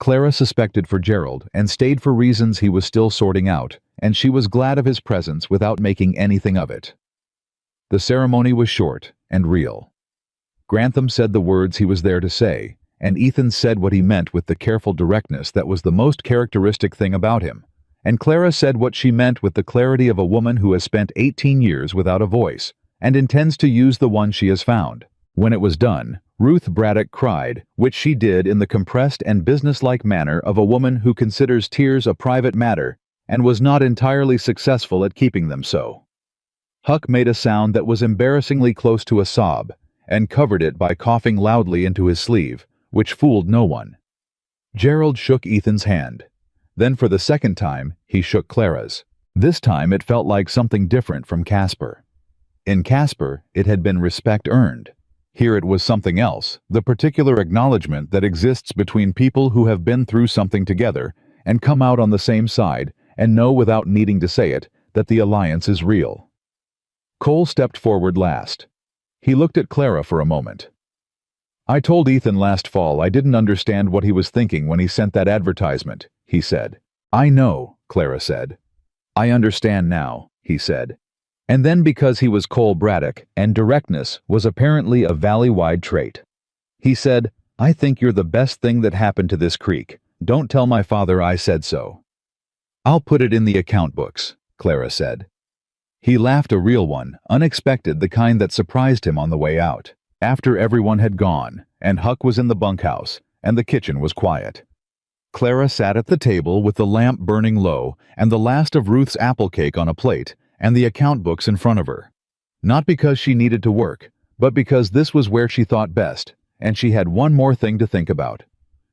Clara suspected for Gerald and stayed for reasons he was still sorting out, and she was glad of his presence without making anything of it. The ceremony was short and real. Grantham said the words he was there to say, and Ethan said what he meant with the careful directness that was the most characteristic thing about him, and Clara said what she meant with the clarity of a woman who has spent 18 years without a voice and intends to use the one she has found. When it was done, Ruth Braddock cried, which she did in the compressed and businesslike manner of a woman who considers tears a private matter and was not entirely successful at keeping them so. Huck made a sound that was embarrassingly close to a sob and covered it by coughing loudly into his sleeve, which fooled no one. Gerald shook Ethan's hand. Then for the second time, he shook Clara's. This time it felt like something different from Casper. In Casper, it had been respect earned. Here it was something else, the particular acknowledgement that exists between people who have been through something together and come out on the same side and know without needing to say it that the alliance is real. Cole stepped forward last. He looked at Clara for a moment. "I told Ethan last fall I didn't understand what he was thinking when he sent that advertisement," he said. "I know," Clara said. "I understand now," he said. And then because he was Cole Braddock, and directness was apparently a valley-wide trait. He said, "I think you're the best thing that happened to this creek. Don't tell my father I said so." "I'll put it in the account books," Clara said. He laughed, a real one, unexpected, the kind that surprised him on the way out, after everyone had gone, and Huck was in the bunkhouse, and the kitchen was quiet. Clara sat at the table with the lamp burning low and the last of Ruth's apple cake on a plate, and the account books in front of her. Not because she needed to work, but because this was where she thought best, and she had one more thing to think about.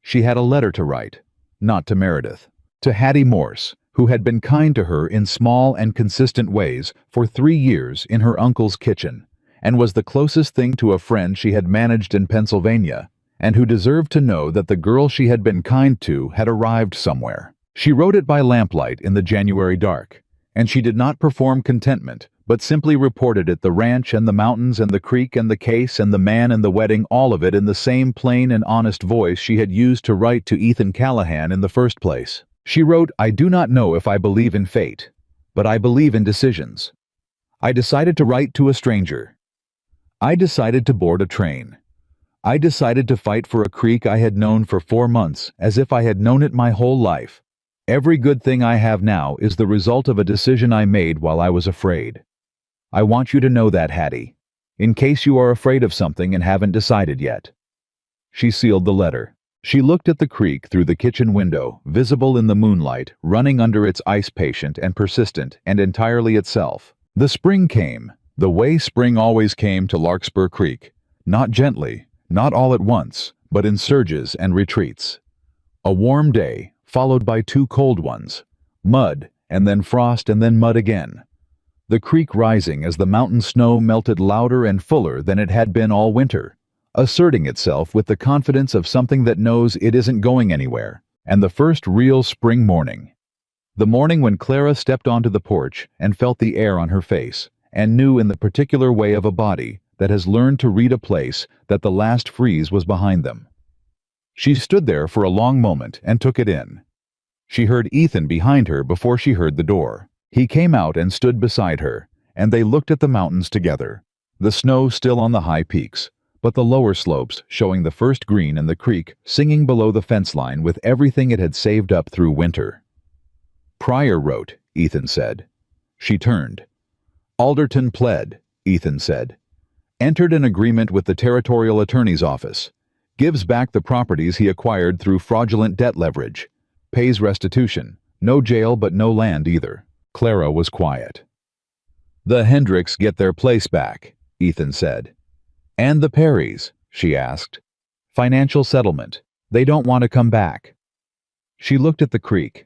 She had a letter to write, not to Meredith, to Hattie Morse, who had been kind to her in small and consistent ways for 3 years in her uncle's kitchen, and was the closest thing to a friend she had managed in Pennsylvania, and who deserved to know that the girl she had been kind to had arrived somewhere. She wrote it by lamplight in the January dark, and she did not perform contentment, but simply reported it, the ranch and the mountains and the creek and the case and the man and the wedding, all of it in the same plain and honest voice she had used to write to Ethan Callahan in the first place. She wrote, "I do not know if I believe in fate, but I believe in decisions. I decided to write to a stranger. I decided to board a train. I decided to fight for a creek I had known for 4 months, as if I had known it my whole life. Every good thing I have now is the result of a decision I made while I was afraid. I want you to know that, Hattie, in case you are afraid of something and haven't decided yet." She sealed the letter. She looked at the creek through the kitchen window, visible in the moonlight, running under its ice, patient and persistent and entirely itself. The spring came, the way spring always came to Larkspur Creek, not gently, not all at once, but in surges and retreats. A warm day, followed by 2 cold ones, mud, and then frost, and then mud again. The creek rising as the mountain snow melted louder and fuller than it had been all winter, asserting itself with the confidence of something that knows it isn't going anywhere, and the first real spring morning. The morning when Clara stepped onto the porch and felt the air on her face, and knew in the particular way of a body that has learned to read a place that the last freeze was behind them. She stood there for a long moment and took it in. She heard Ethan behind her before she heard the door. He came out and stood beside her, and they looked at the mountains together, the snow still on the high peaks, but the lower slopes showing the first green and the creek singing below the fence line with everything it had saved up through winter. "Pryor wrote," Ethan said. She turned. "Alderton pled," Ethan said. "Entered an agreement with the territorial attorney's office. Gives back the properties he acquired through fraudulent debt leverage. Pays restitution. No jail but no land either." Clara was quiet. "The Hendricks get their place back," Ethan said. "And the Perrys?" she asked. "Financial settlement. They don't want to come back." She looked at the creek.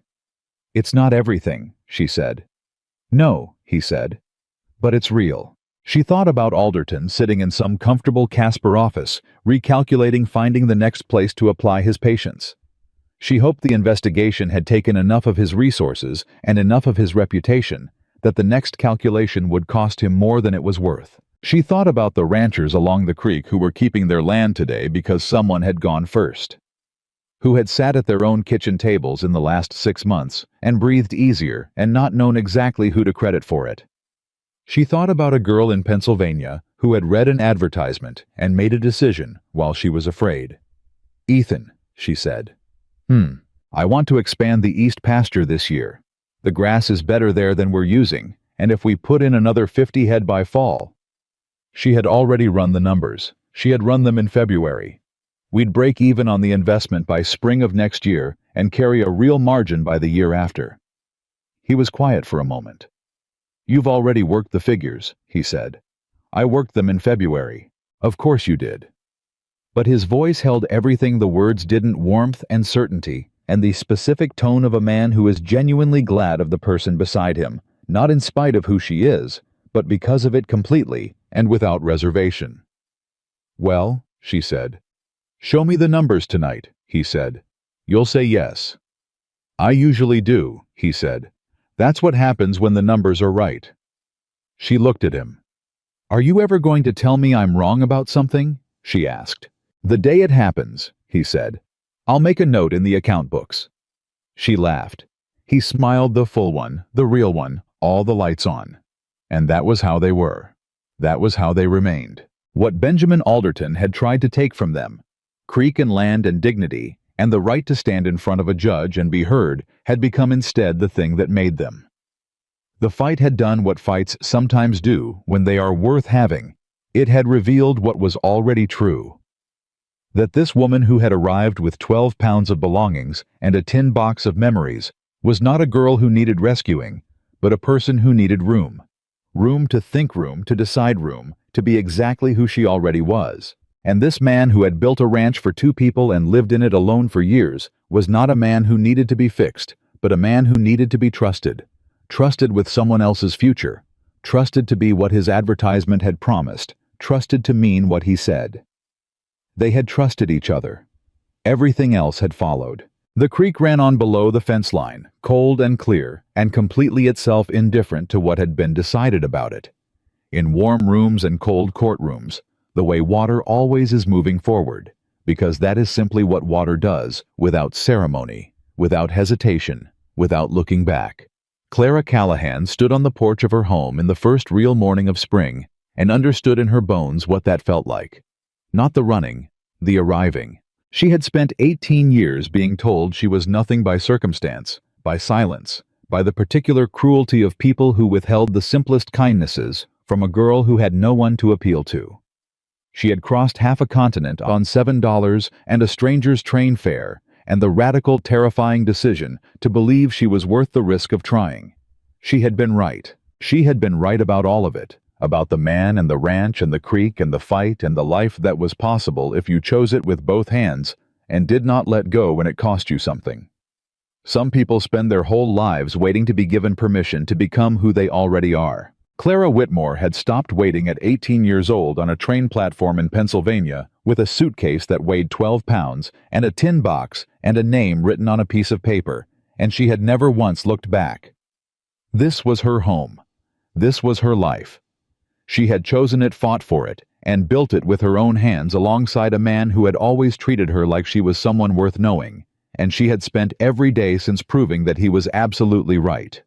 "It's not everything," she said. No, he said. But it's real. She thought about Alderton sitting in some comfortable Casper office, recalculating finding the next place to apply his patience. She hoped the investigation had taken enough of his resources and enough of his reputation that the next calculation would cost him more than it was worth. She thought about the ranchers along the creek who were keeping their land today because someone had gone first, who had sat at their own kitchen tables in the last 6 months and breathed easier and not known exactly who to credit for it. She thought about a girl in Pennsylvania who had read an advertisement and made a decision while she was afraid. "Ethan," she said. I want to expand the east pasture this year. The grass is better there than we're using, and if we put in another 50 head by fall." She had already run the numbers. She had run them in February. We'd break even on the investment by spring of next year and carry a real margin by the year after. He was quiet for a moment. "You've already worked the figures," he said. "I worked them in February." "Of course you did." But his voice held everything the words didn't: warmth and certainty, and the specific tone of a man who is genuinely glad of the person beside him, not in spite of who she is, but because of it completely and without reservation. "Well," she said. "Show me the numbers tonight," he said. "You'll say yes." "I usually do," he said. "That's what happens when the numbers are right." She looked at him. "Are you ever going to tell me I'm wrong about something?" she asked. "The day it happens," he said. "I'll make a note in the account books." She laughed. He smiled, the full one, the real one, all the lights on. And that was how they were. That was how they remained. What Benjamin Alderton had tried to take from them, creek and land and dignity, and the right to stand in front of a judge and be heard, had become instead the thing that made them. The fight had done what fights sometimes do when they are worth having. It had revealed what was already true. That this woman who had arrived with 12 pounds of belongings and a tin box of memories was not a girl who needed rescuing, but a person who needed room. Room to think, room to decide, room to be exactly who she already was. And this man who had built a ranch for 2 people and lived in it alone for years was not a man who needed to be fixed, but a man who needed to be trusted. Trusted with someone else's future. Trusted to be what his advertisement had promised. Trusted to mean what he said. They had trusted each other. Everything else had followed. The creek ran on below the fence line, cold and clear, and completely itself indifferent to what had been decided about it. In warm rooms and cold courtrooms, the way water always is moving forward, because that is simply what water does, without ceremony, without hesitation, without looking back. Clara Callahan stood on the porch of her home in the first real morning of spring and understood in her bones what that felt like. Not the running, the arriving. She had spent 18 years being told she was nothing by circumstance, by silence, by the particular cruelty of people who withheld the simplest kindnesses from a girl who had no one to appeal to. She had crossed half a continent on $7 and a stranger's train fare, and the radical, terrifying decision to believe she was worth the risk of trying. She had been right. She had been right about all of it. About the man and the ranch and the creek and the fight and the life that was possible if you chose it with both hands and did not let go when it cost you something. Some people spend their whole lives waiting to be given permission to become who they already are. Clara Whitmore had stopped waiting at 18 years old on a train platform in Pennsylvania with a suitcase that weighed 12 pounds and a tin box and a name written on a piece of paper, and she had never once looked back. This was her home. This was her life. She had chosen it, fought for it, and built it with her own hands alongside a man who had always treated her like she was someone worth knowing, and she had spent every day since proving that he was absolutely right.